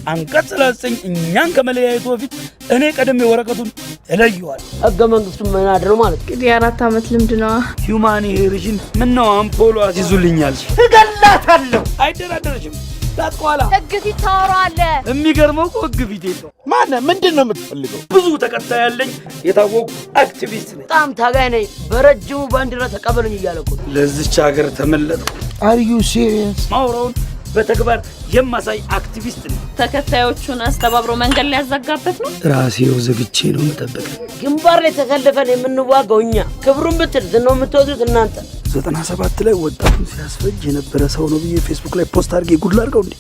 አንቀጽ 39 እኛን ከመለያየቱ በፊት እኔ ቀደም የወረቀቱን እለየዋል። ህገ መንግስቱን መናድር ማለት እንግዲህ 4 ዓመት ልምድ ነው። ሂውማን ሄሪሽን ምን ነው አምፖሎ አሲዙልኛል። እገላታለሁ። አይደራደርሽም። ታጥቋላ ህግ ፊት ታወራለህ። የሚገርመው እኮ ህግ ፊት የለው። ምንድነው የምትፈልገው? ብዙ ተከታይ ያለኝ የታወቁ አክቲቪስት ነኝ። በጣም ታጋይ ነኝ። በረጅሙ ባንዲራ ተቀበሉኝ እያለኩ ለዚች ሀገር ተመለጥኩ። Are you serious? ማውራውን በተግባር የማሳይ አክቲቪስት ነኝ። ተከታዮቹን አስተባብሮ መንገድ ላይ ያዘጋበት ነው። ራሴው ዘግቼ ነው መጠበቅ። ግንባር ላይ ተሰልፈን የምንዋጋው እኛ፣ ክብሩን ብትል ዝናው የምትወዱት እናንተ። 97 ላይ ወጣቱን ሲያስፈጅ የነበረ ሰው ነው ብዬ ፌስቡክ ላይ ፖስት አድርጌ ጉድ ላድርገው እንዴ?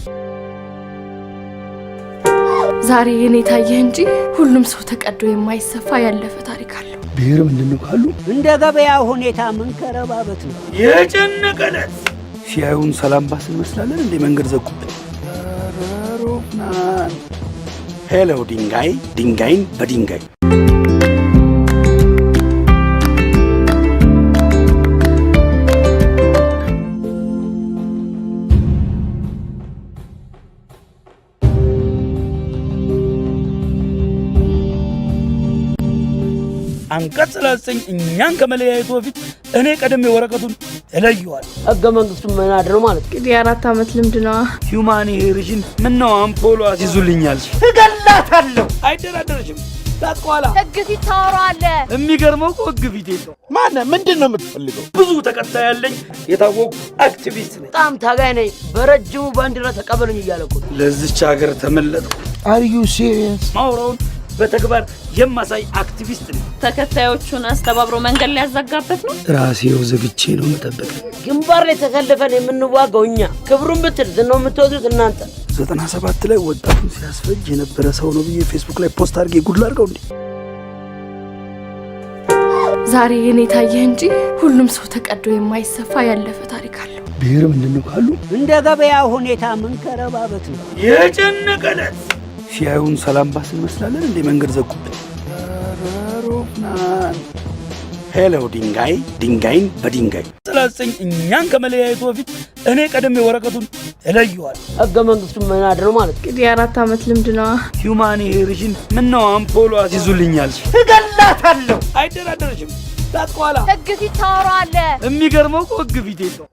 ዛሬ የኔ ታየህ እንጂ ሁሉም ሰው ተቀዶ የማይሰፋ ያለፈ ታሪክ አለው። ብሔር ምንድነው ካሉ እንደ ገበያ ሁኔታ ምን ከረባበት ነው የጨነቀለት። ሲያዩን ሰላም ባስ እንመስላለን እንዴ? መንገድ ዘጉብን። ሄሎ ድንጋይ ድንጋይን በድንጋይ አንቀጽ 39 እኛን ከመለያየቱ በፊት እኔ ቀደም የወረቀቱን እለየዋል። ህገ መንግስቱን መናድር ማለት እንግዲህ 4 ዓመት ልምድ ነው። ሂውማን ሄሪሽን ምን ነው አምፖሎ አሲዙልኛል። እገላታለሁ። አይደራደርሽም። ታጥቋላ ህግ ፊት ታወራለህ። የሚገርመው እኮ ህግ ፊት የለው። ምንድነው የምትፈልገው? ብዙ ተከታይ ያለኝ የታወቁ አክቲቪስት ነኝ። በጣም ታጋይ ነኝ። በረጅሙ ባንዲራ ተቀበሉኝ እያለኩ ለዚች ሀገር ተመለጥኩ። Are you serious? ማውራውን በተግባር የማሳይ አክቲቪስት ነኝ። ተከታዮቹን አስተባብሮ መንገድ ላይ ያዘጋበት ነው። ራሴው ዘግቼ ነው መጠበቅ። ግንባር ላይ ተሰልፈን የምንዋጋው እኛ፣ ክብሩን ብትል ዝናው የምትወዱት እናንተ። 97 ላይ ወጣቱን ሲያስፈጅ የነበረ ሰው ነው ብዬ ፌስቡክ ላይ ፖስት አድርጌ ጉድ ላድርገው እንዴ? ዛሬ የኔ ታየህ እንጂ ሁሉም ሰው ተቀዶ የማይሰፋ ያለፈ ታሪክ አለው። ብሔር ምንድነው ካሉ እንደ ገበያ ሁኔታ ምን ከረባበት ነው የጨነቀለት። ሲያዩን ሰላም ባስ እንመስላለን እንዴ? መንገድ ዘጉብን። ሄሎ ድንጋይ ድንጋይን በድንጋይ 39 እኛን ከመለያየቱ በፊት እኔ ቀደም የወረቀቱን እለየዋል። ህገ መንግስቱን መናድር ማለት እንግዲህ 4 ዓመት ልምድ ነው። ሂውማን ሄሪሽን ምን ነው አምፖሎ አሲዙልኛል። እገላታለሁ። አይደራደርሽም። ታጥቋላ ህግ ፊት ታወራለህ። የሚገርመው እኮ ህግ ፊት የለው።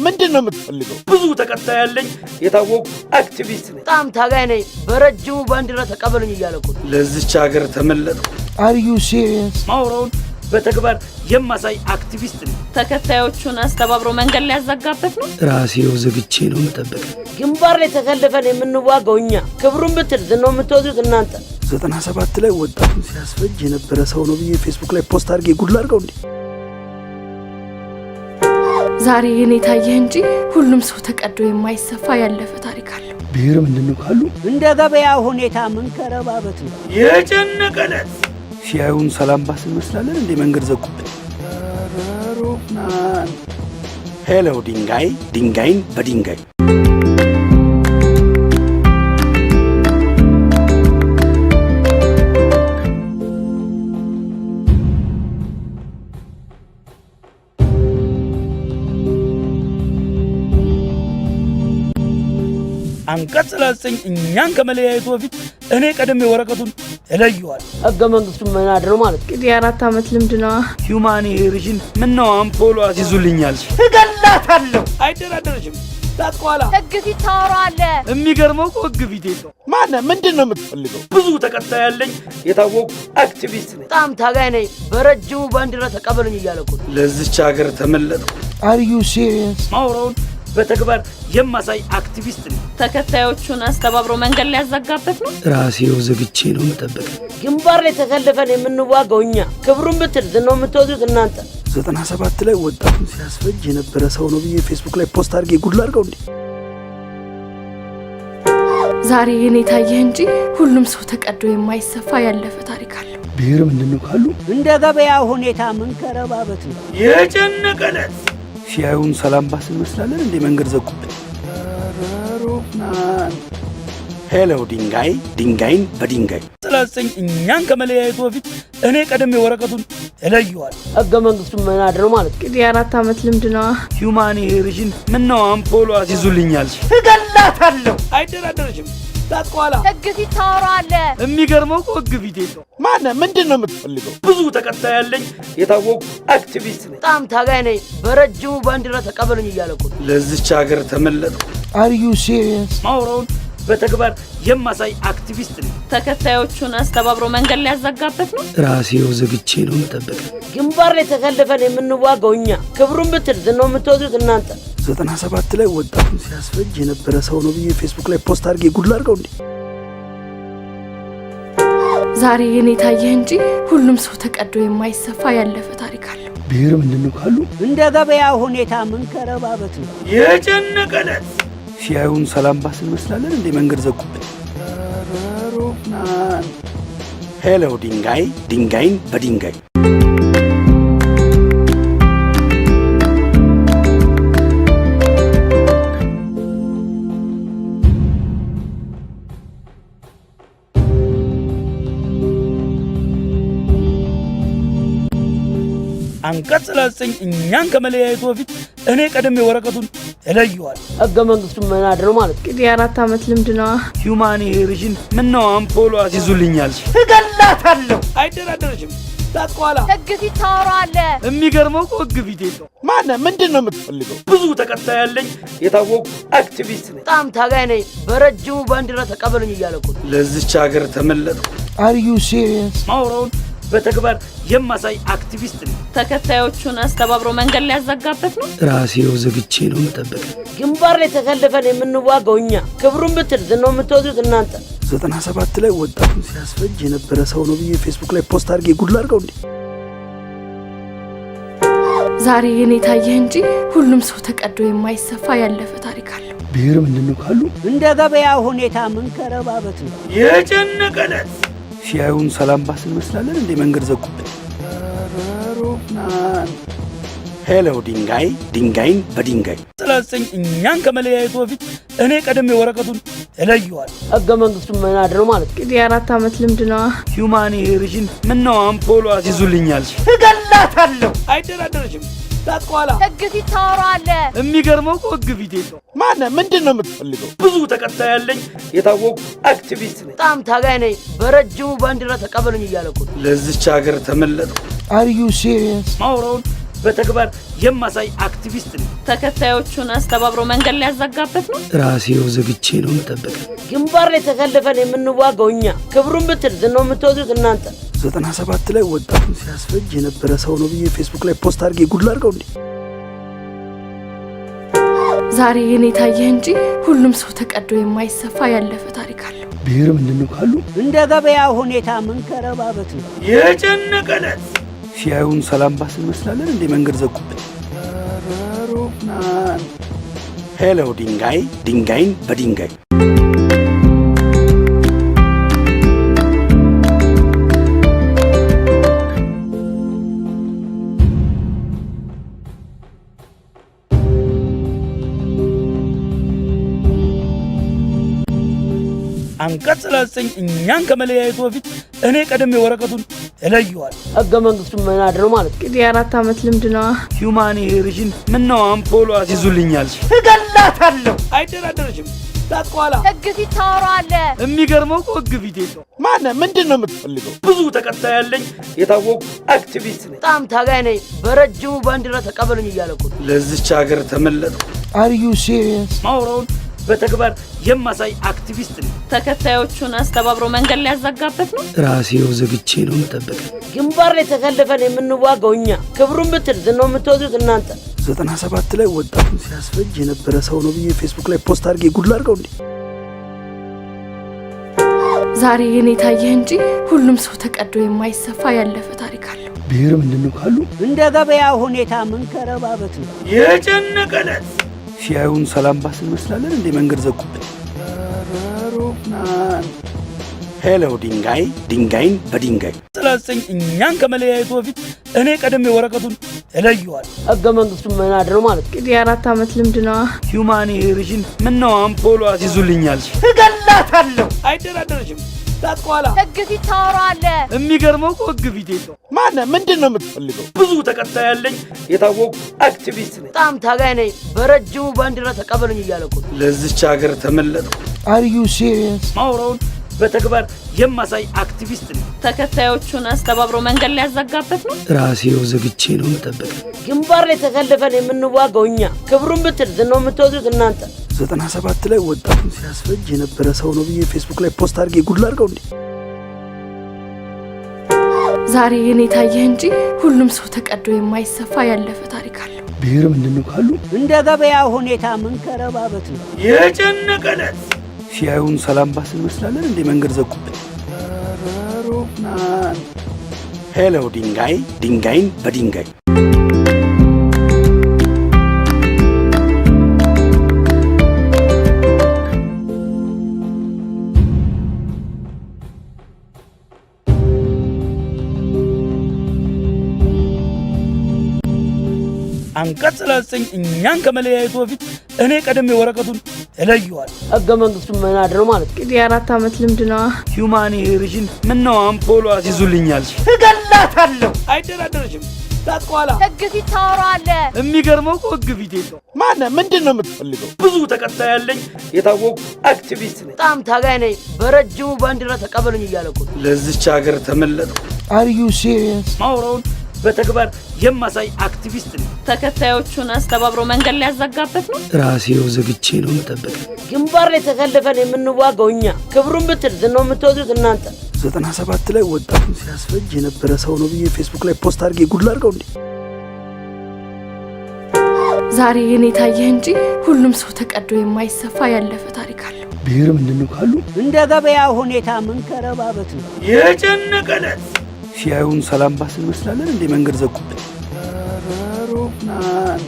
ምንድነው የምትፈልገው? ብዙ ተከታይ ያለኝ የታወቁ አክቲቪስት ነኝ። በጣም ታጋይ ነኝ። በረጅሙ ባንዲራ ተቀበሉኝ እያለኩ ለዚች ሀገር ተመለጥኩ። Are you serious? ማውራውን በተግባር የማሳይ አክቲቪስት ነኝ። ተከታዮቹን አስተባብሮ መንገድ ላይ ያዘጋበት ነው። ራሴው ዘግቼ ነው መጠበቅ። ግንባር ላይ ተሰልፈን የምንዋጋው እኛ፣ ክብሩን ብትል ዝናው የምትወዱት እናንተ። 97 ላይ ወጣቱን ሲያስፈጅ የነበረ ሰው ነው ብዬ ፌስቡክ ላይ ፖስት አድርጌ ጉድ ላድርገው እንዴ? ዛሬ የኔ ታየህ እንጂ ሁሉም ሰው ተቀዶ የማይሰፋ ያለፈ ታሪክ አለው። ብሔር ምንድነው ካሉ እንደ ገበያ ሁኔታ ምን ከረባበት ነው የጨነቀለት። ሲያዩን ሰላም ባስ እንመስላለን እንዴ? መንገድ ዘጉብን። ሄሎ ድንጋይ ድንጋይን በድንጋይ አንቀጽ 39 እኛን ከመለያየቱ በፊት እኔ ቀደም የወረቀቱን እለየዋል። ህገ መንግስቱን መናድር ማለት እንግዲህ 4 ዓመት ልምድ ነው። ሂውማን ሄሪሽን ምን ነው አምፖሎ አሲዙልኛል። እገላታለሁ። አይደራደርሽም። ታጥቋላ ህግ ፊት ታወራለህ። የሚገርመው እኮ ህግ ፊት የለው። ምንድነው የምትፈልገው? ብዙ ተከታይ ያለኝ የታወቁ አክቲቪስት ነኝ። በጣም ታጋይ ነኝ። በረጅሙ ባንዲራ ተቀበሉኝ እያለኩ ለዚች ሀገር ተመለጥኩ። Are you serious? ማውራውን በተግባር የማሳይ አክቲቪስት ነኝ። ተከታዮቹን አስተባብሮ መንገድ ላይ ያዘጋበት ነው። ራሴው ዘግቼ ነው መጠበቅ። ግንባር ላይ ተሰልፈን የምንዋጋው እኛ፣ ክብሩን ብትል ዝናው የምትወዱት እናንተ። 97 ላይ ወጣቱን ሲያስፈጅ የነበረ ሰው ነው ብዬ ፌስቡክ ላይ ፖስት አድርጌ ጉድ ላድርገው እንዴ? ዛሬ የኔ ታየህ እንጂ ሁሉም ሰው ተቀዶ የማይሰፋ ያለፈ ታሪክ አለው። ብሔር ምንድነው ካሉ እንደ ገበያ ሁኔታ ምን ከረባበት ነው የጨነቀለት። ሲያዩን ሰላም ባስ እንመስላለን እንዴ? መንገድ ዘጉብን። ሄሎ ድንጋይ ድንጋይን በድንጋይ 39 እኛን ከመለያየቱ በፊት እኔ ቀደም የወረቀቱን እለየዋል። ህገ መንግስቱን መናድር ማለት እንግዲህ 4 ዓመት ልምድ ነው። ሂውማን ሄሪሽን ምን ነው አምፖሎ አሲዙልኛል። እገላታለሁ። አይደራደርሽም። ታጥቋላ ህግ ፊት ታወራለህ። የሚገርመው እኮ ህግ ፊት የለው። ማነህ? ምንድን ነው የምትፈልገው? ብዙ ተከታይ ያለኝ የታወቁ አክቲቪስት ነኝ። በጣም ታጋይ ነኝ። በረጅሙ ባንዲራ ተቀበሉኝ እያለ እኮ ለዚች ሀገር ተመለጥኩ። Are you serious? ማውራውን በተግባር የማሳይ አክቲቪስት ነኝ። ተከታዮቹን አስተባብሮ መንገድ ሊያዘጋበት ነው። ራሴው ዘግቼ ነው የምጠብቅ። ግንባር ላይ ተሰልፈን የምንዋጋው እኛ፣ ክብሩን ብትል ዝናው የምትወዱት እናንተ። 97 ላይ ወጣቱን ሲያስፈጅ የነበረ ሰው ነው ብዬ ፌስቡክ ላይ ፖስት አድርጌ ጉድ ላድርገው እንዴ? ዛሬ የኔ ታየህ እንጂ ሁሉም ሰው ተቀዶ የማይሰፋ ያለፈ ታሪክ አለው። ብሔር ምንድነው ካሉ እንደ ገበያ ሁኔታ ምን ከረባበት ነው የጨነቀለት። ሲያዩን ሰላም ባስ እንመስላለን እንዴ? መንገድ ዘጉብን። ሮፍናን ሄሎ ድንጋይ ድንጋይን በድንጋይ አንቀጽ 39 እኛን ከመለያየቱ በፊት እኔ ቀደም ወረቀቱን እለየዋል። ህገ መንግስቱን መናድ ነው ማለት እንግዲህ 4 ዓመት ልምድ ነው። ሂውማኒቴሪያን ምነው አምፖሎ አስይዙልኛል። እገላታለሁ። አይደራደረሽም። ታጥቋላ ህግ ፊት ታወራለህ። የሚገርመው እኮ ህግ ፊት የለው። ማነህ? ምንድን ነው የምትፈልገው? ብዙ ተከታይ ያለኝ የታወቁ አክቲቪስት ነኝ። በጣም ታጋይ ነኝ። በረጅሙ ባንዲራ ተቀበሉኝ እያለ እኮ ለዚች ሀገር ተመለጥኩ። Are you serious? ማውራውን በተግባር የማሳይ አክቲቪስት ነኝ። ተከታዮቹን አስተባብሮ መንገድ ሊያዘጋበት ነው። ራሴው ዘግቼ ነው የምጠብቅ። ግንባር ላይ ተሰልፈን የምንዋጋው እኛ፣ ክብሩን ብትል ዝናው የምትወዱት እናንተ። 97 ላይ ወጣቱን ሲያስፈጅ የነበረ ሰው ነው ብዬ ፌስቡክ ላይ ፖስት አድርጌ ጉድ ላድርገው እንዴ? ዛሬ የኔ ታየህ እንጂ ሁሉም ሰው ተቀዶ የማይሰፋ ያለፈ ታሪክ አለው። ብሔር ምንድነው ካሉ እንደ ገበያ ሁኔታ ምን ከረባበት ነው የጨነቀለት። ሲያዩን ሰላም ባስ እንመስላለን እንዴ? መንገድ ዘጉብን። ሮፍናን ሄሎ ድንጋይ ድንጋይን በድንጋይ 39 እኛን ከመለያየቱ በፊት እኔ ቀደም ወረቀቱን እለየዋል። ህገ መንግስቱን መናድ ነው ማለት እንግዲህ 4 ዓመት ልምድ ነው። ሂውማኒቴሪያን ምነው አምፖሎ አስይዙልኛል። እገላታለሁ። አይደራደረሽም። ታጥቋላ ህግ ፊት ታወራለህ። የሚገርመው እኮ ህግ ፊት የለው። ማነህ? ምንድን ነው የምትፈልገው? ብዙ ተከታይ ያለኝ የታወቁ አክቲቪስት ነኝ። በጣም ታጋይ ነኝ። በረጅሙ ባንዲራ ተቀበሉኝ እያለ እኮ ለዚች ሀገር ተመለጥኩ። Are you serious? ማውራውን በተግባር የማሳይ አክቲቪስት ነኝ። ተከታዮቹን አስተባብሮ መንገድ ሊያዘጋበት ነው። ራሴው ዘግቼ ነው የምጠብቅ። ግንባር ላይ ተሰልፈን የምንዋጋው እኛ፣ ክብሩን ብትል ዝናው የምትወዱት እናንተ። 97 ላይ ወጣቱን ሲያስፈጅ የነበረ ሰው ነው ብዬ ፌስቡክ ላይ ፖስት አድርጌ ጉድ ላድርገው እንዴ? ዛሬ የኔ ታየህ እንጂ ሁሉም ሰው ተቀዶ የማይሰፋ ያለፈ ታሪክ አለው። ብሔር ምንድነው ካሉ እንደ ገበያ ሁኔታ ምን ከረባበት ነው የጨነቀለት። ሲያዩን ሰላም ባስ እንመስላለን እንዴ? መንገድ ዘጉብን። ሮፍናን ሄሎ ድንጋይ ድንጋይን በድንጋይ አንቀጽ 39 እኛን ከመለያየቱ በፊት እኔ ቀደም ወረቀቱን እለየዋል። ህገ መንግስቱን መናድ ነው ማለት እንግዲህ 4 ዓመት ልምድ ነው። ሂውማኒቴሪያን ምነው አምፖሎ አስይዙልኛል። እገላታለሁ። አይደራደረሽም። ታጥቋላ ህግ ፊት ታወራለህ። የሚገርመው እኮ ህግ ፊት የለው። ማነህ? ምንድን ነው የምትፈልገው? ብዙ ተከታይ ያለኝ የታወቁ አክቲቪስት ነኝ። በጣም ታጋይ ነኝ። በረጅሙ ባንዲራ ተቀበሉኝ እያለ እኮ ለዚች ሀገር ተመለጥኩ። Are you serious? ማውራውን በተግባር የማሳይ አክቲቪስት ነኝ። ተከታዮቹን አስተባብሮ መንገድ ሊያዘጋበት ነው። ራሴው ዘግቼ ነው የምጠብቅ። ግንባር ላይ ተሰልፈን የምንዋጋው እኛ፣ ክብሩን ብትል ዝናው የምትወዱት እናንተ። 97 ላይ ወጣቱን ሲያስፈጅ የነበረ ሰው ነው ብዬ ፌስቡክ ላይ ፖስት አድርጌ ጉድ ላድርገው እንዴ? ዛሬ የኔ ታየህ እንጂ ሁሉም ሰው ተቀዶ የማይሰፋ ያለፈ ታሪክ አለው። ብሔር ምንድነው ካሉ እንደ ገበያ ሁኔታ ምን ከረባበት ነው የጨነቀለት። ሲያዩን ሰላም ባስ እንመስላለን እንዴ? መንገድ ዘጉብን። ሮፍናን ሄሎ ድንጋይ ድንጋይን በድንጋይ 39 እኛን ከመለያየቱ በፊት እኔ ቀደም ወረቀቱን እለየዋል። ህገ መንግስቱን መናድ ነው ማለት እንግዲህ 4 ዓመት ልምድ ነው። ሂውማኒቴሪያን ምነው አምፖሎ አስይዙልኛል። እገላታለሁ። አይደራደረሽም። ታጥቋላ ህግ ፊት ታወራለህ። የሚገርመው እኮ ህግ ፊት የለው። ማነህ? ምንድን ነው የምትፈልገው? ብዙ ተከታይ ያለኝ የታወቁ አክቲቪስት ነኝ። በጣም ታጋይ ነኝ። በረጅሙ ባንዲራ ተቀበሉኝ እያለ እኮ ለዚች ሀገር ተመለጥኩ። Are you serious? ማውራውን በተግባር የማሳይ አክቲቪስት ነኝ። ተከታዮቹን አስተባብሮ መንገድ ሊያዘጋበት ነው። ራሴው ዘግቼ ነው መጠበቅ። ግንባር ላይ ተሰልፈን የምንዋጋው እኛ፣ ክብሩን ብትል ዝናው የምትወዱት እናንተ። 97 ላይ ወጣቱን ሲያስፈጅ የነበረ ሰው ነው ብዬ ፌስቡክ ላይ ፖስት አድርጌ ጉድ ላድርገው እንዴ? ዛሬ የኔ ታየህ እንጂ ሁሉም ሰው ተቀዶ የማይሰፋ ያለፈ ታሪክ አለው። ብሔር ምንድነው ካሉ እንደ ገበያ ሁኔታ ምን ከረባበት ነው የጨነቀለት ሲያዩን ሰላም ባስ እንመስላለን እንዴ? መንገድ ዘጉብን። ሮፍናን ሄሎ ድንጋይ ድንጋይን በድንጋይ አንቀጽ 39 እኛን ከመለያየቱ በፊት እኔ ቀደም ወረቀቱን እለየዋል። ህገ መንግስቱን መናድ ነው ማለት እንግዲህ 4 ዓመት ልምድ ነው። ሂውማኒቴሪያን ምን ነው አምፖሎ አስይዙልኛል። እገላታለሁ። አይደራደርሽም። ታጥቋላ ህግ ፊት ታወራለህ። የሚገርመው እኮ ህግ ፊት የለው። ማነ ምንድነው የምትፈልገው? ብዙ ተከታይ ያለኝ የታወቁ አክቲቪስት ነኝ። በጣም ታጋይ ነኝ። በረጅሙ ባንዲራ ተቀበሉኝ እያለኩ ለዚች ሀገር ተመለጥኩ። Are you serious? ማውራውን በተግባር የማሳይ አክቲቪስት ነኝ። ተከታዮቹን አስተባብሮ መንገድ ሊያዘጋበት ነው። ራሴው ዘግቼ ነው መጠበቅ። ግንባር ላይ ተሰልፈን የምንዋጋው እኛ፣ ክብሩን ብትል ዝናው የምትወዱት እናንተ። 97 ላይ ወጣቱን ሲያስፈጅ የነበረ ሰው ነው ብዬ ፌስቡክ ላይ ፖስት አድርጌ ጉድ ላድርገው እንዴ? ዛሬ የኔ ታየህ እንጂ ሁሉም ሰው ተቀዶ የማይሰፋ ያለፈ ታሪክ አለው። ብሔር ምንድነው ካሉ እንደ ገበያ ሁኔታ ምን ከረባበት ነው የጨነቀለት ሲያዩን ሰላም ባስ እንመስላለን እንዴ? መንገድ ዘጉብን። ሮፍናን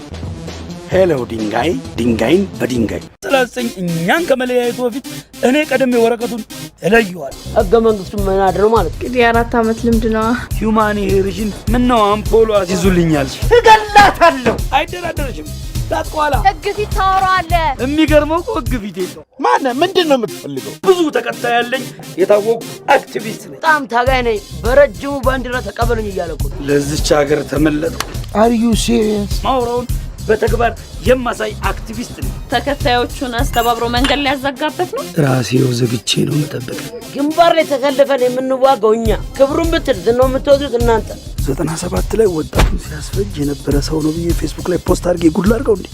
ሄሎ ድንጋይ ድንጋይን በድንጋይ 39 እኛን ከመለያየቱ በፊት እኔ ቀደም ወረቀቱን እለየዋል። ህገ መንግስቱን መናድ ነው ማለት እንግዲህ 4 ዓመት ልምድ ነው። ሂውማኒቴሪያን ምን ነው አምፖሎ አስይዙልኛል። እገላታለሁ። አይደራደርሽም። ታጥቋላ ህግ ፊት ታወራለህ። የሚገርመው እኮ ህግ ፊት የለው። ማነ ምንድነው የምትፈልገው? ብዙ ተከታይ ያለኝ የታወቁ አክቲቪስት ነኝ። በጣም ታጋይ ነኝ። በረጅሙ ባንዲራ ተቀበሉኝ እያለኩ ለዚች ሀገር ተመለጥኩ። Are you serious? ማውራውን በተግባር የማሳይ አክቲቪስት ነኝ። ተከታዮቹን አስተባብሮ መንገድ ሊያዘጋበት ነው። ራሴው ዘግቼ ነው መጠበቅ። ግንባር ላይ ተሰልፈን የምንዋጋው እኛ፣ ክብሩን ብትል ዝናው የምትወዱት እናንተ። 97 ላይ ወጣቱን ሲያስፈጅ የነበረ ሰው ነው ብዬ ፌስቡክ ላይ ፖስት አድርጌ ጉድ ላድርገው እንዴ?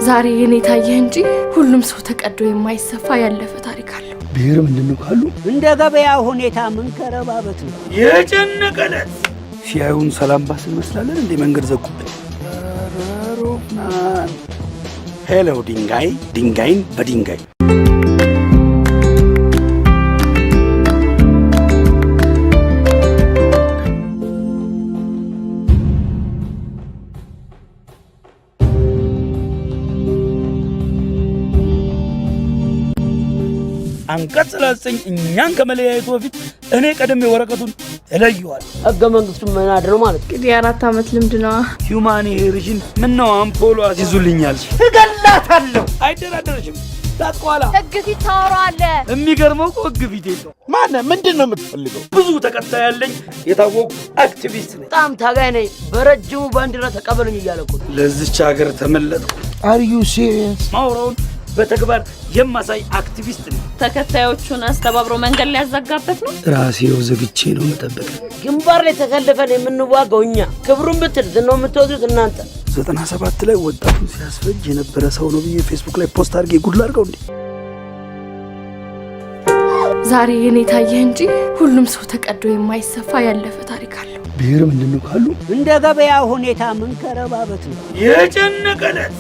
ዛሬ የኔ ታየህ እንጂ ሁሉም ሰው ተቀዶ የማይሰፋ ያለፈ ታሪክ አለው። ብሔር ምንድነው ካሉ እንደ ገበያ ሁኔታ ምን ከረባበት ነው የጨነቀለት ሲያዩን ሰላም ባስ እንመስላለን እንዴ? መንገድ ዘጉብን። ሮፍናን ሄሎ ድንጋይ ድንጋይን በድንጋይ አንቀጽ 39 እኛን ከመለያየቱ በፊት እኔ ቀደም ወረቀቱን እለየዋል። ህገ መንግስቱን መናድ ነው ማለት እንግዲህ 4 ዓመት ልምድ ነው። ሂውማኒቴሪያን ምን ነው አምፖሎ አስይዙልኛል። እገላታለሁ። አይደራደርሽም። ታጥቋላ ህግ ፊት ታወራለህ። የሚገርመው እኮ ህግ ፊት የለው። ማነ ምንድነው የምትፈልገው? ብዙ ተከታይ ያለኝ የታወቁ አክቲቪስት ነኝ። በጣም ታጋይ ነኝ። በረጅሙ ባንዲራ ተቀበሉኝ እያለኩ ለዚች ሀገር ተመለጥኩ። Are you serious? ማውራውን በተግባር የማሳይ አክቲቪስት ነኝ። ተከታዮቹን አስተባብሮ መንገድ ሊያዘጋበት ነው። ራሴው ዘግቼ ነው መጠበቅ። ግንባር ላይ ተሰልፈን የምንዋጋው እኛ፣ ክብሩን ብትል ዝናው የምትወዱት እናንተ። 97 ላይ ወጣቱን ሲያስፈጅ የነበረ ሰው ነው ብዬ ፌስቡክ ላይ ፖስት አድርጌ ጉድ ላድርገው እንዴ? ዛሬ የኔ ታየህ እንጂ ሁሉም ሰው ተቀዶ የማይሰፋ ያለፈ ታሪክ አለው። ብሔር ምንድነው ካሉ እንደ ገበያ ሁኔታ ምን ከረባበት ነው የጨነቀለት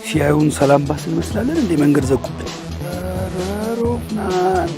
ሲያዩን ሰላም ባስ እንመስላለን እንዴ? መንገድ ዘጉብን። ሮፍናን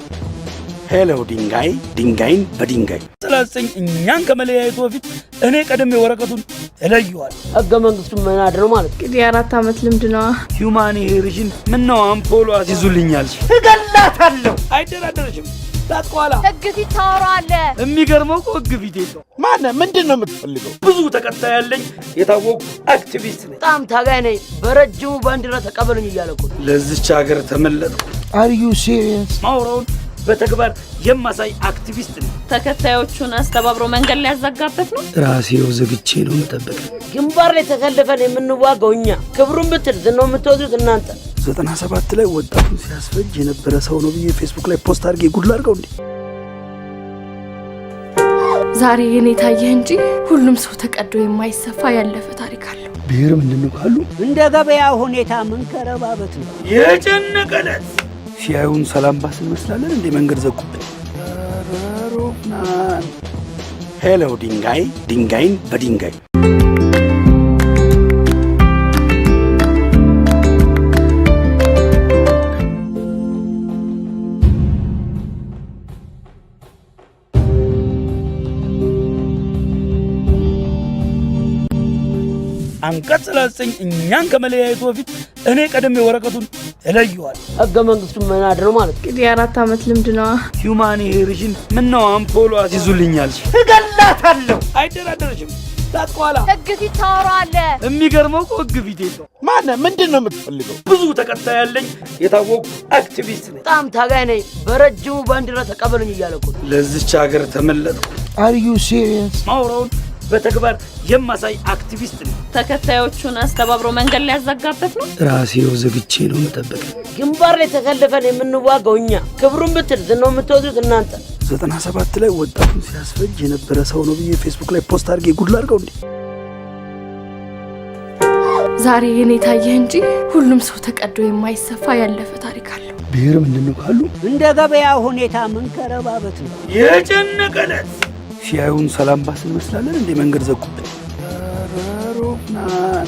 ሄሎ ድንጋይ ድንጋይን በድንጋይ 39 እኛን ከመለያየቱ በፊት እኔ ቀደም ወረቀቱን እለየዋል። ህገ መንግስቱን መናድ ነው ማለት እንግዲህ 4 ዓመት ልምድ ነው። ሂውማኒቴሪያን ምን ነው አምፖሎ አስይዙልኛል። እገላታለሁ። አይደራደርሽም። ታጥቋላ ህግ ፊት ታወራለህ። የሚገርመው እኮ ህግ ፊት የለው። ማነ ምንድነው የምትፈልገው? ብዙ ተከታይ ያለኝ የታወቁ አክቲቪስት ነኝ። በጣም ታጋይ ነኝ። በረጅሙ ባንዲራ ተቀበሉኝ እያለኩ ለዚች ሀገር ተመለጥኩ። Are you serious? ማውራውን በተግባር የማሳይ አክቲቪስት ነኝ። ተከታዮቹን አስተባብሮ መንገድ ሊያዘጋበት ነው። ራሴው ዘግቼ ነው መጠበቅ። ግንባር ላይ ተሰልፈን የምንዋጋው እኛ፣ ክብሩን ብትል ዝናው የምትወዱት እናንተ። 97 ላይ ወጣቱን ሲያስፈጅ የነበረ ሰው ነው ብዬ ፌስቡክ ላይ ፖስት አድርጌ ጉድ ላድርገው እንዴ? ዛሬ የኔ ታየህ እንጂ ሁሉም ሰው ተቀዶ የማይሰፋ ያለፈ ታሪክ አለው። ብሔር ምንድነው ካሉ እንደ ገበያ ሁኔታ ምን ከረባበት ነው የጨነቀለት ሲያዩን ሰላም ባስ እንመስላለን እንዴ? መንገድ ዘጉብን። ሮፍናን ሄሎ ድንጋይ ድንጋይን በድንጋይ አንቀጽ 39 እኛን ከመለያየቱ በፊት እኔ ቀደም ወረቀቱን እለየዋል። ህገ መንግስቱን መናድ ነው ማለት እንግዲህ 4 ዓመት ልምድ ነው። ሂውማኒቴሪያን ምን ነው አምፖሎ አስይዙልኛል። እገላታለሁ። አይደራደርሽም። ታጥቋላ ህግ ፊት ታወራለህ። የሚገርመው እኮ ህግ ፊት የለው። ማነ ምንድነው የምትፈልገው? ብዙ ተከታይ ያለኝ የታወቁ አክቲቪስት ነኝ። በጣም ታጋይ ነኝ። በረጅሙ ባንዲራ ተቀበሉኝ እያለኩ ለዚች ሀገር ተመለጥኩ። Are you serious? ማውራውን በተግባር የማሳይ አክቲቪስት ነኝ። ተከታዮቹን አስተባብሮ መንገድ ሊያዘጋበት ነው። ራሴው ዘግቼ ነው መጠበቅ። ግንባር ላይ ተሰልፈን የምንዋጋው እኛ፣ ክብሩን ብትል ዝናው የምትወዱት እናንተ። 97 ላይ ወጣቱን ሲያስፈጅ የነበረ ሰው ነው ብዬ ፌስቡክ ላይ ፖስት አድርጌ ጉድ ላድርገው እንዴ? ዛሬ የኔ ታየህ እንጂ ሁሉም ሰው ተቀዶ የማይሰፋ ያለፈ ታሪክ አለው። ብሔር ምንድነው ካሉ እንደ ገበያ ሁኔታ ምን ከረባበት ነው የጨነቀለት ሲያዩን ሰላም ባስ እንመስላለን እንዴ? መንገድ ዘጉብን። ሮፍናን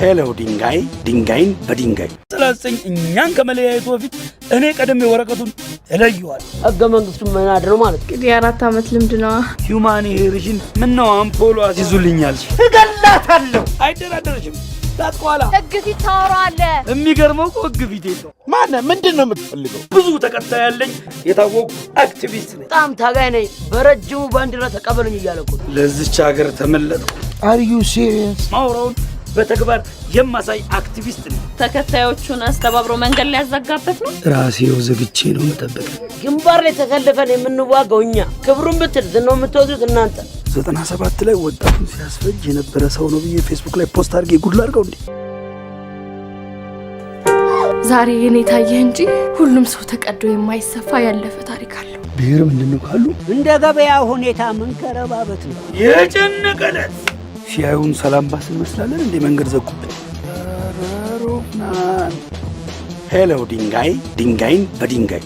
ሄሎ ድንጋይ ድንጋይን በድንጋይ 39 እኛን ከመለያየቱ በፊት እኔ ቀደም ወረቀቱን እለየዋል። ህገ መንግስቱን መናድ ነው ማለት እንግዲህ 4 ዓመት ልምድ ነው። ሂውማኒቴሪያን ምን ነው አምፖሎ አስይዙልኛል። እገላታለሁ። አይደራደርሽም። ታጥቋላ ህግ ፊት ታወራለህ። የሚገርመው እኮ ህግ ፊት የለው። ማነ ምንድነው የምትፈልገው? ብዙ ተከታይ ያለኝ የታወቁ አክቲቪስት ነኝ። በጣም ታጋይ ነኝ። በረጅሙ ባንዲራ ተቀበሉኝ እያለኩ ለዚች ሀገር ተመለጥኩ። Are you serious? ማውራውን በተግባር የማሳይ አክቲቪስት ነኝ። ተከታዮቹን አስተባብሮ መንገድ ሊያዘጋበት ነው። ራሴው ዘግቼ ነው መጠበቅ። ግንባር ላይ ተሰልፈን የምንዋጋው እኛ፣ ክብሩን ብትል ዝናው የምትወዱት እናንተ። 97 ላይ ወጣቱን ሲያስፈጅ የነበረ ሰው ነው ብዬ ፌስቡክ ላይ ፖስት አድርጌ ጉድ ላድርገው እንዴ? ዛሬ የኔ ታየህ እንጂ ሁሉም ሰው ተቀዶ የማይሰፋ ያለፈ ታሪክ አለው። ብሔር ምንድነው ካሉ እንደ ገበያ ሁኔታ ምን ከረባበት ነው የጨነቀለት ሲያዩን ሰላም ባስ እንመስላለን እንዴ? መንገድ ዘጉብን። ሮፍናን ሄሎ ድንጋይ ድንጋይን በድንጋይ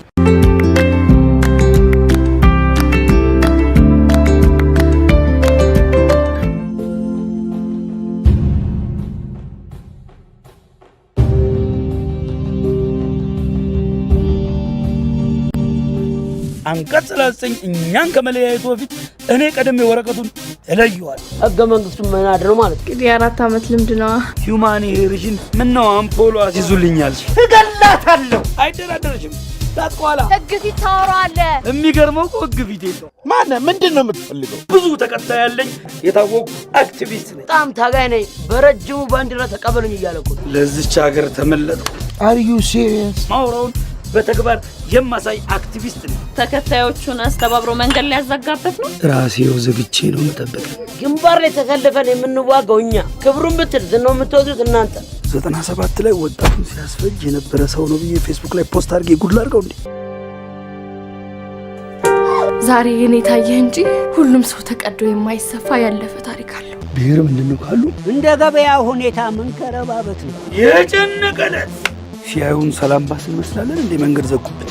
አንቀጽ 39 እኛን ከመለያየቱ በፊት እኔ ቀደም ወረቀቱን እለየዋል። ህገ መንግስቱን መናድ ነው ማለት እንግዲህ 4 ዓመት ልምድ ነው። ሂውማኒቴሪያን ምን ነው አምፖሎ አስይዙልኛል። እገላታለሁ። አይደራደርሽም። ታጥቋላ ህግ ፊት ታወራለህ። የሚገርመው እኮ ህግ ፊት የለው። ማነ ምንድነው የምትፈልገው? ብዙ ተከታይ ያለኝ የታወቁ አክቲቪስት ነኝ። በጣም ታጋይ ነኝ። በረጅሙ ባንዲራ ተቀበሉኝ እያለኩ ለዚች ሀገር ተመለጥኩ። Are you serious? ማውራውን በተግባር የማሳይ አክቲቪስት ነኝ። ተከታዮቹን አስተባብሮ መንገድ ሊያዘጋበት ነው። ራሴው ዘግቼ ነው መጠበቅ። ግንባር ላይ ተሰልፈን የምንዋጋው እኛ፣ ክብሩን ብትል ዝናው የምትወዱት እናንተ። 97 ላይ ወጣቱን ሲያስፈጅ የነበረ ሰው ነው ብዬ ፌስቡክ ላይ ፖስት አድርጌ ጉድ ላድርገው እንዴ? ዛሬ የኔ ታየህ እንጂ ሁሉም ሰው ተቀዶ የማይሰፋ ያለፈ ታሪክ አለው። ብሔር ምንድነው ካሉ እንደ ገበያ ሁኔታ ምን ከረባበት ነው የጨነቀለት ሲያዩን ሰላም ባስ እንመስላለን እንዴ? መንገድ ዘጉብን።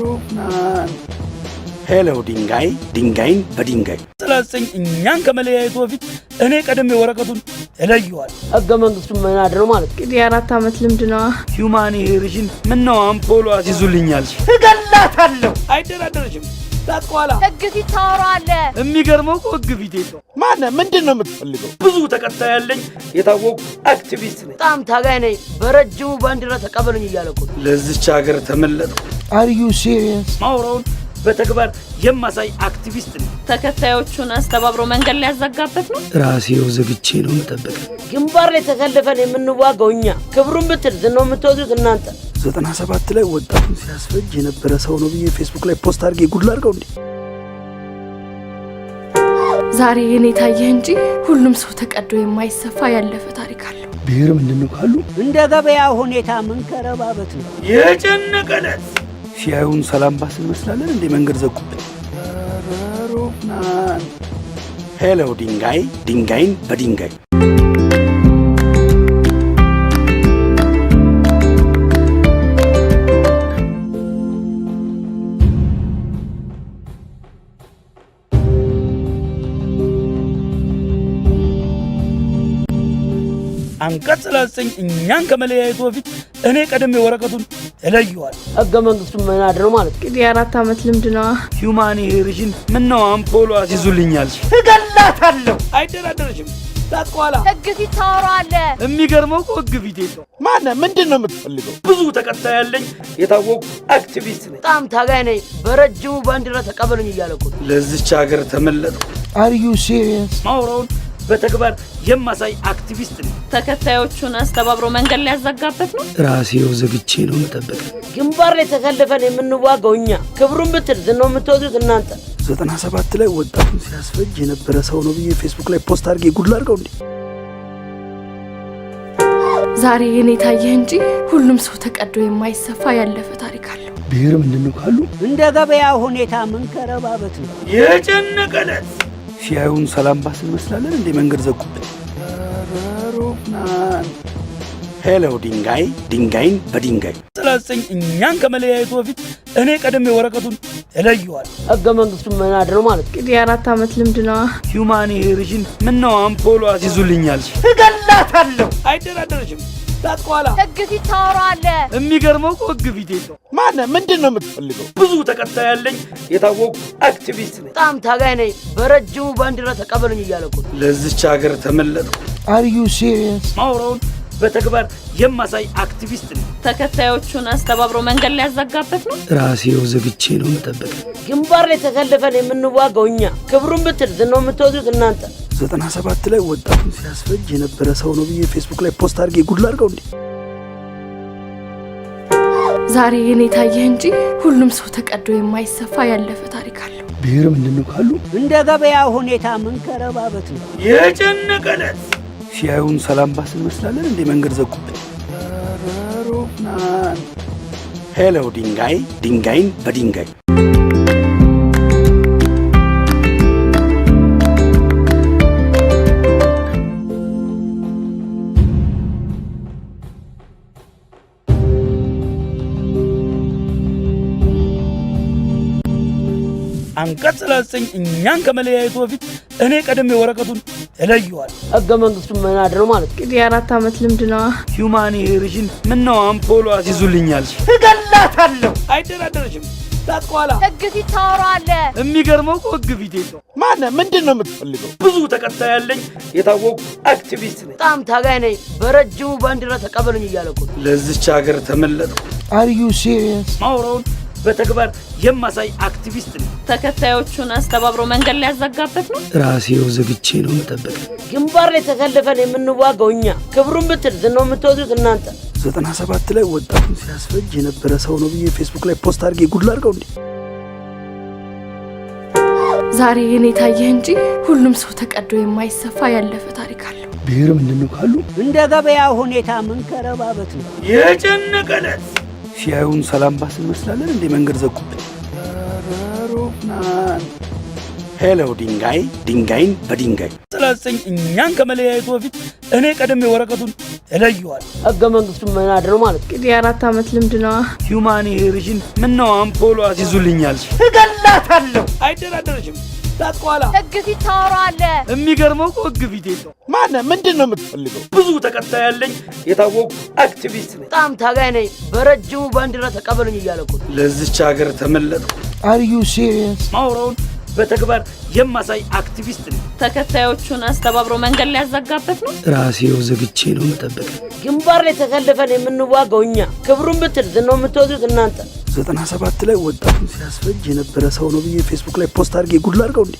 ሮፍናን ሄሎ ድንጋይ ድንጋይን በድንጋይ 39 እኛን ከመለያየቱ በፊት እኔ ቀደም ወረቀቱን እለየዋል። ህገ መንግስቱን መናድ ነው ማለት እንግዲህ 4 ዓመት ልምድ ነው። ሂውማኒቴሪያን ምን ነው አምፖሎ አስይዙልኛል። እገላታለሁ። አይደራደርሽም። ታጥቋላ ህግ ፊት ታወራለህ። የሚገርመው እኮ ህግ ፊት የለው። ማነ ምንድነው የምትፈልገው? ብዙ ተከታይ ያለኝ የታወቁ አክቲቪስት ነኝ። በጣም ታጋይ ነኝ። በረጅሙ ባንዲራ ተቀበሉኝ እያለኩ ለዚች ሀገር ተመለጥኩ። Are you serious? ማውራውን በተግባር የማሳይ አክቲቪስት ነኝ። ተከታዮቹን አስተባብሮ መንገድ ሊያዘጋበት ነው። ራሴው ዘግቼ ነው መጠበቅ። ግንባር ላይ ተሰልፈን የምንዋጋው እኛ፣ ክብሩን ብትል ዝናው የምትወዱት እናንተ። 97 ላይ ወጣቱን ሲያስፈጅ የነበረ ሰው ነው ብዬ ፌስቡክ ላይ ፖስት አድርጌ ጉድ ላድርገው እንዴ? ዛሬ የኔ ታየህ እንጂ ሁሉም ሰው ተቀዶ የማይሰፋ ያለፈ ታሪክ አለው። ብሔር ምንድነው ካሉ እንደ ገበያ ሁኔታ ምን ከረባበት ነው የጨነቀለት ሲያዩን ሰላም ባስ እንመስላለን እንደ መንገድ ዘጉብን። ሄሎ ድንጋይ ድንጋይን በድንጋይ አንቀጽ 39 እኛን ከመለያየቱ በፊት እኔ ቀደም ወረቀቱን እለየዋል። ህገ መንግስቱ መናድ ነው ማለት እንግዲህ 4 ዓመት ልምድ ነው። ሂውማኒቴሪያን ምን ነው አምፖሎ አስይዙልኛል። እገላታለሁ። አይደራደርሽም። ታጥቋላ ህግ ፊት ታወራለህ። የሚገርመው እኮ ህግ ፊት የለው። ምንድነው የምትፈልገው? ብዙ ተከታይ ያለኝ የታወቁ አክቲቪስት ነኝ። በጣም ታጋይ ነኝ። በረጅሙ ባንዲራ ተቀበሉኝ እያለኩ ለዚች ሀገር ተመለጥኩ። Are you serious? ማውራውን በተግባር የማሳይ አክቲቪስት ነኝ። ተከታዮቹን አስተባብሮ መንገድ ሊያዘጋበት ነው። ራሴው ዘግቼ ነው መጠበቅ። ግንባር ላይ ተሰልፈን የምንዋጋው እኛ፣ ክብሩን ብትል ዝናው የምትወዱት እናንተ። 97 ላይ ወጣቱን ሲያስፈጅ የነበረ ሰው ነው ብዬ ፌስቡክ ላይ ፖስት አድርጌ ጉድ ላድርገው እንዴ? ዛሬ የኔ ታየህ እንጂ ሁሉም ሰው ተቀዶ የማይሰፋ ያለፈ ታሪክ አለው። ብሔር ምንድነው ካሉ እንደ ገበያ ሁኔታ ምን ከረባበት ነው የጨነቀለት ሲያዩን ሰላም ባስ እንመስላለን እንደ መንገድ ዘጉብን። ሄሎ ድንጋይ ድንጋይን በድንጋይ 39 እኛን ከመለያየቱ በፊት እኔ ቀደም ወረቀቱን እለየዋል። ህገ መንግስቱ መናድ ነው ማለት እንግዲህ 4 ዓመት ልምድ ነው። ሂውማኒቴሪያን ምን ነው አምፖሎ አስይዙልኛል። እገላታለሁ። አይደራደርሽም። ታጥቋላ ህግ ፊት ታወራለህ። የሚገርመው እኮ ህግ ፊት የለው። ምንድነው የምትፈልገው? ብዙ ተከታይ ያለኝ የታወቁ አክቲቪስት ነኝ። በጣም ታጋይ ነኝ። በረጅሙ ባንዲራ ተቀበሉኝ እያለኩ ለዚች ሀገር ተመለጥኩ። Are you serious? ማውራውን በተግባር የማሳይ አክቲቪስት ነኝ። ተከታዮቹን አስተባብሮ መንገድ ሊያዘጋበት ነው። ራሴው ዘግቼ ነው መጠበቅ። ግንባር ላይ ተሰልፈን የምንዋጋው እኛ፣ ክብሩን ብትል ዝናው የምትወዱት እናንተ። 97 ላይ ወጣቱን ሲያስፈጅ የነበረ ሰው ነው ብዬ ፌስቡክ ላይ ፖስት አድርጌ ጉድ ላድርገው እንዴ? ዛሬ የኔ ታየህ እንጂ ሁሉም ሰው ተቀዶ የማይሰፋ ያለፈ ታሪክ አለው። ብሔር ምንድነው ካሉ እንደ ገበያ ሁኔታ ምን ከረባበት ነው የጨነቀለት ሲያዩን ሰላም ባስ እንመስላለን እንደ መንገድ ዘጉብን። ሄሎ ድንጋይ ድንጋይን በድንጋይ አንቀጽ 39 እኛን ከመለያየቱ በፊት እኔ ቀደም ወረቀቱን እለየዋል። ህገ መንግስቱ መናድ ነው ማለት እንግዲህ 4 ዓመት ልምድ ነው። ሂውማኒቴሪያን ምን ነው አምፖሎ አስይዙልኛል። እገላታለሁ። አይደራደርሽም። ታጥቋላ ህግ ፊት ታወራለህ። የሚገርመው እኮ ህግ ፊት የለው። ምንድነው የምትፈልገው? ብዙ ተከታይ ያለኝ የታወቁ አክቲቪስት ነኝ። በጣም ታጋይ ነኝ። በረጅሙ ባንዲራ ተቀበሉኝ እያለኩ ለዚች ሀገር ተመለጥኩ። Are you serious? ማውራውን በተግባር የማሳይ አክቲቪስት ነኝ። ተከታዮቹን አስተባብሮ መንገድ ሊያዘጋበት ነው። ራሴው ዘግቼ ነው መጠበቅ። ግንባር ላይ ተሰልፈን የምንዋጋው እኛ፣ ክብሩን ብትል ዝናው የምትወዱት እናንተ። 97 ላይ ወጣቱን ሲያስፈጅ የነበረ ሰው ነው ብዬ ፌስቡክ ላይ ፖስት አድርጌ ጉድ ላድርገው እንዴ? ዛሬ የኔ ታየህ እንጂ ሁሉም ሰው ተቀዶ የማይሰፋ ያለፈ ታሪክ አለው። ብሔር ምንድነው ካሉ እንደ ገበያ ሁኔታ ምን ከረባበት ነው የጨነቀለት ሲያዩን ሰላም ባስ እንመስላለን እንደ መንገድ ዘጉብን። ሄሎ ድንጋይ ድንጋይን በድንጋይ 39 እኛን ከመለያየቱ በፊት እኔ ቀደም ወረቀቱን እለየዋል። ህገ መንግስቱ መናድ ነው ማለት እንግዲህ 4 ዓመት ልምድ ነው። ሂውማኒቴሪያን ምን ነው አምፖሎ አስይዙልኛል። እገላታለሁ። አይደራደርሽም። ታጥቋላ ህግ ፊት ታወራለህ። የሚገርመው እኮ ህግ ፊት የለው። ምንድነው የምትፈልገው? ብዙ ተከታይ ያለኝ የታወቁ አክቲቪስት ነኝ። በጣም ታጋይ ነኝ። በረጅሙ ባንዲራ ተቀበሉኝ እያለኩ ለዚች ሀገር ተመለጥኩ። Are you serious? ማውራውን በተግባር የማሳይ አክቲቪስት ነኝ። ተከታዮቹን አስተባብሮ መንገድ ሊያዘጋበት ነው። ራሴው ዘግቼ ነው መጠበቅ። ግንባር ላይ ተሰልፈን የምንዋጋው እኛ፣ ክብሩን ብትል ዝናው የምትወዱት እናንተ። 97 ላይ ወጣቱን ሲያስፈጅ የነበረ ሰው ነው ብዬ ፌስቡክ ላይ ፖስት አድርጌ ጉድ ላድርገው እንዴ?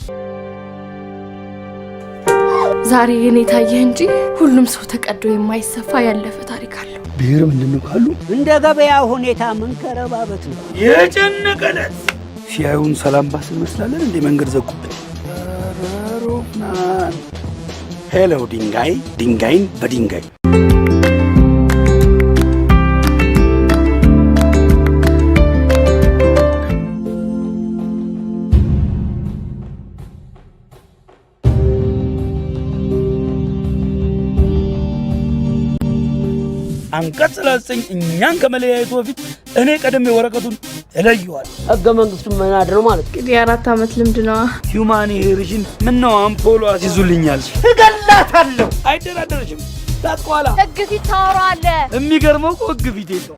ዛሬ የኔ ታየህ እንጂ ሁሉም ሰው ተቀዶ የማይሰፋ ያለፈ ታሪክ አለው። ብሔር ምንድነው ካሉ እንደ ገበያ ሁኔታ ምን ከረባበት ነው የጨነቀለት ሲያዩን ሰላም ባስ እንመስላለን እንደ መንገድ ዘጉብን። ሄሎ ድንጋይ ድንጋይን በድንጋይ አንቀጽ 39 እኛን ከመለያየቱ በፊት እኔ ቀደም ወረቀቱን እለየዋል። ህገ መንግስቱን መናድር ማለት እንግዲህ 4 ዓመት ልምድ ነው። ሂውማኒቴሪያን ምን ነው አምፖሎ አስይዙልኛል። እገላታለሁ። አይደራደርሽም። ታጥቋላ ህግ ፊት ታወራለህ። የሚገርመው እኮ ህግ ፊት የለው።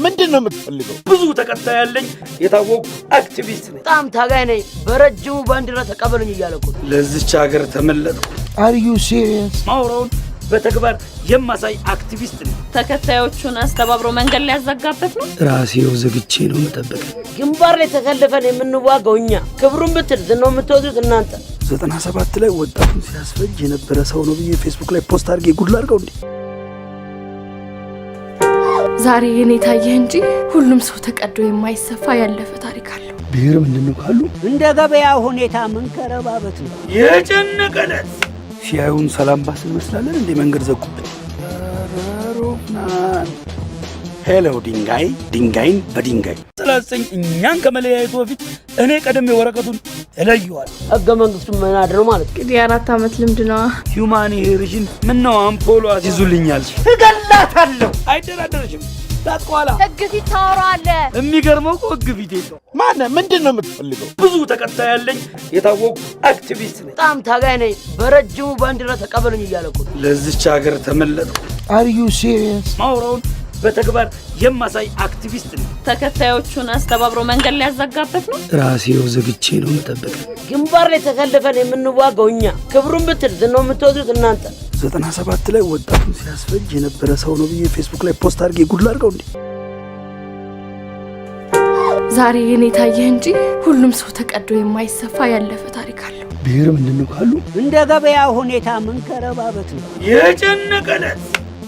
ምንድነው የምትፈልገው? ብዙ ተከታይ ያለኝ የታወቁ አክቲቪስት ነኝ። በጣም ታጋይ ነኝ። በረጅሙ ባንዲራ ተቀበሉኝ እያለኩ ለዚች ሀገር ተመለጥኩ። አር ዩ ሲሪየስ? ማውራውን በተግባር የማሳይ አክቲቪስት ነኝ። ተከታዮቹን አስተባብሮ መንገድ ላይ ያዘጋበት ነው። ራሴው ዘግቼ ነው መጠበቅ። ግንባር ላይ ተሰልፈን የምንዋጋው እኛ፣ ክብሩን ብትል ዝናው የምትወዱት እናንተ። 97 ላይ ወጣቱን ሲያስፈጅ የነበረ ሰው ነው ብዬ ፌስቡክ ላይ ፖስት አድርጌ ጉድ ላድርገው እንዴ? ዛሬ የኔ ታየህ እንጂ ሁሉም ሰው ተቀዶ የማይሰፋ ያለፈ ታሪክ አለው። ብሔር ምንድነው ካሉ እንደ ገበያ ሁኔታ ምን ከረባበት ነው የጨነቀለት ሲያዩን ሰላም ባስ እንመስላለን እንዴ? መንገድ ዘጉብን። ሮፍናን ሄሎ ድንጋይ ድንጋይን በድንጋይ 39 እኛን ከመለያየቱ በፊት እኔ ቀደም ወረቀቱን እለየዋል። ህገ መንግስቱን መናድር ማለት እንግዲህ 4 ዓመት ልምድ ነው። ሂውማኒቴሪያን ምን ነው አምፖሎ አስይዙልኛል። እገላታለሁ። አይደራደርሽም። ታጥቋላ ህግ ፊት ታወራለህ። የሚገርመው እኮ ህግ ፊት የለው። ምንድነው የምትፈልገው? ብዙ ተከታይ ያለኝ የታወቁ አክቲቪስት ነኝ። በጣም ታጋይ ነኝ። በረጅሙ ባንዲራ ተቀበሉኝ እያለኩ ለዚች ሀገር ተመለጥኩ። አር ዩ ሲሪየስ? ማውራውን በተግባር የማሳይ አክቲቪስት ነኝ። ተከታዮቹን አስተባብሮ መንገድ ላይ ያዘጋበት ነው። ራሴው ዘግቼ ነው መጠበቅ። ግንባር ላይ ተሰልፈን የምንዋጋው እኛ፣ ክብሩን ብትል ዝናው የምትወዱት እናንተ። 97 ላይ ወጣቱን ሲያስፈጅ የነበረ ሰው ነው ብዬ ፌስቡክ ላይ ፖስት አድርጌ ጉድ ላድርገው እንዴ? ዛሬ የኔ ታየህ እንጂ ሁሉም ሰው ተቀዶ የማይሰፋ ያለፈ ታሪክ አለው። ብሔር ምንድነው ካሉ እንደ ገበያ ሁኔታ ምን ከረባበት ነው የጨነቀለት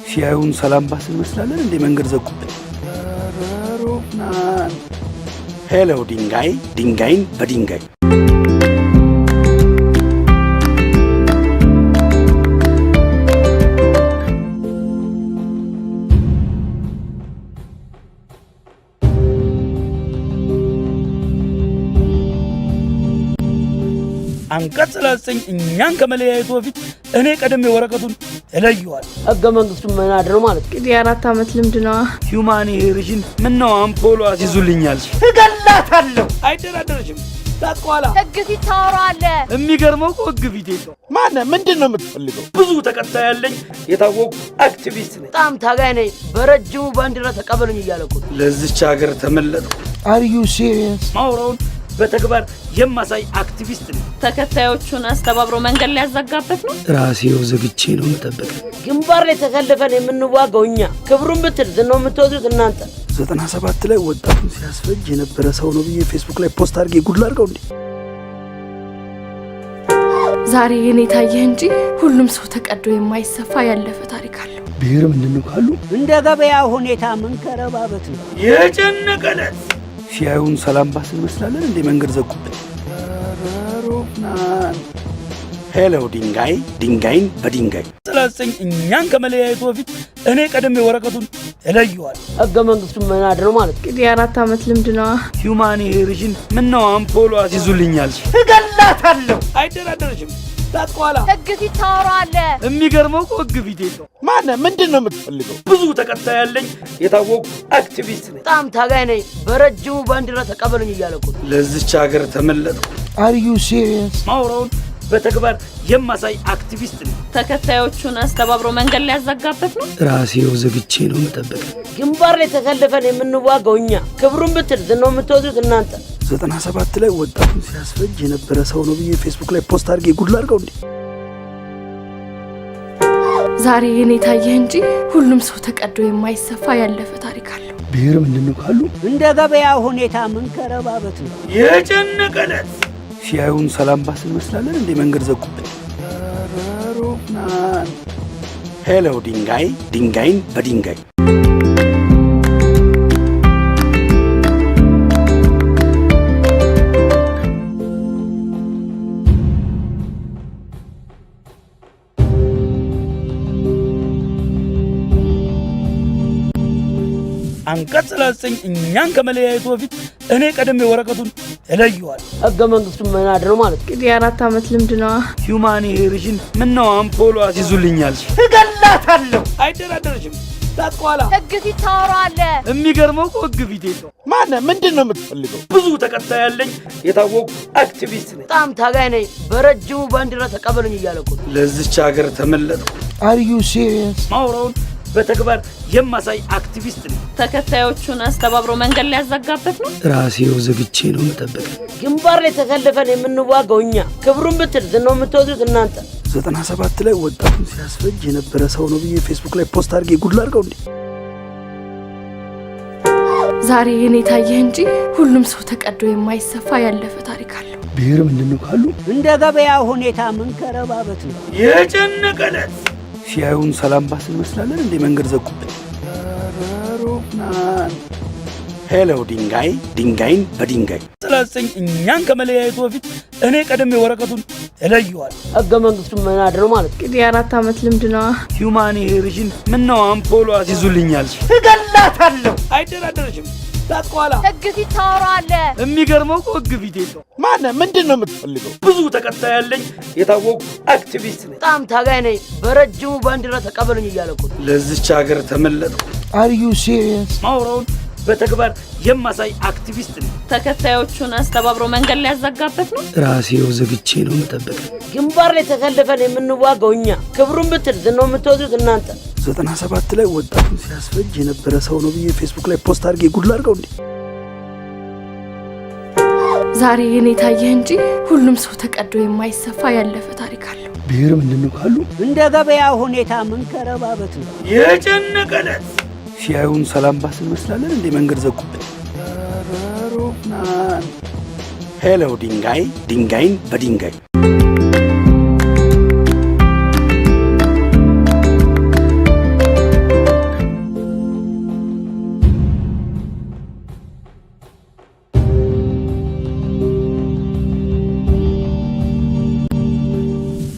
ሲያዩን ሰላም ባስ እንመስላለን እንዴ? መንገድ ዘጉብን። ሮፍናን ሄሎ ድንጋይ ድንጋይን በድንጋይ አንቀጽ 39 እኛን ከመለያየቱ በፊት እኔ ቀደም ወረቀቱን እለየዋል። ህገ መንግስቱን መናድር ማለት እንግዲህ 4 ዓመት ልምድ ነው። ሂውማኒቴሪያን ምን ነው አምፖሎ አስይዙልኛል። እገላታለሁ። አይደራደርሽም። ታጥቋላ ህግ ፊት ታወራለህ። የሚገርመው እኮ ህግ ፊት የለው። ምንድነው የምትፈልገው? ብዙ ተከታይ ያለኝ የታወቁ አክቲቪስት ነኝ። በጣም ታጋይ ነኝ። በረጅሙ ባንዲራ ተቀበሉኝ እያለኩ ለዚች ሀገር ተመለጥኩ። አር ዩ ሲሪየስ? ማውራውን በተግባር የማሳይ አክቲቪስት ነኝ። ተከታዮቹን አስተባብሮ መንገድ ላይ ያዘጋበት ነው። ራሴው ዘግቼ ነው መጠበቅ። ግንባር ላይ ተሰልፈን የምንዋጋው እኛ፣ ክብሩን ብትል ዝናው የምትወዱት እናንተ። 97 ላይ ወጣቱን ሲያስፈጅ የነበረ ሰው ነው ብዬ ፌስቡክ ላይ ፖስት አድርጌ ጉድ ላድርገው እንዴ? ዛሬ የኔ ታየህ እንጂ ሁሉም ሰው ተቀዶ የማይሰፋ ያለፈ ታሪክ አለው። ብሔር ምንድነው ካሉ እንደ ገበያ ሁኔታ ምን ከረባበት ነው የጨነቀለት ሲያዩን ሰላም ባስ እንመስላለን እንዴ? መንገድ ዘጉብን። ሮፍናን ሄሎ ድንጋይ ድንጋይን በድንጋይ 39 እኛን ከመለያየቱ በፊት እኔ ቀደም ወረቀቱን እለየዋል። ህገ መንግስቱን መናድር ማለት እንግዲህ 4 ዓመት ልምድ ነው። ሂውማኒቴሪያን ምን ነው አምፖሎ አስይዙልኛል። እገላታለሁ። አይደራደርሽም። ታጥቋላ ህግ ፊት ታወራለህ። የሚገርመው እኮ ህግ ፊት የለው። ምንድነው የምትፈልገው? ብዙ ተከታይ ያለኝ የታወቁ አክቲቪስት ነኝ። በጣም ታጋይ ነኝ። በረጅሙ ባንዲራ ተቀበሉኝ እያለኩ ለዚች ሀገር ተመለጥኩ። አር ዩ ሲሪየስ? ማውራውን በተግባር የማሳይ አክቲቪስት ነኝ። ተከታዮቹን አስተባብሮ መንገድ ላይ ያዘጋበት ነው። ራሴው ዘግቼ ነው መጠበቅ። ግንባር ላይ ተሰልፈን የምንዋጋው እኛ፣ ክብሩን ብትል ዝናው የምትወዱት እናንተ። 97 ላይ ወጣቱን ሲያስፈጅ የነበረ ሰው ነው ብዬ ፌስቡክ ላይ ፖስት አድርጌ ጉድ ላድርገው እንዴ? ዛሬ የኔ ታየህ እንጂ ሁሉም ሰው ተቀዶ የማይሰፋ ያለፈ ታሪክ አለው። ብሔር ምንድነው ካሉ እንደ ገበያ ሁኔታ ምን ከረባበት ነው የጨነቀለት ሲያዩን ሰላም ባስ እንመስላለን እንዴ? መንገድ ዘጉብን። ሮፍናን ሄሎ ድንጋይ ድንጋይን በድንጋይ አንቀጽ 39 እኛን ከመለያየቱ በፊት እኔ ቀደም ወረቀቱን እለየዋል። ህገ መንግስቱን መናድር ማለት እንግዲህ 4 ዓመት ልምድ ነው። ሂውማኒቴሪያን ምን ነው አምፖሎ አስይዙልኛል። እገላታለሁ። አይደራደርሽም። ታጥቋላ ህግ ፊት ታወራለህ። የሚገርመው እኮ ህግ ፊት የለው። ማነህ? ምንድን ነው የምትፈልገው? ብዙ ተከታይ ያለኝ የታወቁ አክቲቪስት ነኝ። በጣም ታጋይ ነኝ። በረጅሙ ባንዲራ ተቀበሉኝ እያለ እኮ ለዚች ሀገር ተመለጥኩ። አር ዩ ሲሪየስ? ማውራውን በተግባር የማሳይ አክቲቪስት ነኝ። ተከታዮቹን አስተባብሮ መንገድ ላይ ያዘጋበት ነው። ራሴው ዘግቼ ነው መጠበቅ። ግንባር ላይ ተሰልፈን የምንዋጋው እኛ፣ ክብሩን ብትል ዝናው የምትወዱት እናንተ። 97 ላይ ወጣቱን ሲያስፈጅ የነበረ ሰው ነው ብዬ ፌስቡክ ላይ ፖስት አድርጌ ጉድ ላድርገው እንዴ? ዛሬ እኔ ታየህ እንጂ ሁሉም ሰው ተቀዶ የማይሰፋ ያለፈ ታሪክ አለው። ብሔር ምንድነው ካሉ እንደ ገበያ ሁኔታ መንከረባበት ነው የጨነቀለት። ሲያዩን ሰላም ባስ እንመስላለን እንዴ? መንገድ ዘጉብን። ሄሎ ድንጋይ ድንጋይን በድንጋይ ስላሰኝ እኛን ከመለያየቱ በፊት እኔ ቀደም ወረቀቱን እለየዋል። ህገ መንግስቱን መናድ ነው ማለት እንግዲህ 4 ዓመት ልምድ ነው። ሂውማኒቴሪያን ምነው አምፖሎ አስይዙልኛል? እገላታለሁ። አይደራደርሽም። ታጥቋላ ህግ ፊት ታወራለህ። የሚገርመው እኮ ህግ ፊት የለው። ማነህ? ምንድን ነው የምትፈልገው? ብዙ ተከታይ ያለኝ የታወቁ አክቲቪስት ነኝ። በጣም ታጋይ ነኝ። በረጅሙ ባንዲራ ተቀበሉኝ እያለ እኮ ለዚች ሀገር ተመለጥኩ። አር ዩ ሲሪየስ? ማውራውን በተግባር የማሳይ አክቲቪስት ነኝ። ተከታዮቹን አስተባብሮ መንገድ ላይ ያዘጋበት ነው። ራሴው ዘግቼ ነው መጠበቅ። ግንባር ላይ ተሰልፈን የምንዋጋው እኛ፣ ክብሩን ብትል ዝናው የምትወዱት እናንተ። 97 ላይ ወጣቱን ሲያስፈጅ የነበረ ሰው ነው ብዬ ፌስቡክ ላይ ፖስት አድርጌ ጉድ ላድርገው እንዴ? ዛሬ እኔ ታየህ እንጂ ሁሉም ሰው ተቀዶ የማይሰፋ ያለፈ ታሪክ አለው። ብሔር ምንድነው ካሉ እንደ ገበያ ሁኔታ መንከረባበት ነው የጨነቀለት። ሲያዩን ሰላም ባስ እንመስላለን እንዴ? መንገድ ዘጉብን። ሄሎ ድንጋይ ድንጋይን በድንጋይ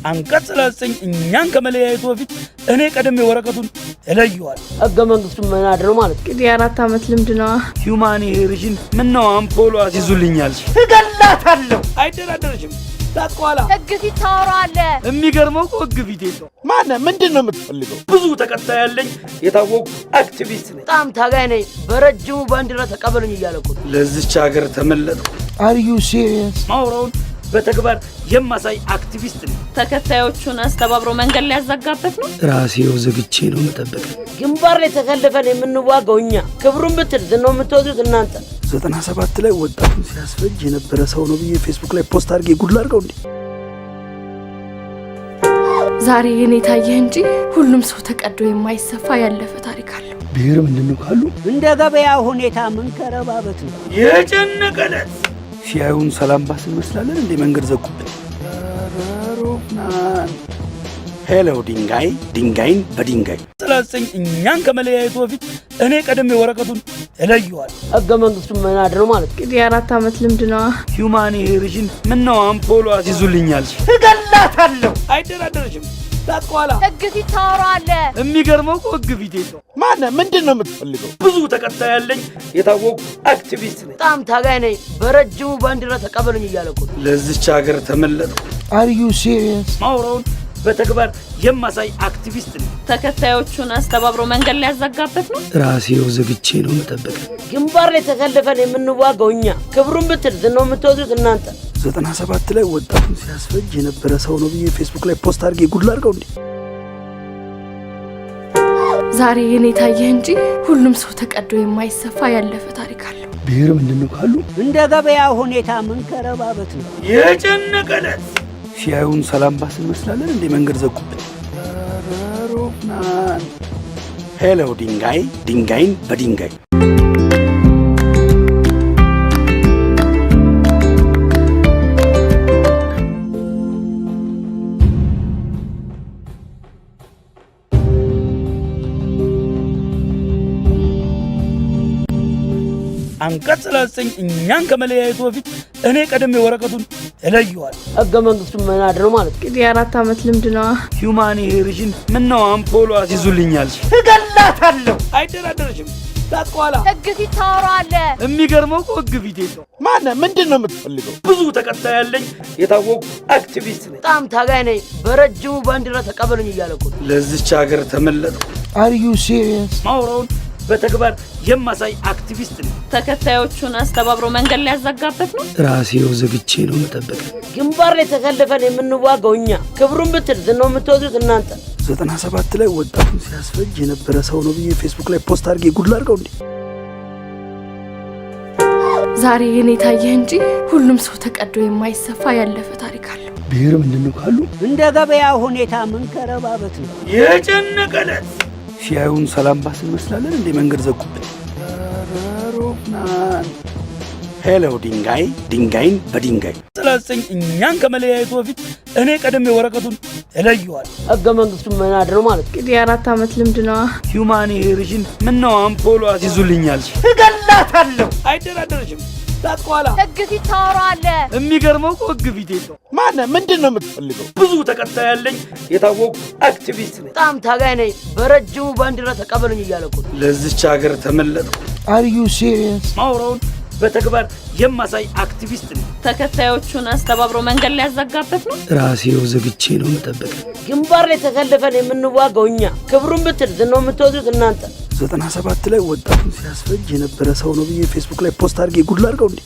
አንቀጽ 39 እኛን ከመለያየቱ በፊት እኔ ቀደም ወረቀቱን እለየዋል። ህገ መንግስቱን መናድ ነው ማለት እንግዲህ 4 ዓመት ልምድ ነው። ሂውማኒቴሪያን ምነው አምፖሎ አስይዙልኛል? እገላታለሁ። አይደራደርሽም። ታጥቋላ ህግ ፊት ታወራለህ። የሚገርመው እኮ ህግ ፊት የለው። ማነህ? ምንድን ነው የምትፈልገው? ብዙ ተከታይ ያለኝ የታወቁ አክቲቪስት ነኝ። በጣም ታጋይ ነኝ። በረጅሙ ባንዲራ ተቀበሉኝ እያለ እኮ ለዚች ሀገር ተመለጥኩ። አር ዩ ሲሪየስ? ማውራውን በተግባር የማሳይ አክቲቪስት ነኝ። ተከታዮቹን አስተባብሮ መንገድ ላይ ያዘጋበት ነው። ራሴው ዘግቼ ነው መጠበቅ። ግንባር ላይ ተሰልፈን የምንዋጋው እኛ፣ ክብሩን ብትል ዝናው የምትወዱት እናንተ። 97 ላይ ወጣቱን ሲያስፈጅ የነበረ ሰው ነው ብዬ ፌስቡክ ላይ ፖስት አድርጌ ጉድ ላድርገው እንዴ? ዛሬ እኔ ታየህ እንጂ ሁሉም ሰው ተቀዶ የማይሰፋ ያለፈ ታሪክ አለው። ብሔር ምንድነው ካሉ እንደ ገበያ ሁኔታ መንከረባበት ነው የጨነቀለት። ሲያዩን ሰላም ባስ እንመስላለን እንዴ? መንገድ ዘጉብን። ሄሎ ድንጋይ ድንጋይን በድንጋይ ስላሰኝ እኛን ከመለያየቱ በፊት እኔ ቀደም ወረቀቱን እለየዋል። ህገ መንግስቱን መናድ ነው ማለት እንግዲህ 4 ዓመት ልምድ ነው። ሂውማኒቴሪያን ምነው አምፖሎ አስይዙልኛል? እገላታለሁ። አይደራደርሽም። ታጥቋላ ህግ ፊት ታወራለህ። የሚገርመው እኮ ህግ ፊት የለው። ማነህ? ምንድን ነው የምትፈልገው? ብዙ ተከታይ ያለኝ የታወቁ አክቲቪስት ነኝ። በጣም ታጋይ ነኝ። በረጅሙ ባንዲራ ተቀበሉኝ እያለ እኮ ለዚች ሀገር ተመለጥኩ። አር ዩ ሲሪየስ? ማውራውን በተግባር የማሳይ አክቲቪስት ነኝ። ተከታዮቹን አስተባብሮ መንገድ ላይ ያዘጋበት ነው። ራሴው ዘግቼ ነው መጠበቅ። ግንባር ላይ ተሰልፈን የምንዋጋው እኛ፣ ክብሩን ብትል ዝናው የምትወዱት እናንተ። 97 ላይ ወጣቱን ሲያስፈጅ የነበረ ሰው ነው ብዬ ፌስቡክ ላይ ፖስት አድርጌ ጉድ ላድርገው እንዴ? ዛሬ እኔ ታየህ እንጂ ሁሉም ሰው ተቀዶ የማይሰፋ ያለፈ ታሪክ አለው። ብሔር ምንድነው ካሉ እንደ ገበያ ሁኔታ መንከረባበት ነው የጨነቀለት። ሲያዩን ሰላም ባስ እንመስላለን እንዴ? መንገድ ዘጉብን። ሄሎ ድንጋይ ድንጋይን በድንጋይ አንቀጽ 39 እኛን ከመለያየቱ በፊት እኔ ቀደም ወረቀቱን እለየዋል። ህገ መንግስቱን መናድ ነው ማለት እንግዲህ 4 ዓመት ልምድ ነው። ሂውማኒቴሪያን ምነው አምፖሎ አስይዙልኛል? እገላታለሁ። አይደራደርሽም። ታጥቋላ ህግ ፊት ታወራለህ። የሚገርመው እኮ ህግ ፊት የለው። ማነህ? ምንድን ነው የምትፈልገው? ብዙ ተከታይ ያለኝ የታወቁ አክቲቪስት ነኝ። በጣም ታጋይ ነኝ። በረጅሙ ባንዲራ ተቀበሉኝ እያለ እኮ ለዚች ሀገር ተመለጥኩ። አር ዩ ሲሪየስ? ማውራውን በተግባር የማሳይ አክቲቪስት ነኝ። ተከታዮቹን አስተባብሮ መንገድ ሊያዘጋበት ነው። ራሴው ዘግቼ ነው መጠበቅ። ግንባር ላይ ተሰልፈን የምንዋጋው እኛ፣ ክብሩን ብትል ዝናው የምትወዱት እናንተ። 97 ላይ ወጣቱን ሲያስፈጅ የነበረ ሰው ነው ብዬ ፌስቡክ ላይ ፖስት አድርጌ ጉድ ላድርገው እንዴ? ዛሬ የኔ ታየህ እንጂ ሁሉም ሰው ተቀዶ የማይሰፋ ያለፈ ታሪክ አለው። ብሔር ምንድነው ካሉ እንደ ገበያ ሁኔታ መንከረባበት ነው የጨነቀለት። ሲያዩን ሰላም ባስ እንመስላለን እንዴ? መንገድ ዘጉብን። ሮፍናን ሄሎ ድንጋይ ድንጋይን በድንጋይ ስለሰኝ እኛን ከመለያየቱ በፊት እኔ ቀደም ወረቀቱን እለየዋል። ህገ መንግስቱን መናድ ነው ማለት እንግዲህ 4 ዓመት ልምድ ነው። ሂውማኒቴሪያን ምነው አምፖሎ አስይዙልኛል። እገላታለሁ። አይደራደርሽም። ታጥቋላ ህግ ፊት ታወራለህ። የሚገርመው እኮ ህግ ፊት የለው። ማነህ? ምንድን ነው የምትፈልገው? ብዙ ተከታይ ያለኝ የታወቁ አክቲቪስት ነኝ። በጣም ታጋይ ነኝ። በረጅሙ ባንዲራ ተቀበሉኝ እያለ እኮ ለዚች ሀገር ተመለጥኩ። አር ዩ ሲሪየስ? ማውራውን በተግባር የማሳይ አክቲቪስት ነኝ። ተከታዮቹን አስተባብሮ መንገድ ሊያዘጋበት ነው። ራሴው ዘግቼ ነው መጠበቅ። ግንባር ላይ ተሰልፈን የምንዋጋው እኛ፣ ክብሩን ብትል ዝናው የምትወዱት እናንተ። 97 ላይ ወጣቱን ሲያስፈጅ የነበረ ሰው ነው ብዬ ፌስቡክ ላይ ፖስት አድርጌ ጉድ ላድርገው እንዴ?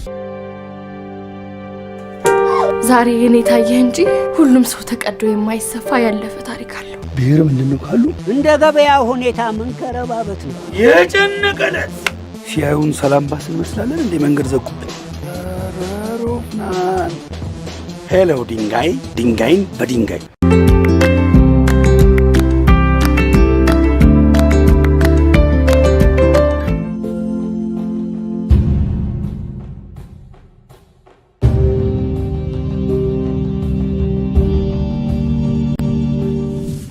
ዛሬ የኔ ታየህ እንጂ ሁሉም ሰው ተቀዶ የማይሰፋ ያለፈ ታሪክ አለው። ብሔር ምንድነው ካሉ እንደ ገበያ ሁኔታ መንከረባበት ነው የጨነቀለት። ሲያዩን ሰላም ባስ እንመስላለን እንዴ? መንገድ ዘጉብን። ሮፍናን ሄሎ ድንጋይ ድንጋይን በድንጋይ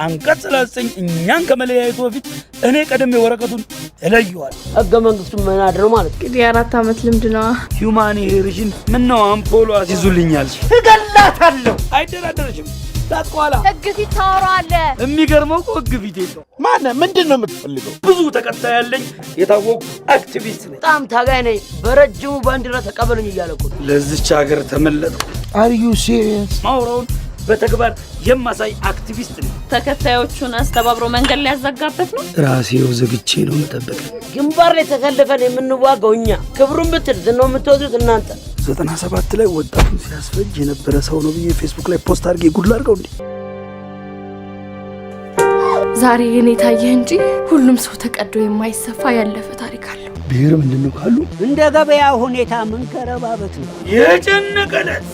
አንቀጽ 39 እኛን ከመለያየቱ በፊት እኔ ቀደም ወረቀቱን እለየዋል። ህገ መንግስቱን መናድ ነው ማለት እንግዲህ 4 ዓመት ልምድ ነው። ሂውማኒቴሪያን ምነው አምፖሎ አስይዙልኛል። እገላታለሁ። አይደራደርሽም። ታጥቋላ ህግ ፊት ታወራለህ። የሚገርመው እኮ ህግ ፊት የለው። ማነህ? ምንድን ነው የምትፈልገው? ብዙ ተከታይ ያለኝ የታወቁ አክቲቪስት ነኝ። በጣም ታጋይ ነኝ። በረጅሙ ባንዲራ ተቀበሉኝ እያለ እኮ ለዚች ሀገር ተመለጥኩ። አር ዩ ሲሪየስ? ማውራውን በተግባር የማሳይ አክቲቪስት ነኝ። ተከታዮቹን አስተባብሮ መንገድ ሊያዘጋበት ነው። ራሴው ዘግቼ ነው መጠበቅ። ግንባር ላይ ተሰልፈን የምንዋጋው እኛ፣ ክብሩን ብትል ዝናው የምትወዱት እናንተ። 97 ላይ ወጣቱን ሲያስፈጅ የነበረ ሰው ነው ብዬ ፌስቡክ ላይ ፖስት አድርጌ ጉድ ላድርገው እንዴ? ዛሬ የኔ ታየህ እንጂ ሁሉም ሰው ተቀዶ የማይሰፋ ያለፈ ታሪክ አለው። ብሔር ምንድነው ካሉ እንደ ገበያ ሁኔታ መንከረባበት ነው የጨነቀለት።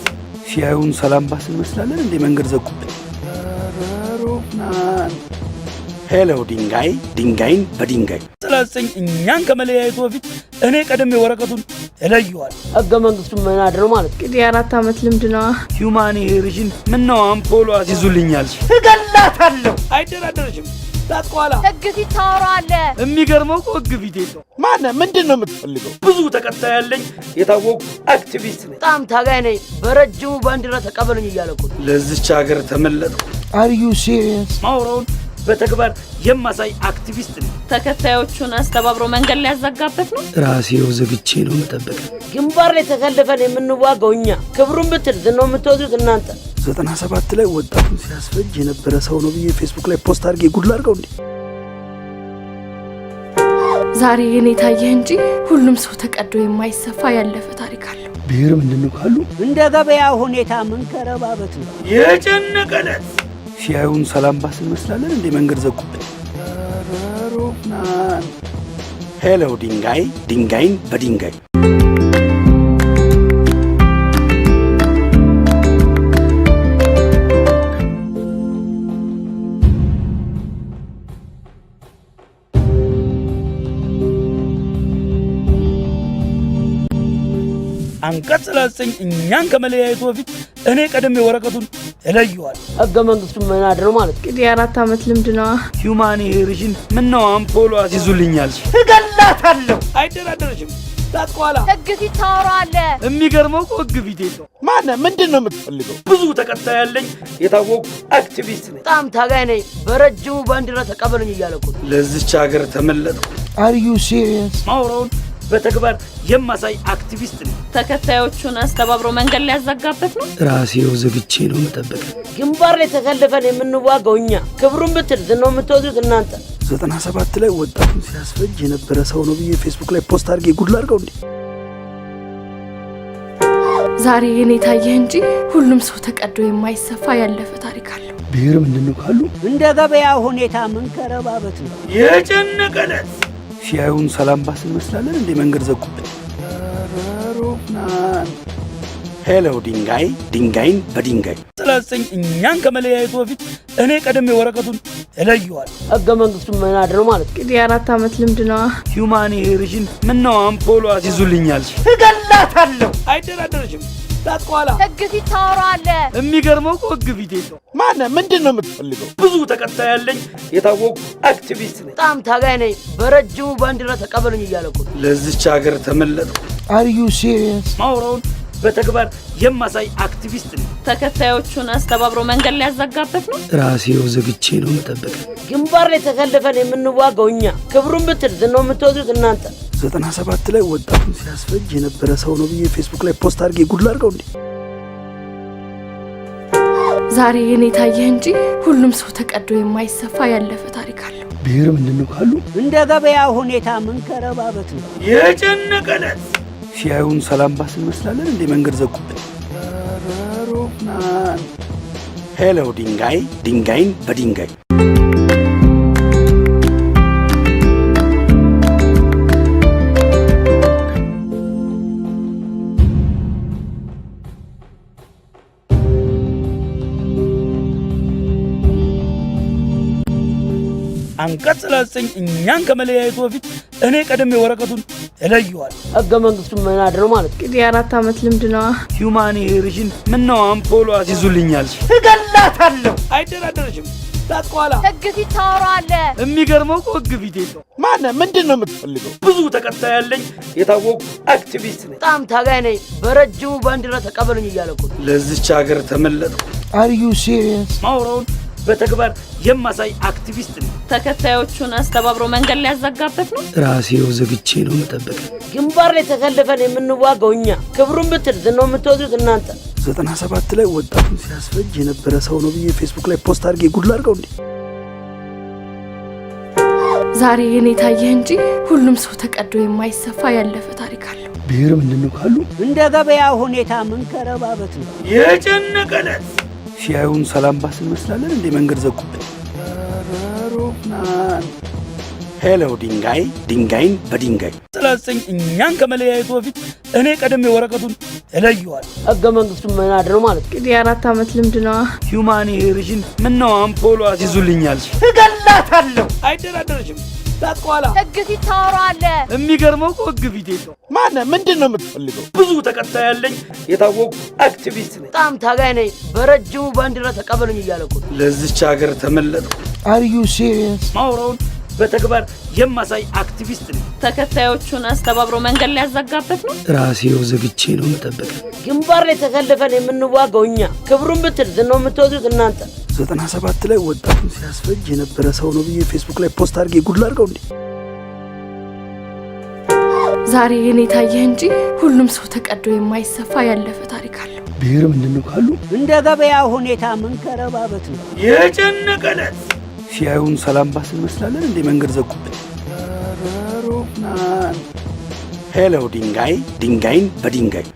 ሲያዩን ሰላም ባስ እንመስላለን እንዴ? መንገድ ዘጉብን። ሮፍናን ሄሎ ድንጋይ ድንጋይን በድንጋይ ስለሰኝ እኛን ከመለያየቱ በፊት እኔ ቀደም ወረቀቱን እለየዋል። ህገ መንግስቱን መናድ ነው ማለት እንግዲህ 4 ዓመት ልምድ ነው። ሂውማኒቴሪያን ምነው አምፖሎ አስይዙልኛል። እገላታለሁ። አይደራደርሽም። ታጥቋላ ህግ ፊት ታወራለህ። የሚገርመው እኮ ህግ ፊት የለው። ማነህ? ምንድን ነው የምትፈልገው? ብዙ ተከታይ ያለኝ የታወቁ አክቲቪስት ነኝ። በጣም ታጋይ ነኝ። በረጅሙ ባንዲራ ተቀበሉኝ እያለ እኮ ለዚች ሀገር ተመለጥኩ። አር ዩ ሲሪየስ? ማውራውን በተግባር የማሳይ አክቲቪስት ነኝ። ተከታዮቹን አስተባብሮ መንገድ ሊያዘጋበት ነው። ራሴው ዘግቼ ነው መጠበቅ። ግንባር ላይ ተሰልፈን የምንዋጋው እኛ፣ ክብሩን ብትል ዝናው የምትወዱት እናንተ። 97 ላይ ወጣቱን ሲያስፈጅ የነበረ ሰው ነው ብዬ ፌስቡክ ላይ ፖስት አድርጌ ጉድ ላድርገው እንዴ? ዛሬ የኔ ታየህ እንጂ ሁሉም ሰው ተቀዶ የማይሰፋ ያለፈ ታሪክ አለው። ብሔር ምንድነው ካሉ እንደ ገበያ ሁኔታ መንከረባበት ነው የጨነቀለት። ሲያዩን ሰላም ባስ እንመስላለን እንዴ? መንገድ ዘጉብን። ሮፍናን ሄሎ ድንጋይ ድንጋይን በድንጋይ አንቀጽ 39 እኛን ከመለያየቱ በፊት እኔ ቀደም ወረቀቱን እለየዋል። ህገ መንግስቱን መናድ ነው ማለት እንግዲህ 4 ዓመት ልምድ ነው። ሂውማኒቴሪያን ምነው አምፖሎ አስይዙልኛል። እገላታለሁ። አይደራደርሽም። ታጥቋላ ህግ ፊት ታወራለህ። የሚገርመው እኮ ህግ ፊት የለው። ማነህ? ምንድን ነው የምትፈልገው? ብዙ ተከታይ ያለኝ የታወቁ አክቲቪስት ነኝ። በጣም ታጋይ ነኝ። በረጅሙ ባንዲራ ተቀበሉኝ እያለ እኮ ለዚች ሀገር ተመለጥኩ። Are you serious? ማውራውን በተግባር የማሳይ አክቲቪስት ነኝ። ተከታዮቹን አስተባብሮ መንገድ ሊያዘጋበት ነው። ራሴው ዘግቼ ነው መጠበቅ። ግንባር ላይ ተሰልፈን የምንዋጋው እኛ፣ ክብሩን ብትል ዝናው የምትወዱት እናንተ። 97 ላይ ወጣቱን ሲያስፈጅ የነበረ ሰው ነው ብዬ ፌስቡክ ላይ ፖስት አድርጌ ጉድ ላድርገው እንዴ? ዛሬ የኔ ታየህ እንጂ ሁሉም ሰው ተቀዶ የማይሰፋ ያለፈ ታሪክ አለው። ብሔር ምንድነው ካሉ እንደ ገበያ ሁኔታ ምን ከረባበት ነው የጨነቀለት ሲያዩን ሰላም ባስ እንመስላለን እንዴ? መንገድ ዘጉብን። ሄሎ ድንጋይ ድንጋይን በድንጋይ ስላሰኝ እኛን ከመለያየቱ በፊት እኔ ቀደም ወረቀቱን እለየዋል። ህገ መንግስቱ መናድ ነው ማለት እንግዲህ 4 ዓመት ልምድ ነው። ሂውማኒቴሪሽን ምን ነው አምፖሎ አስይዙልኛል። እገላታለሁ። አይደራደርሽም። ታጥቋላ ህግ ፊት ታወራለህ። የሚገርመው እኮ ህግ ፊት የለው። ማን ምንድነው የምትፈልገው? ብዙ ተከታይ ያለኝ የታወቁ አክቲቪስት ነኝ። በጣም ታጋይ ነኝ። በረጅሙ ባንዲራ ተቀበሉኝ እያለኩ ለዚች ሀገር ተመለጥኩ። Are you serious? ማውራውን በተግባር የማሳይ አክቲቪስት ነኝ። ተከታዮቹን አስተባብሮ መንገድ ሊያዘጋበት ነው። ራሴው ዘግቼ ነው መጠበቅ። ግንባር ላይ ተሰልፈን የምንዋጋው እኛ፣ ክብሩን ብትል ዝናው የምትወዱት እናንተ። 97 ላይ ወጣቱን ሲያስፈጅ የነበረ ሰው ነው ብዬ ፌስቡክ ላይ ፖስት አድርጌ ጉድ ላድርገው እንዴ? ዛሬ የኔ ታየህ እንጂ ሁሉም ሰው ተቀዶ የማይሰፋ ያለፈ ታሪክ አለው። ብሔር ምንድነው ካሉ እንደ ገበያ ሁኔታ ምን ከረባበት ነው የጨነቀለት ሲያዩን ሰላም ባስ እንመስላለን እንዴ? መንገድ ዘጉብን። ሄሎ ድንጋይ ድንጋይን በድንጋይ አንቀጽ ስላሰኝ እኛን ከመለያየቱ በፊት እኔ ቀደም ወረቀቱን እለየዋል። ህገ መንግስቱ መናድ ነው ማለት እንግዲህ 4 ዓመት ልምድ ነው። ሂውማኒቴሪሽን ምን ነው አምፖሎ አስይዙልኛል። እገላታለሁ። አይደራደርሽም። ታጥቋላ ህግ ፊት ታወራለህ። የሚገርመው እኮ ህግ ፊት የለው። ማን ምንድነው የምትፈልገው? ብዙ ተከታይ ያለኝ የታወቁ አክቲቪስት ነኝ። በጣም ታጋይ ነኝ። በረጅሙ ባንዲራ ተቀበሉኝ እያለኩ ለዚች ሀገር ተመለጥኩ። Are you serious? ማውራውን በተግባር የማሳይ አክቲቪስት ነኝ። ተከታዮቹን አስተባብሮ መንገድ ሊያዘጋበት ነው። ራሴው ዘግቼ ነው መጠበቅ። ግንባር ላይ ተሰልፈን የምንዋጋው እኛ፣ ክብሩን ብትል ዝናው የምትወዱት እናንተ። 97 ላይ ወጣቱን ሲያስፈጅ የነበረ ሰው ነው ብዬ ፌስቡክ ላይ ፖስት አድርጌ ጉድ ላድርገው እንዴ? ዛሬ የኔ ታየህ እንጂ ሁሉም ሰው ተቀዶ የማይሰፋ ያለፈ ታሪክ አለው። ብሔር ምንድነው ካሉ እንደ ገበያ ሁኔታ ምን ከረባበት ነው የጨነቀለት ሲያዩን ሰላም ባስ እንመስላለን እንዴ? መንገድ ዘጉብን። ሄሎ ድንጋይ ድንጋይን በድንጋይ ስላሰኝ እኛን ከመለያየቱ በፊት እኔ ቀደም ወረቀቱን እለየዋል። ህገ መንግስቱ መናድ ነው ማለት እንግዲህ 4 ዓመት ልምድ ነው። ሂውማኒቴሪሽን ምን ነው አምፖሎ አስይዙልኛል። እገላታለሁ። አይደራደርሽም። ታጥቋላ ህግ ፊት ታወራለህ። የሚገርመው እኮ ህግ ፊት የለው። ማን ምንድነው የምትፈልገው? ብዙ ተከታይ ያለኝ የታወቁ አክቲቪስት ነኝ። በጣም ታጋይ ነኝ። በረጅሙ ባንዲራ ተቀበሉኝ እያለኩ ለዚች ሀገር ተመለጥኩ። Are you serious? ማውራውን በተግባር የማሳይ አክቲቪስት ነኝ። ተከታዮቹን አስተባብሮ መንገድ ሊያዘጋበት ነው። ራሴው ዘግቼ ነው መጠበቅ። ግንባር ላይ ተሰልፈን የምንዋጋው እኛ፣ ክብሩን ብትል ዝናው የምትወዱት እናንተ። 97 ላይ ወጣቱን ሲያስፈጅ የነበረ ሰው ነው ብዬ ፌስቡክ ላይ ፖስት አድርጌ ጉድ ላድርገው እንዴ? ዛሬ የኔ ታየህ እንጂ ሁሉም ሰው ተቀዶ የማይሰፋ ያለፈ ታሪክ አለው። ብሔር ምንድነው ካሉ እንደ ገበያ ሁኔታ ምን ከረባበት ነው የጨነቀለት ሲያዩን ሰላም ባስ እንመስላለን እንዴ? መንገድ ዘጉብን። ሄሎ ድንጋይ ድንጋይን በድንጋይ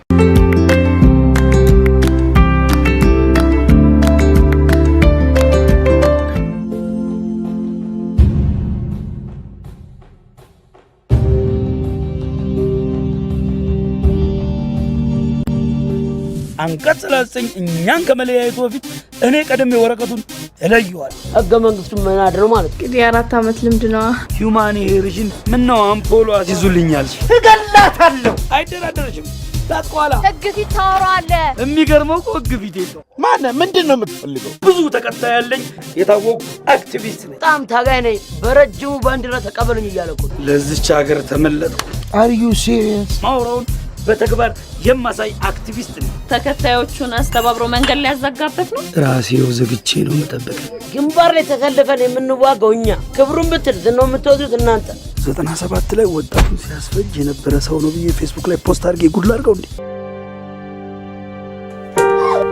አንቀጽ ስላሰኝ እኛን ከመለያየቱ በፊት እኔ ቀደም ወረቀቱን እለየዋል። ህገ መንግስቱ መናድ ነው ማለት እንግዲህ 4 ዓመት ልምድ ነው። ሂውማኒቴሪሽን ምን ነው አምፖሎ አስይዙልኛል። እገላታለሁ። አይደራደርሽም። ታጥቋላ ህግ ፊት ታወራለህ። የሚገርመው እኮ ህግ ፊት የለው። ማን ምንድነው የምትፈልገው? ብዙ ተከታይ ያለኝ የታወቁ አክቲቪስት ነኝ። በጣም ታጋይ ነኝ። በረጅሙ ባንዲራ ተቀበሉኝ እያለኩ ለዚች ሀገር ተመለጥኩ። Are you serious? ማውራውን በተግባር የማሳይ አክቲቪስት ነኝ። ተከታዮቹን አስተባብሮ መንገድ ሊያዘጋበት ነው። ራሴው ዘግቼ ነው መጠበቅ። ግንባር ላይ ተሰልፈን የምንዋጋው እኛ፣ ክብሩን ብትል ዝናው የምትወዱት እናንተ። 97 ላይ ወጣቱን ሲያስፈጅ የነበረ ሰው ነው ብዬ ፌስቡክ ላይ ፖስት አድርጌ ጉድ ላድርገው እንዴ?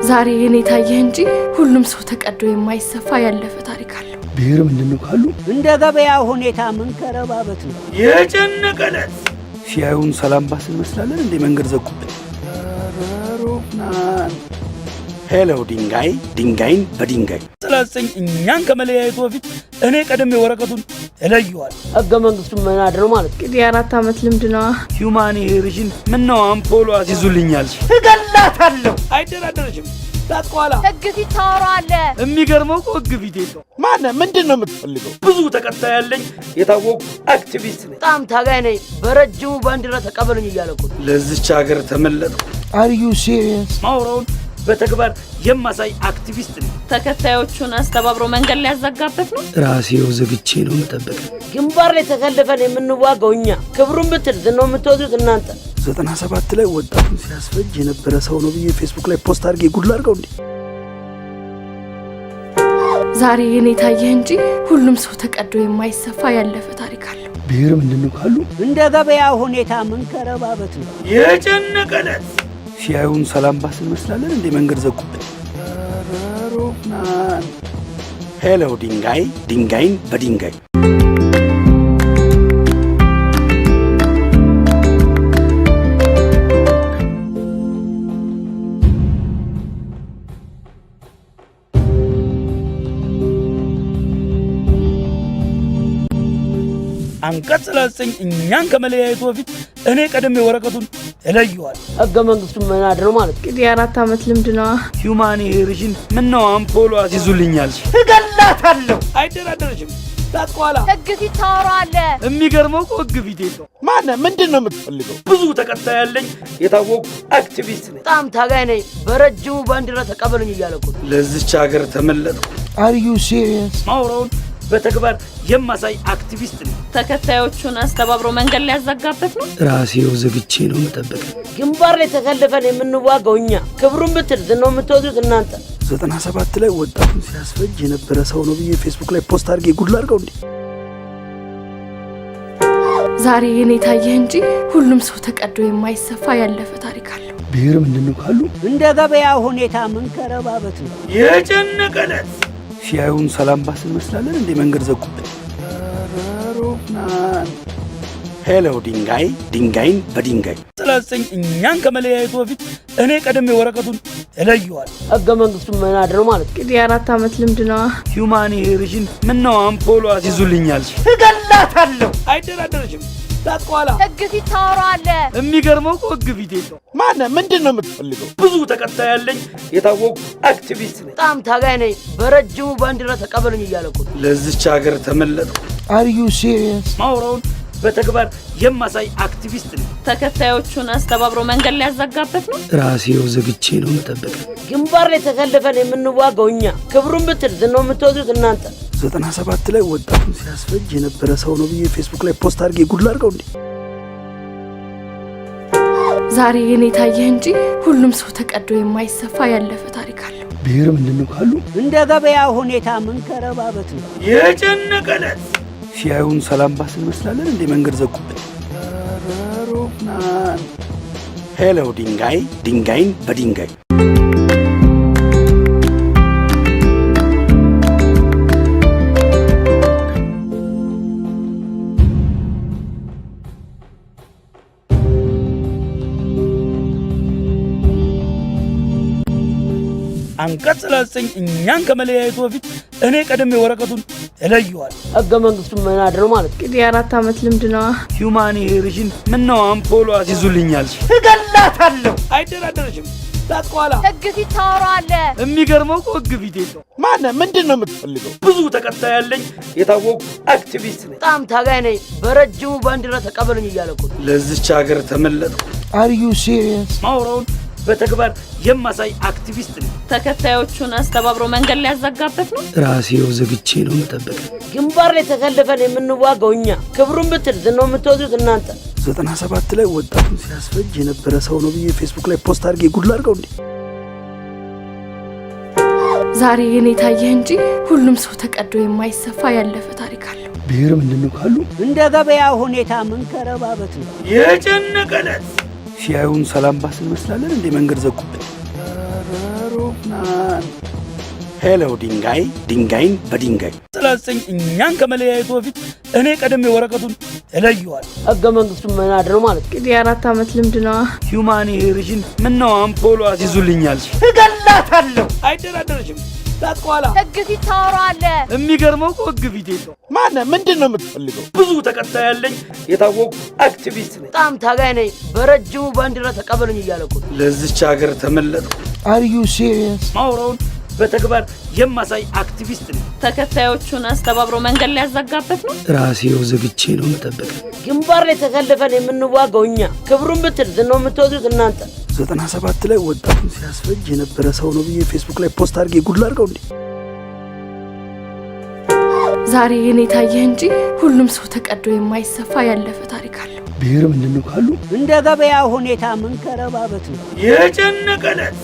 ዛሬ የኔ ታየህ እንጂ ሁሉም ሰው ተቀዶ የማይሰፋ ያለፈ ታሪክ አለው። ብሔር ምንድነው ካሉ እንደ ገበያ ሁኔታ ምን ከረባበት ነው የጨነቀለት ሲያዩን ሰላም ባስ እንመስላለን እንዴ? መንገድ ዘጉብን። ሄሎ ድንጋይ ድንጋይን በድንጋይ ስላሰኝ እኛን ከመለያየቱ በፊት እኔ ቀደም ወረቀቱን እለየዋል። ህገ መንግስቱን መናድ ነው ማለት እንግዲህ 4 ዓመት ልምድ ነው። ሂውማኒቴሪሽን ምነው አምፖሎ አስይዙልኛል። እገላታለሁ። አይደራደረሽም። ታጥቋላ ህግ ፊት ታወራለህ። የሚገርመው እኮ ህግ ፊት የለው። ማነህ? ምንድነው የምትፈልገው? ብዙ ተከታይ ያለኝ የታወቁ አክቲቪስት ነኝ። በጣም ታጋይ ነኝ። በረጅሙ ባንዲራ ተቀበሉኝ እያለኩ ለዚች ሀገር ተመለጥኩ። አር ዩ ሲሪየስ? ማውራውን በተግባር የማሳይ አክቲቪስት ነኝ። ተከታዮቹን አስተባብሮ መንገድ ሊያዘጋበት ነው። ራሴው ዘግቼ ነው መጠበቅ። ግንባር ላይ ተሰልፈን የምንዋጋው እኛ፣ ክብሩን ብትል ዝናው የምትወዱት እናንተ። 97 ላይ ወጣቱን ሲያስፈጅ የነበረ ሰው ነው ብዬ ፌስቡክ ላይ ፖስት አድርጌ ጉድ ላድርገው እንዴ? ዛሬ የኔ ታየህ እንጂ ሁሉም ሰው ተቀዶ የማይሰፋ ያለፈ ታሪክ አለው። ብሔር ምንድነው ካሉ እንደ ገበያ ሁኔታ ምን ከረባበት ነው የጨነቀለት ሲያዩን ሰላም ባስ እንመስላለን እንዴ? መንገድ ዘጉብን። ሄሎ ድንጋይ ድንጋይን በድንጋይ አንቀጽ 39 እኛን ከመለያየቱ በፊት እኔ ቀደም ወረቀቱን እለየዋል። ህገ መንግስቱን መናድ ነው ማለት እንግዲህ 4 ዓመት ልምድ ነው። ሂውማኒቴሪሽን ምነው አምፖሎ አስይዙልኛል። እገላታለሁ። አይደራደረሽም። ታጥቋላ ህግ ፊት ታወራለህ። የሚገርመው እኮ ህግ ፊት የለው። ማነህ? ምንድነው የምትፈልገው? ብዙ ተከታይ ያለኝ የታወቁ አክቲቪስት ነኝ። በጣም ታጋይ ነኝ። በረጅሙ ባንዲራ ተቀበሉኝ እያለኩ ለዚች ሀገር ተመለጥኩ። አር ዩ ሲሪየስ? ማውራውን በተግባር የማሳይ አክቲቪስት ነኝ። ተከታዮቹን አስተባብሮ መንገድ ሊያዘጋበት ነው። ራሴው ዘግቼ ነው መጠበቅ። ግንባር ላይ ተሰልፈን የምንዋጋው እኛ፣ ክብሩን ብትል ዝናው የምትወዱት እናንተ። 97 ላይ ወጣቱን ሲያስፈጅ የነበረ ሰው ነው ብዬ ፌስቡክ ላይ ፖስት አድርጌ ጉድ ላድርገው እንዴ? ዛሬ የኔ ታየህ እንጂ ሁሉም ሰው ተቀዶ የማይሰፋ ያለፈ ታሪክ አለው። ብሔር ምንድነው ካሉ እንደ ገበያ ሁኔታ ምን ከረባበት ነው የጨነቀለት ሲያዩን ሰላም ባስ እንመስላለን እንዴ? መንገድ ዘጉብን። ሄሎ ድንጋይ ድንጋይን በድንጋይ 39 እኛን ከመለያየቱ በፊት እኔ ቀደም ወረቀቱን እለየዋል። ህገ መንግስቱን መናድ ነው ማለት እንግዲህ 4 ዓመት ልምድ ነው። ሂውማኒቴሪሽን ምነው አምፖሎ አስይዙልኛል። እገላታለሁ። አይደራደረሽም። ታጥቋላ ህግ ፊት ታወራለህ። የሚገርመው እኮ ህግ ፊት የለው። ማነህ? ምንድነው የምትፈልገው? ብዙ ተከታይ ያለኝ የታወቁ አክቲቪስት ነኝ። በጣም ታጋይ ነኝ። በረጅሙ ባንዲራ ተቀበሉኝ እያለኩ ለዚች ሀገር ተመለጥኩ። አር ዩ ሲሪየስ? ማውራውን በተግባር የማሳይ አክቲቪስት ነኝ። ተከታዮቹን አስተባብሮ መንገድ ሊያዘጋበት ነው። ራሴው ዘግቼ ነው መጠበቅ። ግንባር ላይ ተሰልፈን የምንዋጋው እኛ፣ ክብሩን ብትል ዝናው የምትወዱት እናንተ። 97 ላይ ወጣቱን ሲያስፈጅ የነበረ ሰው ነው ብዬ ፌስቡክ ላይ ፖስት አድርጌ ጉድ ላድርገው እንዴ? ዛሬ የኔ ታየህ እንጂ ሁሉም ሰው ተቀዶ የማይሰፋ ያለፈ ታሪክ አለው። ብሔር ምንድነው ካሉ እንደ ገበያ ሁኔታ ምን ከረባበት ነው የጨነቀለት ሲያዩን ሰላም ባስ እንመስላለን እንዴ? መንገድ ዘጉብን። ሄሎ ድንጋይ ድንጋይን በድንጋይ አንቀጽ 39 እኛን ከመለያየቱ በፊት እኔ ቀደም ወረቀቱን እለየዋል። ህገ መንግስቱን መናድ ነው ማለት እንግዲህ 4 ዓመት ልምድ ነው። ሂውማኒቴሪሽን ምነው አምፖሎ አስይዙልኛል። እገላታለሁ። አይደራደረሽም። ታጥቋላ ህግ ፊት ታወራለህ። የሚገርመው እኮ ህግ ፊት የለው። ማነህ? ምንድነው የምትፈልገው? ብዙ ተከታይ ያለኝ የታወቁ አክቲቪስት ነኝ። በጣም ታጋይ ነኝ። በረጅሙ ባንዲራ ተቀበሉኝ እያለኩ ለዚች ሀገር ተመለጥኩ። አር ዩ ሲሪየስ? ማውራውን በተግባር የማሳይ አክቲቪስት ነኝ። ተከታዮቹን አስተባብሮ መንገድ ሊያዘጋበት ነው። ራሴው ዘግቼ ነው መጠበቅ። ግንባር ላይ ተሰልፈን የምንዋጋው እኛ፣ ክብሩን ብትል ዝናው የምትወዱት እናንተ። 97 ላይ ወጣቱን ሲያስፈጅ የነበረ ሰው ነው ብዬ ፌስቡክ ላይ ፖስት አድርጌ ጉድ ላድርገው እንዴ? ዛሬ የኔ ታየህ እንጂ ሁሉም ሰው ተቀዶ የማይሰፋ ያለፈ ታሪክ አለው። ብሔር ምንድነው ካሉ እንደ ገበያው ሁኔታ ምን ከረባበት ነው የጨነቀለት ሲያዩን ሰላም ባስ እንመስላለን እንደ መንገድ ዘጉብን። ሄሎ ድንጋይ ድንጋይን በድንጋይ ስላሰኝ እኛን ከመለያየቱ በፊት እኔ ቀደም ወረቀቱን እለየዋል። ህገ መንግስቱን መናድር ነው ማለት እንግዲህ 4 ዓመት ልምድ ነው። ሂውማን ሄሪሽን ምን ነው አምፖሎ አሲዙልኛል። እገላታለሁ። አይደራደርሽም። ታጥቋላ ህግ ፊት ታወራለህ። የሚገርመው እኮ ህግ ፊት የለው። ማነህ? ምንድነው የምትፈልገው? ብዙ ተከታይ ያለኝ የታወቁ አክቲቪስት ነኝ። በጣም ታጋይ ነኝ። በረጅሙ ባንዲራ ተቀበሉኝ እያለኩ ለዚች ሀገር ተመለጥኩ። አር ዩ ሲሪየስ? ማውራውን በተግባር የማሳይ አክቲቪስት ነኝ። ተከታዮቹን አስተባብሮ መንገድ ላይ ያዘጋበት ነው። ራሴው ዘግቼ ነው መጠበቅ። ግንባር ላይ ተሰልፈን የምንዋጋው እኛ፣ ክብሩን ብትል ዝናው የምትወዱት እናንተ። 97 ላይ ወጣቱን ሲያስፈጅ የነበረ ሰው ነው ብዬ ፌስቡክ ላይ ፖስት አድርጌ ጉድ ላድርገው እንዴ? ዛሬ እኔ ታየህ እንጂ ሁሉም ሰው ተቀዶ የማይሰፋ ያለፈ ታሪክ አለው። ብሔር ምንድነው ካሉ እንደ ገበያው ሁኔታ ምን ከረባበት ነው የጨነቀለት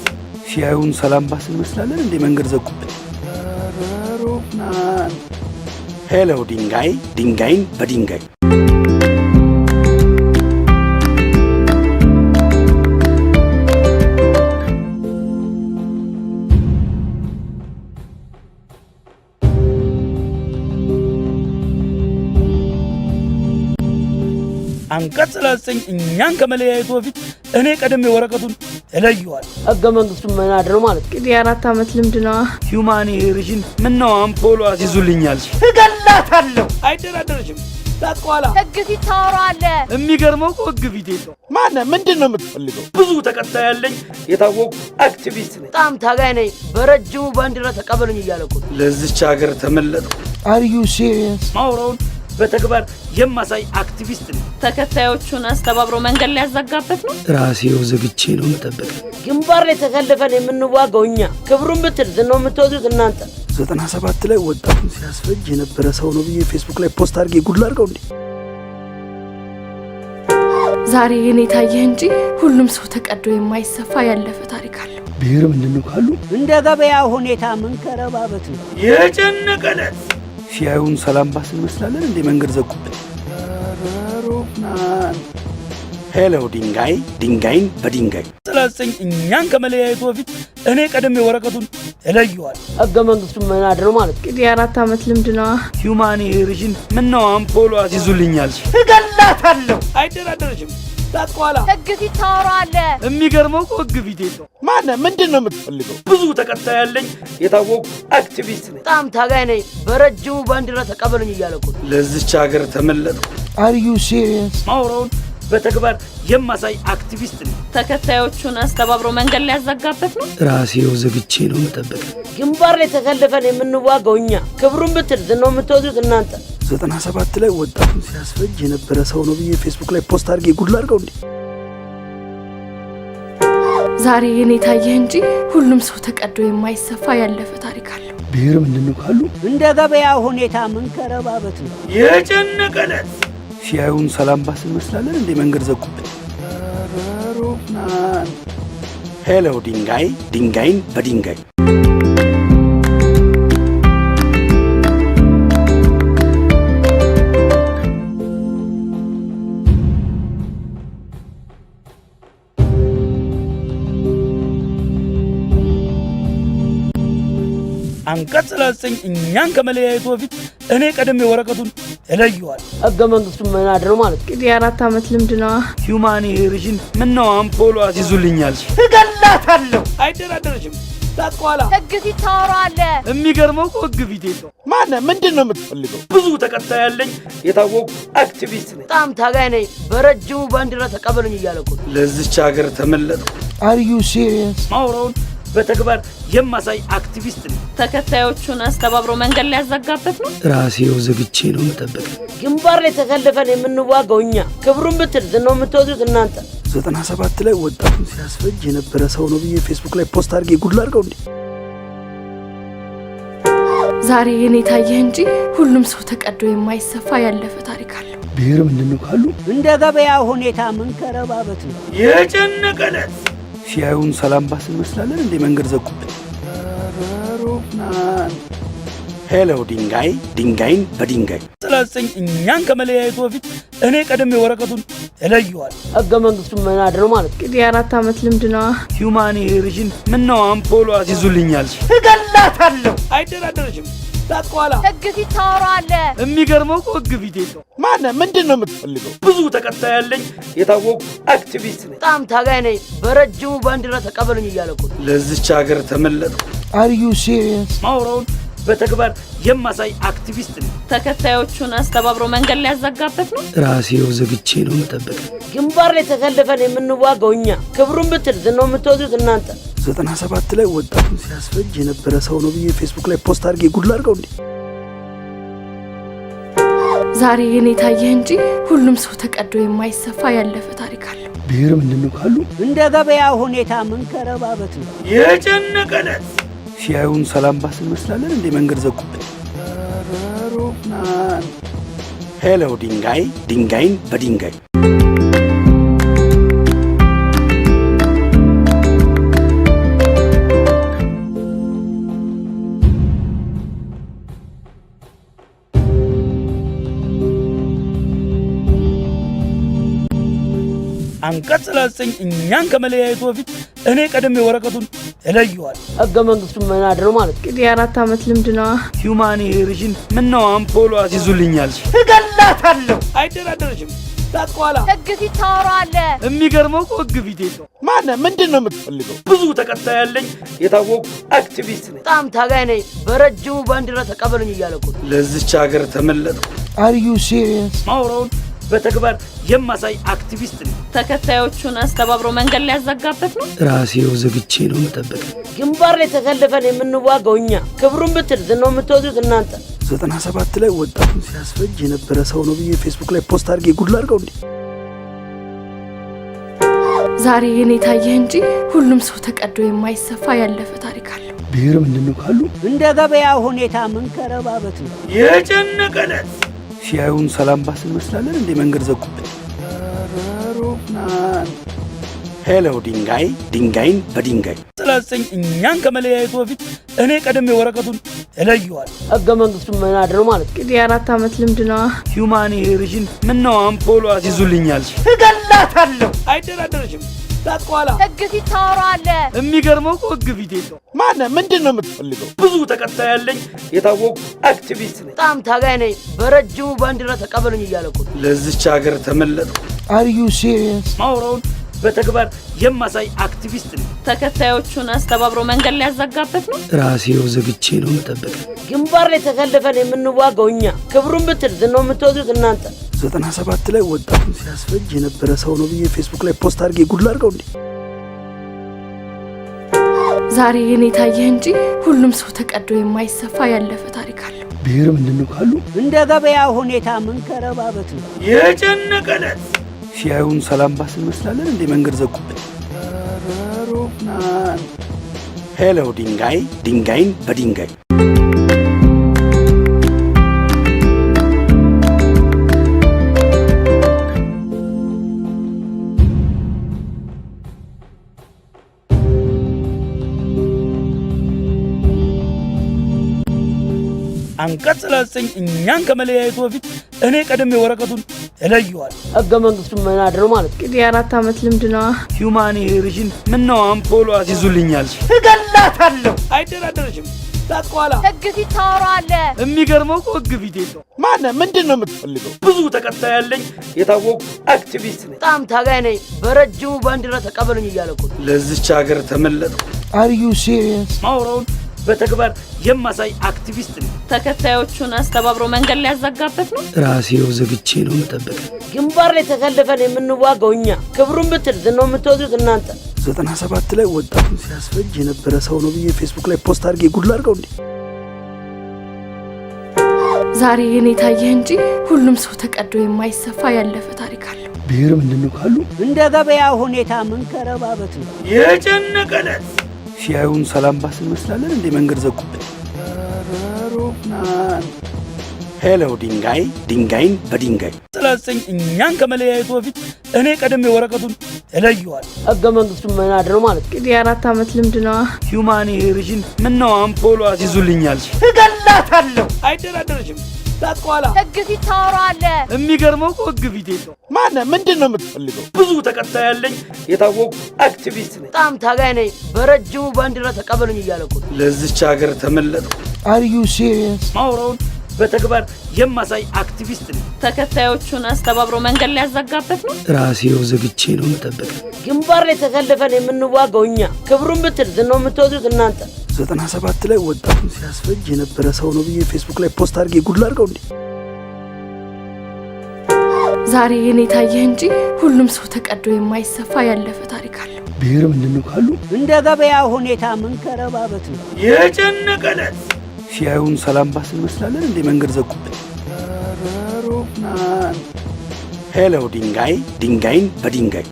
ሲያዩን ሰላም ባስ እንመስላለን እንደ መንገድ ዘጉብን። ሄሎ ድንጋይ ድንጋይን በድንጋይ አንቀጽ 39 እኛን ከመለያየቱ በፊት እኔ ቀደም ወረቀቱን እለየዋል። ህገ መንግስቱን መናድር ነው ማለት እንግዲህ 4 ዓመት ልምድ ነው። ሂውማን ሄሪሽን ምን ነው አምፖሎ አሲዙልኛል። እገላታለሁ። አይደራደርሽም። ታጥቋላ ህግ ፊት ታወራለህ። የሚገርመው እኮ ህግ ፊት የለው። ማነህ? ምንድነው የምትፈልገው? ብዙ ተከታይ ያለኝ የታወቁ አክቲቪስት ነኝ። በጣም ታጋይ ነኝ። በረጅሙ ባንዲራ ተቀበሉኝ እያለኩ ለዚች ሀገር ተመለጥኩ። አር ዩ ሲሪየስ? ማውራውን በተግባር የማሳይ አክቲቪስት ነኝ። ተከታዮቹን አስተባብሮ መንገድ ላይ ያዘጋበት ነው። ራሴው ዘግቼ ነው መጠበቅ። ግንባር ላይ ተሰልፈን የምንዋጋው እኛ፣ ክብሩን ብትል ዝናው የምትወዱት እናንተ። 97 ላይ ወጣቱን ሲያስፈጅ የነበረ ሰው ነው ብዬ ፌስቡክ ላይ ፖስት አድርጌ ጉድ ላድርገው እንዴ? ዛሬ እኔ ታየህ እንጂ ሁሉም ሰው ተቀዶ የማይሰፋ ያለፈ ታሪክ አለው። ብሔር ምንድነው ካሉ እንደ ገበያው ሁኔታ ምን ከረባበት ነው የጨነቀለት ሲያዩን ሰላም ባስ እንመስላለን እንደ መንገድ ዘጉብን። ሄሎ ድንጋይ ድንጋይን በድንጋይ ስላሰኝ እኛን ከመለያየቱ በፊት እኔ ቀደም ወረቀቱን እለየዋል። ህገ መንግስቱን መናድር ነው ማለት እንግዲህ 4 ዓመት ልምድ ነው። ሂውማን ሄሪሽን ምን ነው አምፖሎ አሲዙልኛል። እገላታለሁ። አይደራደርሽም። ታጥቋላ ህግ ፊት ታወራለህ። የሚገርመው እኮ ህግ ፊት የለው። ማነህ? ምንድነው የምትፈልገው? ብዙ ተከታይ ያለኝ የታወቁ አክቲቪስት ነኝ። በጣም ታጋይ ነኝ። በረጅሙ ባንዲራ ተቀበሉኝ እያለኩ ለዚች ሀገር ተመለጥኩ። አር ዩ ሲሪየስ? ማውራውን በተግባር የማሳይ አክቲቪስት ነኝ። ተከታዮቹን አስተባብሮ መንገድ ላይ ያዘጋበት ነው። ራሴው ዘግቼ ነው መጠበቅ። ግንባር ላይ ተሰልፈን የምንዋጋው እኛ፣ ክብሩን ብትል ዝናው የምትወዱት እናንተ። 97 ላይ ወጣቱን ሲያስፈጅ የነበረ ሰው ነው ብዬ ፌስቡክ ላይ ፖስት አድርጌ ጉድ ላድርገው እንዴ? ዛሬ እኔ ታየህ እንጂ ሁሉም ሰው ተቀዶ የማይሰፋ ያለፈ ታሪክ አለው። ብሔር ምንድነው ካሉ እንደ ገበያው ሁኔታ ምን ከረባበት ነው የጨነቀለት ሲያዩን ሰላም ባስ እንመስላለን እንደ መንገድ ዘጉብን። ሄሎ ድንጋይ ድንጋይን በድንጋይ አንቀጽ 39 እኛን ከመለያየቱ በፊት እኔ ቀደም ወረቀቱን እለየዋል። ህገ መንግስቱን መናድር ነው ማለት እንግዲህ 4 ዓመት ልምድ ነው። ሂውማን ሄሪሽን ምን ነው አምፖሎ አሲዙልኛል። እገላታለሁ። አይደራደርሽም። ታጥቋላ ህግ ፊት ታወራለህ። የሚገርመው እኮ ህግ ፊት የለው። ማነህ? ምንድነው የምትፈልገው? ብዙ ተከታይ ያለኝ የታወቁ አክቲቪስት ነኝ። በጣም ታጋይ ነኝ። በረጅሙ ባንዲራ ተቀበሉኝ እያለኩ ለዚች ሀገር ተመለጥኩ። አር ዩ ሲሪየስ? ማውራውን በተግባር የማሳይ አክቲቪስት ነኝ። ተከታዮቹን አስተባብሮ መንገድ ላይ ያዘጋበት ነው። ራሴው ዘግቼ ነው መጠበቅ። ግንባር ላይ ተሰልፈን የምንዋጋው እኛ፣ ክብሩን ብትል ዝናው የምትወዱት እናንተ። 97 ላይ ወጣቱን ሲያስፈጅ የነበረ ሰው ነው ብዬ ፌስቡክ ላይ ፖስት አድርጌ ጉድ ላድርገው እንዴ? ዛሬ እኔ ታየህ እንጂ ሁሉም ሰው ተቀዶ የማይሰፋ ያለፈ ታሪክ አለው። ብሔር ምንድነው ካሉ እንደ ገበያው ሁኔታ ምን ከረባበት ነው የጨነቀለት ሲያዩን ሰላም ባስ እንመስላለን እንደ መንገድ ዘጉብን። ሄሎ ድንጋይ ድንጋይን በድንጋይ ስላሰኝ እኛን ከመለያየቱ በፊት እኔ ቀደም ወረቀቱን እለየዋል። ህገ መንግስቱን መናድ ነው ማለት እንግዲህ 4 ዓመት ልምድ ነው። ሂውማኒቴሪያን ምን ነው አምፖሎ አስይዙልኛል። እገላታለሁ። አይደራደርሽም። ታጥቋላ ህግ ፊት ታወራለህ። የሚገርመው እኮ ህግ ፊት የለው። ማነህ? ምንድን ነው የምትፈልገው? ብዙ ተከታይ ያለኝ የታወቁ አክቲቪስት ነኝ። በጣም ታጋይ ነኝ። በረጅሙ ባንዲራ ተቀበሉኝ እያለኩ ለዚች ሀገር ተመለጥኩ። አር ዩ ሲሪየስ? ማውራውን በተግባር የማሳይ አክቲቪስት ነኝ። ተከታዮቹን አስተባብሮ መንገድ ሊያዘጋበት ነው። ራሴው ዘግቼ ነው መጠበቅ። ግንባር ላይ ተሰልፈን የምንዋጋው እኛ፣ ክብሩን ብትል ዝናው የምትወዱት እናንተ። 97 ላይ ወጣቱን ሲያስፈጅ የነበረ ሰው ነው ብዬ ፌስቡክ ላይ ፖስት አድርጌ ጉድ ላድርገው እንዴ? ዛሬ የኔ ታየህ እንጂ ሁሉም ሰው ተቀዶ የማይሰፋ ያለፈ ታሪክ አለው። ብሔር ምንድነው ካሉ እንደ ገበያ ሁኔታ መንከረባበት ነው የጨነቀለት። ሲያዩን ሰላም ባስ እንመስላለን እንዴ? መንገድ ዘጉብን። ሄሎ ድንጋይ ድንጋይን በድንጋይ አንቀጽ 39 እኛን ከመለያየቱ በፊት እኔ ቀደም ወረቀቱን እለየዋል። ህገ መንግስቱን መናድ ነው ማለት እንግዲህ 4 ዓመት ልምድ ነው። ሂውማኒቴሪያን ምን ነው አምፖሎ አስይዙልኛል። እገላታለሁ። አይደራደርሽም። ታጥቋላ ህግ ፊት ታወራለህ። የሚገርመው እኮ ህግ ፊት የለው። ማነህ? ምንድን ነው የምትፈልገው? ብዙ ተከታይ ያለኝ የታወቁ አክቲቪስት ነኝ። በጣም ታጋይ ነኝ። በረጅሙ ባንዲራ ተቀበሉኝ እያለኩ ለዚች ሀገር ተመለጥኩ። አር ዩ ሲሪየስ? ማውራውን በተግባር የማሳይ አክቲቪስት ነኝ። ተከታዮቹን አስተባብሮ መንገድ ሊያዘጋበት ነው። ራሴው ዘግቼ ነው መጠበቅ። ግንባር ላይ ተሰልፈን የምንዋጋው እኛ፣ ክብሩን ብትል ዝናው የምትወዱት እናንተ። 97 ላይ ወጣቱን ሲያስፈጅ የነበረ ሰው ነው ብዬ ፌስቡክ ላይ ፖስት አድርጌ ጉድ ላድርገው እንዴ? ዛሬ የኔ ታየህ እንጂ ሁሉም ሰው ተቀዶ የማይሰፋ ያለፈ ታሪክ አለው። ብሔር ምንድነው ካሉ እንደ ገበያ ሁኔታ መንከረባበት ነው የጨነቀለት። ሲያዩን ሰላም ባስ እንመስላለን እንዴ? መንገድ ዘጉብን። ሄሎ ድንጋይ ድንጋይን በድንጋይ 39 እኛን ከመለያየቱ በፊት እኔ ቀደም ወረቀቱን እለየዋል። ህገ መንግስቱን መናድ ነው ማለት እንግዲህ 4 ዓመት ልምድ ነው። ሂውማኒቴሪያን ምን ነው አምፖሎ አስይዙልኛል። እገላታለሁ። አይደራደርሽም። ታጥቋላ ህግ ፊት ታወራለህ። የሚገርመው እኮ ህግ ፊት የለው። ማነህ? ምንድን ነው የምትፈልገው? ብዙ ተከታይ ያለኝ የታወቁ አክቲቪስት ነኝ። በጣም ታጋይ ነኝ። በረጅሙ ባንዲራ ተቀበሉኝ እያለኩ ለዚች ሀገር ተመለጥኩ። አር ዩ ሲሪየስ? ማውራውን በተግባር የማሳይ አክቲቪስት ነኝ። ተከታዮቹን አስተባብሮ መንገድ ሊያዘጋበት ነው። ራሴው ዘግቼ ነው መጠበቅ። ግንባር ላይ ተሰልፈን የምንዋጋው እኛ፣ ክብሩን ብትል ዝናው የምትወዱት እናንተ። 97 ላይ ወጣቱን ሲያስፈጅ የነበረ ሰው ነው ብዬ ፌስቡክ ላይ ፖስት አድርጌ ጉድ ላድርገው እንዴ? ዛሬ የኔ ታየህ እንጂ ሁሉም ሰው ተቀዶ የማይሰፋ ያለፈ ታሪክ አለው። ብሔር ምንድነው ካሉ እንደ ገበያ ሁኔታ መንከረባበት ነው የጨነቀለት። ሲያዩን ሰላም ባስ እንመስላለን እንዴ? መንገድ ዘጉብን። ሄሎ ድንጋይ ድንጋይን በድንጋይ አንቀጽ 39 እኛን ከመለያየቱ በፊት እኔ ቀደም ወረቀቱን እለየዋል። ህገ መንግስቱን መናድ ነው ማለት እንግዲህ 4 ዓመት ልምድ ነው። ሂውማኒቴሪያን ምን ነው አምፖሎ አስይዙልኛል። እገላታለሁ። አይደራደርሽም። ታጥቋላ ህግ ፊት ታወራለህ። የሚገርመው እኮ ህግ ፊት የለው። ማነህ? ምንድን ነው የምትፈልገው? ብዙ ተከታይ ያለኝ የታወቁ አክቲቪስት ነኝ። በጣም ታጋይ ነኝ። በረጅሙ ባንዲራ ተቀበሉኝ እያለኩ ለዚች ሀገር ተመለጥኩ። አር ዩ ሲሪየስ? ማውራውን በተግባር የማሳይ አክቲቪስት ነኝ። ተከታዮቹን አስተባብሮ መንገድ ሊያዘጋበት ነው። ራሴው ዘግቼ ነው መጠበቅ። ግንባር ላይ ተሰልፈን የምንዋጋው እኛ፣ ክብሩን ብትል ዝናው የምትወዱት እናንተ። 97 ላይ ወጣቱን ሲያስፈጅ የነበረ ሰው ነው ብዬ ፌስቡክ ላይ ፖስት አድርጌ ጉድ ላድርገው እንዴ? ዛሬ የኔ ታየህ እንጂ ሁሉም ሰው ተቀዶ የማይሰፋ ያለፈ ታሪክ አለው። ብሔር ምንድነው ካሉ እንደ ገበያ ሁኔታ መንከረባበት ነው የጨነቀለት። ሲያዩን ሰላም ባስ እንመስላለን እንዴ? መንገድ ዘጉብን። ሄሎ ድንጋይ ድንጋይን በድንጋይ 39 እኛን ከመለያየቱ በፊት እኔ ቀደም ወረቀቱን እለየዋል። ህገ መንግስቱን መናድ ነው ማለት እንግዲህ 4 ዓመት ልምድ ነው። ሂውማኒቴሪያን ምን ነው አምፖሎ አስይዙልኛል። እገላታለሁ። አይደራደርሽም። ታጥቋላ ህግ ፊት ታወራለህ። የሚገርመው እኮ ህግ ፊት የለው። ማነህ? ምንድን ነው የምትፈልገው? ብዙ ተከታይ ያለኝ የታወቁ አክቲቪስት ነኝ። በጣም ታጋይ ነኝ። በረጅሙ ባንዲራ ተቀበሉኝ እያለኩ ለዚች ሀገር ተመለጥኩ። አር ዩ ሲሪየስ? ማውራውን በተግባር የማሳይ አክቲቪስት ነኝ። ተከታዮቹን አስተባብሮ መንገድ ሊያዘጋበት ነው። ራሴው ዘግቼ ነው መጠበቅ። ግንባር ላይ ተሰልፈን የምንዋጋው እኛ፣ ክብሩን ብትል ዝናው የምትወዱት እናንተ። 97 ላይ ወጣቱን ሲያስፈጅ የነበረ ሰው ነው ብዬ ፌስቡክ ላይ ፖስት አድርጌ ጉድ ላድርገው እንዴ? ዛሬ የኔ ታየህ እንጂ ሁሉም ሰው ተቀዶ የማይሰፋ ያለፈ ታሪክ አለው። ብሔር ምንድን ነው ካሉ እንደ ገበያ ሁኔታ ምን ከረባበት ነው የጨነቀለት ሲያዩን ሰላም ባስ እንመስላለን እንዴ? መንገድ ዘጉብን። ሄሎ ድንጋይ ድንጋይን በድንጋይ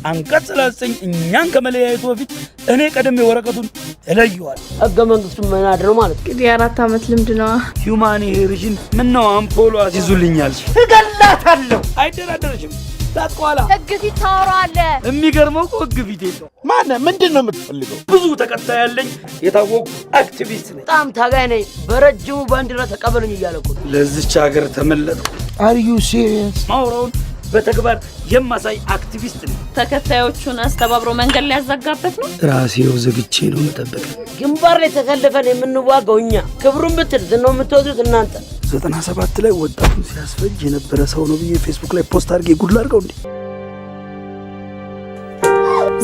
አንቀጽ 39 እኛን ከመለያየቱ በፊት እኔ ቀደም የወረቀቱን እለየዋል። ህገ መንግስቱን መናድ ነው ማለት ነው። እንግዲህ 4 ዓመት ልምድ ነው። ሂውማኒቴሪያን ምነው አምፖሎ አስይዙልኛል? እገላታለሁ። አይደራደረሽም። ታጥቋላ ህግ ፊት ታወራለህ። የሚገርመው እኮ ህግ ፊት የለው። ማነህ? ምንድን ነው የምትፈልገው? ብዙ ተከታይ ያለኝ የታወቁ አክቲቪስት ነኝ። በጣም ታጋይ ነኝ። በረጅሙ ባንዲራ ተቀበሉኝ እያለኩ ለዚች ሀገር ተመለጥኩ። አር ዩ ሲሪየስ? ማውራውን በተግባር የማሳይ አክቲቪስት ነኝ። ተከታዮቹን አስተባብሮ መንገድ ሊያዘጋበት ነው። ራሴው ዘግቼ ነው መጠበቅ። ግንባር ላይ ተሰልፈን የምንዋጋው እኛ፣ ክብሩን ብትል ዝናው የምትወዱት እናንተ። 97 ላይ ወጣቱን ሲያስፈጅ የነበረ ሰው ነው ብዬ ፌስቡክ ላይ ፖስት አድርጌ ጉድ ላድርገው እንዴ?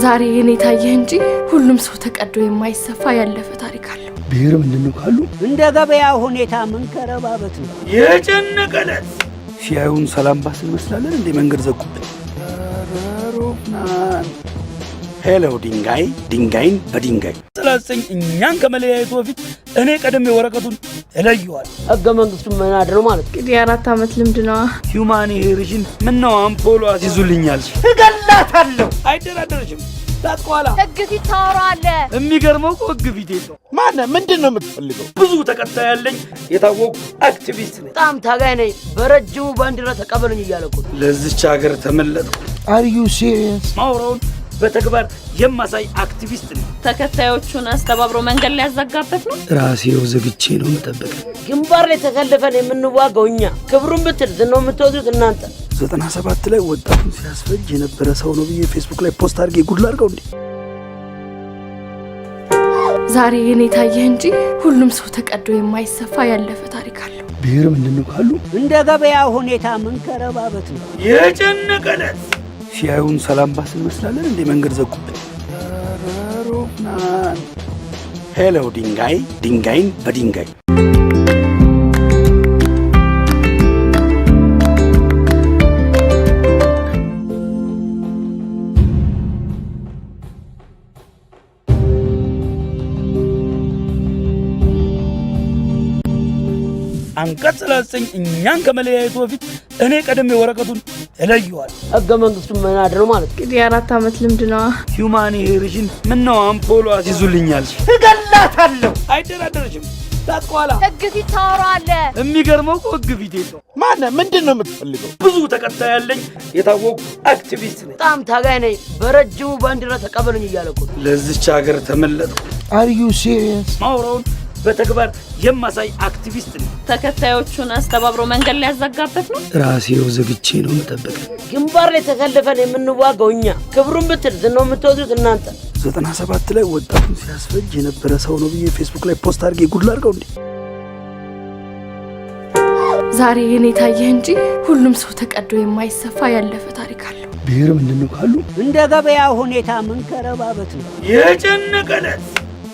ዛሬ የኔ ታየህ እንጂ ሁሉም ሰው ተቀዶ የማይሰፋ ያለፈ ታሪክ አለው። ብሔር ምንድን ነው ካሉ እንደ ገበያ ሁኔታ ምን ከረባበት ነው የጨነቀለት ሲያዩን ሰላም ባስ እንመስላለን እንዴ? መንገድ ዘጉብን። ሄሎ ድንጋይ ድንጋይን በድንጋይ 39 እኛን ከመለያየቱ በፊት እኔ ቀደም የወረቀቱን እለየዋል። ህገ መንግስቱን መናድ ነው ማለት ነው። እንግዲህ 4 ዓመት ልምድ ነው። ሂውማኒቴሪያን ምነው አምፖሎ አስይዙልኛል? እገላታለሁ። አይደራደረሽም። ታጥቋላ ህግ ፊት ታወራለህ። የሚገርመው እኮ ህግ ፊት የለው። ማነህ? ምንድን ነው የምትፈልገው? ብዙ ተከታይ ያለኝ የታወቁ አክቲቪስት ነኝ። በጣም ታጋይ ነኝ። በረጅሙ ባንዲራ ተቀበሉኝ እያለኩ ለዚች ሀገር ተመለጥኩ። አር ዩ ሲሪየስ? ማውራውን በተግባር የማሳይ አክቲቪስት ነኝ። ተከታዮቹን አስተባብሮ መንገድ ሊያዘጋበት ነው። ራሴው ዘግቼ ነው መጠበቅ። ግንባር ላይ ተሰልፈን የምንዋጋው እኛ፣ ክብሩን ብትል ዝናው የምትወዱት እናንተ። 97 ላይ ወጣቱን ሲያስፈጅ የነበረ ሰው ነው ብዬ ፌስቡክ ላይ ፖስት አድርጌ ጉድ ላድርገው እንዴ? ዛሬ የኔ ታየህ እንጂ ሁሉም ሰው ተቀዶ የማይሰፋ ያለፈ ታሪክ አለው። ብሔር ምንድን ነው ካሉ እንደ ገበያ ሁኔታ ምን ከረባበት ነው የጨነቀለት ሲያዩን ሰላም ባስ እንመስላለን እንዴ? መንገድ ዘጉብን። ሄሎ ድንጋይ ድንጋይን በድንጋይ አንቀጽ 39 እኛን ከመለያየቱ በፊት እኔ ቀደም የወረቀቱን እለየዋል። ህገ መንግስቱን መናድ ነው ማለት ነው። እንግዲህ 4 ዓመት ልምድ ነው። ሂውማኒቴሪያን ምነው አምፖሎ አስይዙልኛል? እገላታለሁ። አይደራደረሽም። ታጥቋላ ህግ ፊት ታወራለህ። የሚገርመው እኮ ህግ ፊት የለው። ማነህ? ምንድን ነው የምትፈልገው? ብዙ ተከታይ ያለኝ የታወቁ አክቲቪስት ነኝ። በጣም ታጋይ ነኝ። በረጅሙ ባንዲራ ተቀበሉኝ እያለኩ ለዚች ሀገር ተመለጥኩ። አር ዩ ሲሪየስ? ማውራውን በተግባር የማሳይ አክቲቪስት ነኝ። ተከታዮቹን አስተባብሮ መንገድ ሊያዘጋበት ነው። ራሴው ዘግቼ ነው መጠበቅ። ግንባር ላይ ተሰልፈን የምንዋጋው እኛ፣ ክብሩን ብትል ዝናው የምትወዱት እናንተ። 97 ላይ ወጣቱን ሲያስፈጅ የነበረ ሰው ነው ብዬ ፌስቡክ ላይ ፖስት አድርጌ ጉድ ላድርገው እንዴ? ዛሬ የኔ ታየህ እንጂ ሁሉም ሰው ተቀዶ የማይሰፋ ያለፈ ታሪክ አለው። ብሔር ምንድን ነው ካሉ እንደ ገበያ ሁኔታ ምን ከረባበት ነው የጨነቀለት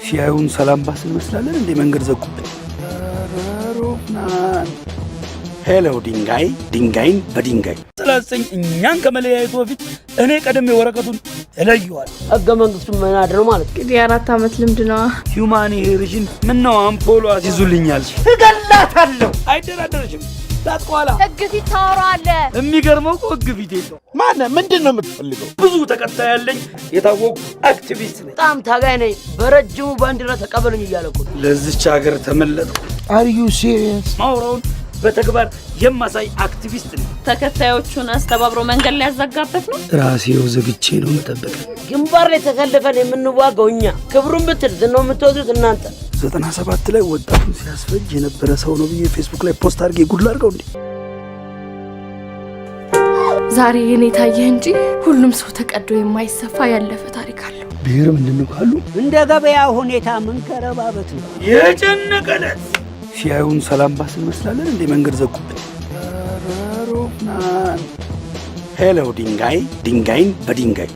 ሲያዩን ሰላም ባስ እንመስላለን እንዴ? መንገድ ዘጉብን። ሄሎ ድንጋይ ድንጋይን በድንጋይ 39 እኛን ከመለያየቱ በፊት እኔ ቀደም የወረቀቱን እለየዋል። ህገ መንግስቱን መናድ ነው ማለት ነው። እንግዲህ 4 ዓመት ልምድ ነው። ሂውማኒቴሪያን ምነው አምፖሎ አስይዙልኛል? እገላታለሁ። አይደራደረሽም። ታጥቋላ ህግ ፊት ታወራለህ። የሚገርመው እኮ ህግ ፊት የለው። ማነህ? ምንድን ነው የምትፈልገው? ብዙ ተከታይ ያለኝ የታወቁ አክቲቪስት ነኝ። በጣም ታጋይ ነኝ። በረጅሙ ባንዲራ ተቀበሉኝ እያለኩ ለዚች ሀገር ተመለጥኩ። Are you serious? ማውራውን በተግባር የማሳይ አክቲቪስት ነኝ። ተከታዮቹን አስተባብሮ መንገድ ሊያዘጋበት ነው። ራሴው ዘግቼ ነው መጠበቅ። ግንባር ላይ ተሰልፈን የምንዋጋው እኛ፣ ክብሩን ብትል ዝናው የምትወዱት እናንተ። 97 ላይ ወጣቱን ሲያስፈጅ የነበረ ሰው ነው ብዬ ፌስቡክ ላይ ፖስት አድርጌ ጉድ ላድርገው እንዴ? ዛሬ የኔ ታየህ እንጂ ሁሉም ሰው ተቀዶ የማይሰፋ ያለፈ ታሪክ አለው። ብሔር ምንድነው ካሉ እንደ ገበያ ሁኔታ ምን ከረባበት ነው የጨነቀለት ሲያዩን ሰላም ባስ እንመስላለን እንዴ? መንገድ ዘጉብን። ሄሎ ድንጋይ ድንጋይን በድንጋይ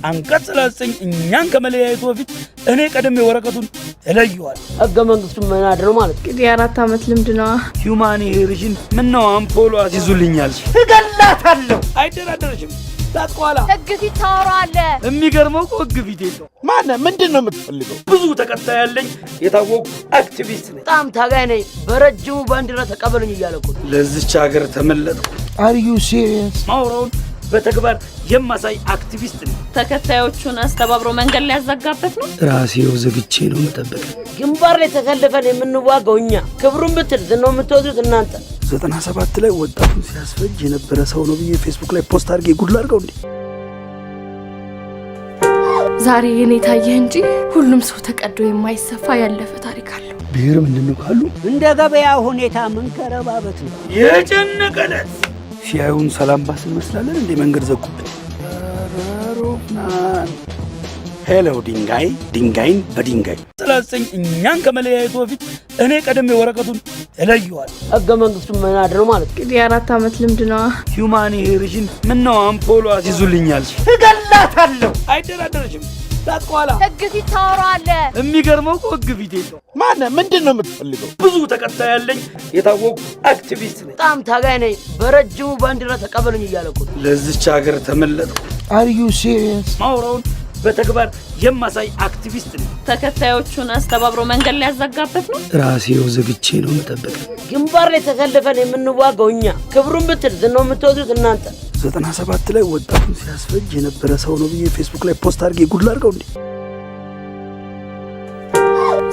አንቀጽ 39 እኛን ከመለያየቱ በፊት እኔ ቀደም ወረቀቱን እለየዋል። ህገ መንግስቱን መናድ ነው ማለት እንግዲህ 4 ዓመት ልምድ ነው። ሂውማኒቴሪያን ምነው አምፖሎ አስይዙልኛል። እገላታለሁ። አይደራደረሽም። ታጥቋላ ህግ ፊት ታወራለህ። የሚገርመው እኮ ህግ ፊት የለው። ማነህ? ምንድነው የምትፈልገው? ብዙ ተከታይ ያለኝ የታወቁ አክቲቪስት ነኝ። በጣም ታጋይ ነኝ። በረጅሙ ባንዲራ ተቀበሉኝ እያለኩ ለዚች ሀገር ተመለጥኩ። Are you serious? ማውራውን በተግባር የማሳይ አክቲቪስት ነኝ። ተከታዮቹን አስተባብሮ መንገድ ሊያዘጋበት ነው። ራሴው ዘግቼ ነው መጠበቅ። ግንባር ላይ ተሰልፈን የምንዋጋው እኛ፣ ክብሩን ብትል ዝናው የምትወዱት እናንተ። 97 ላይ ወጣቱን ሲያስፈጅ የነበረ ሰው ነው ብዬ ፌስቡክ ላይ ፖስት አድርጌ ጉድ ላድርገው እንዴ? ዛሬ የኔ ታየህ እንጂ ሁሉም ሰው ተቀዶ የማይሰፋ ያለፈ ታሪክ አለው። ብሔር ምንድነው ካሉ እንደ ገበያ ሁኔታ ምን ከረባበት ነው የጨነቀለት ሲያዩን ሰላም ባስ እንመስላለን እንዴ? መንገድ ዘጉብን። ሄሎ ድንጋይ ድንጋይን በድንጋይ 39 እኛን ከመለያየቱ በፊት እኔ ቀደም ወረቀቱን እለየዋል። ህገ መንግስቱን መናድ ነው ማለት እንግዲህ 4 ዓመት ልምድ ነው። ሂውማኒቴሪያን ምነው አምፖሎ አስይዙልኛል። እገላታለሁ። አይደራደረሽም። ታጥቋላ ህግ ፊት ታወራለህ። የሚገርመው እኮ ህግ ፊት የለው። ማነህ? ምንድነው የምትፈልገው? ብዙ ተከታይ ያለኝ የታወቁ አክቲቪስት ነኝ። በጣም ታጋይ ነኝ። በረጅሙ ባንዲራ ተቀበሉኝ እያለኩ ለዚች ሀገር ተመለጥኩ። Are you serious? ማውራውን በተግባር የማሳይ አክቲቪስት ነኝ። ተከታዮቹን አስተባብሮ መንገድ ሊያዘጋበት ነው። ራሴው ዘግቼ ነው መጠበቅ። ግንባር ላይ ተሰልፈን የምንዋጋው እኛ፣ ክብሩን ብትል ዝናው የምትወዱት እናንተ። 97 ላይ ወጣቱን ሲያስፈጅ የነበረ ሰው ነው ብዬ ፌስቡክ ላይ ፖስት አድርጌ ጉድ ላድርገው እንዴ?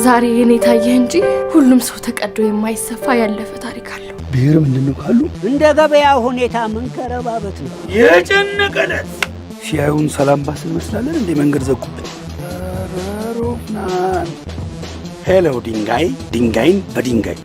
ዛሬ የኔ ታየህ እንጂ ሁሉም ሰው ተቀዶ የማይሰፋ ያለፈ ታሪክ አለው። ብሔር ምንድነው ካሉ እንደ ገበያ ሁኔታ ምን ከረባበት ነው የጨነቀለት ሲያዩን ሰላም ባስ እንመስላለን እንዴ? መንገድ ዘጉብን። ሄሎ ድንጋይ ድንጋይን በድንጋይ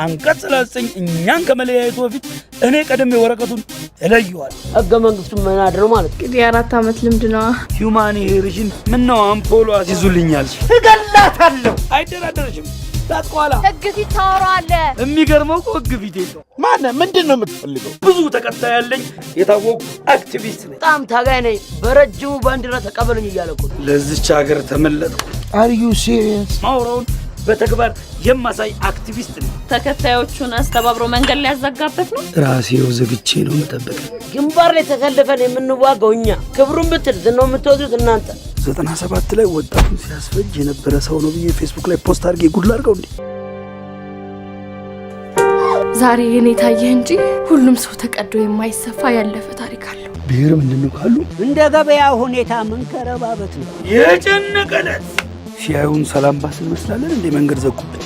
አንቀጽ 39 እኛን ከመለያየቱ በፊት እኔ ቀደም ወረቀቱን እለየዋል። ህገ መንግስቱን መናድ ነው ማለት እንግዲህ 4 ዓመት ልምድ ነው። ሂውማኒቴሪያን ምነው አምፖሎ አስይዙልኛል። እገላታለሁ። አይደራደረሽም። ታጥቋላ ህግ ፊት ታወራለህ። የሚገርመው እኮ ህግ ፊት የለው። ማነህ? ምንድነው የምትፈልገው? ብዙ ተከታይ ያለኝ የታወቁ አክቲቪስት ነኝ። በጣም ታጋይ ነኝ። በረጅሙ ባንዲራ ተቀበሉኝ እያለኩ ለዚች ሀገር ተመለጥኩ። Are you serious? ማውራውን በተግባር የማሳይ አክቲቪስት ነኝ። ተከታዮቹን አስተባብሮ መንገድ ሊያዘጋበት ነው። ራሴው ዘግቼ ነው መጠበቅ። ግንባር ላይ ተሰልፈን የምንዋጋው እኛ፣ ክብሩን ብትል ዝናው የምትወዱት እናንተ። 97 ላይ ወጣቱን ሲያስፈጅ የነበረ ሰው ነው ብዬ ፌስቡክ ላይ ፖስት አድርጌ ጉድ ላድርገው እንዴ? ዛሬ የኔ ታየህ እንጂ ሁሉም ሰው ተቀዶ የማይሰፋ ያለፈ ታሪክ አለው። ብሔር ምንድነው ካሉ እንደ ገበያ ሁኔታ ምን ከረባበት ነው የጨነቀለት ሲያዩን ሰላም ባስ እንመስላለን እንዴ? መንገድ ዘጉብን።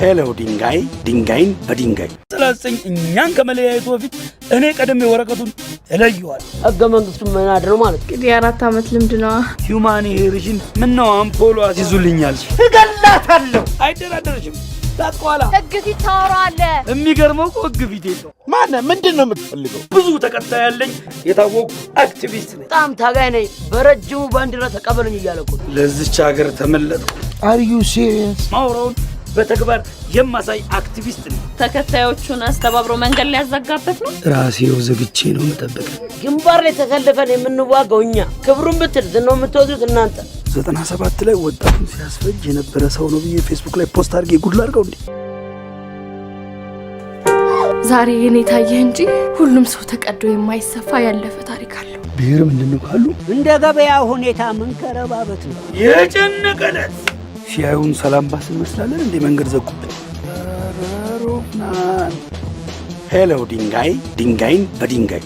ሄሎ ድንጋይ ድንጋይን በድንጋይ 39 እኛን ከመለያየቱ በፊት እኔ ቀደም ወረቀቱን እለየዋል። ህገ መንግስቱን መናድ ነው ማለት እንግዲህ 4 ዓመት ልምድ ነው። ሂውማኒቴሪያን ምነው አምፖሎ አስይዙልኛል። እገላታለሁ። አይደራደረሽም። ታጥቋላ ህግ ፊት ታወራለህ። የሚገርመው እኮ ህግ ፊት የለው። ማነህ? ምንድነው የምትፈልገው? ብዙ ተከታይ ያለኝ የታወቁ አክቲቪስት ነኝ። በጣም ታጋይ ነኝ። በረጅሙ ባንዲራ ተቀበሉኝ እያለኩ ለዚች ሀገር ተመለጥኩ። Are you serious? ማውራውን በተግባር የማሳይ አክቲቪስት ነኝ። ተከታዮቹን አስተባብሮ መንገድ ሊያዘጋበት ነው። ራሴው ዘግቼ ነው መጠበቅ። ግንባር ላይ ተሰልፈን የምንዋጋው እኛ፣ ክብሩን ብትል ዝናው የምትወዱት እናንተ። 97 ላይ ወጣቱን ሲያስፈጅ የነበረ ሰው ነው ብዬ ፌስቡክ ላይ ፖስት አድርጌ ጉድ ላድርገው እንዴ? ዛሬ የኔ ታየህ እንጂ ሁሉም ሰው ተቀዶ የማይሰፋ ያለፈ ታሪክ አለው። ብሔር ምንድነው ካሉ እንደ ገበያ ሁኔታ ምን ከረባበት ነው የጨነቀለት ሲያዩን ሰላም ባስ እንመስላለን እንዴ? መንገድ ዘጉብን። ሮፍናን ሄሎ ድንጋይ ድንጋይን በድንጋይ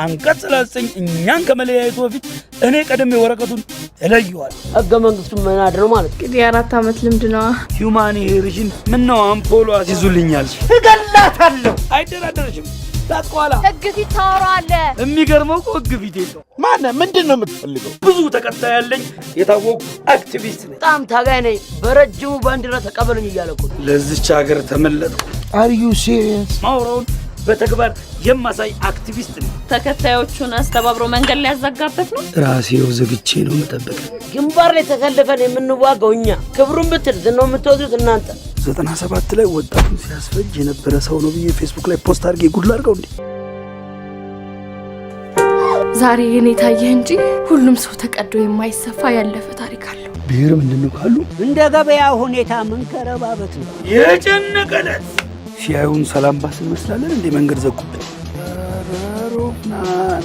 አንቀጽ 39 እኛን ከመለያየቱ በፊት እኔ ቀደም ወረቀቱን እለየዋል። ህገ መንግስቱን መናድ ነው ማለት እንግዲህ 4 ዓመት ልምድ ነው። ሂውማኒቴሪያን ምን ነው አምፖሎ አስይዙልኛል። እገላታለሁ። አይደራደርሽም። ታጥቋላ ህግ ፊት ታወራለህ። የሚገርመው እኮ ህግ ፊት የለው። ማነ ምንድነው የምትፈልገው? ብዙ ተከታይ ያለኝ የታወቁ አክቲቪስት ነኝ። በጣም ታጋይ ነኝ። በረጅሙ ባንዲራ ተቀበሉኝ እያለኩ ለዚች ሀገር ተመለጥኩ። አር ዩ ሲሪየስ? ማውራውን በተግባር የማሳይ አክቲቪስት ነኝ። ተከታዮቹን አስተባብሮ መንገድ ሊያዘጋበት ነው። ራሴው ዘግቼ ነው መጠበቅ። ግንባር ላይ ተሰልፈን የምንዋጋው እኛ፣ ክብሩን ብትል ዝናው የምትወዱት እናንተ። 97 ላይ ወጣቱን ሲያስፈጅ የነበረ ሰው ነው ብዬ ፌስቡክ ላይ ፖስት አድርጌ ጉድ ላድርገው እንዴ? ዛሬ የኔ ታየህ እንጂ ሁሉም ሰው ተቀዶ የማይሰፋ ያለፈ ታሪክ አለው። ብሔር ምንድነው ካሉ እንደ ገበያ ሁኔታ ምን ከረባበት ነው የጨነቀለት ሲያዩን ሰላም ባስ እንመስላለን እንዴ? መንገድ ዘጉብን። ሮፍናን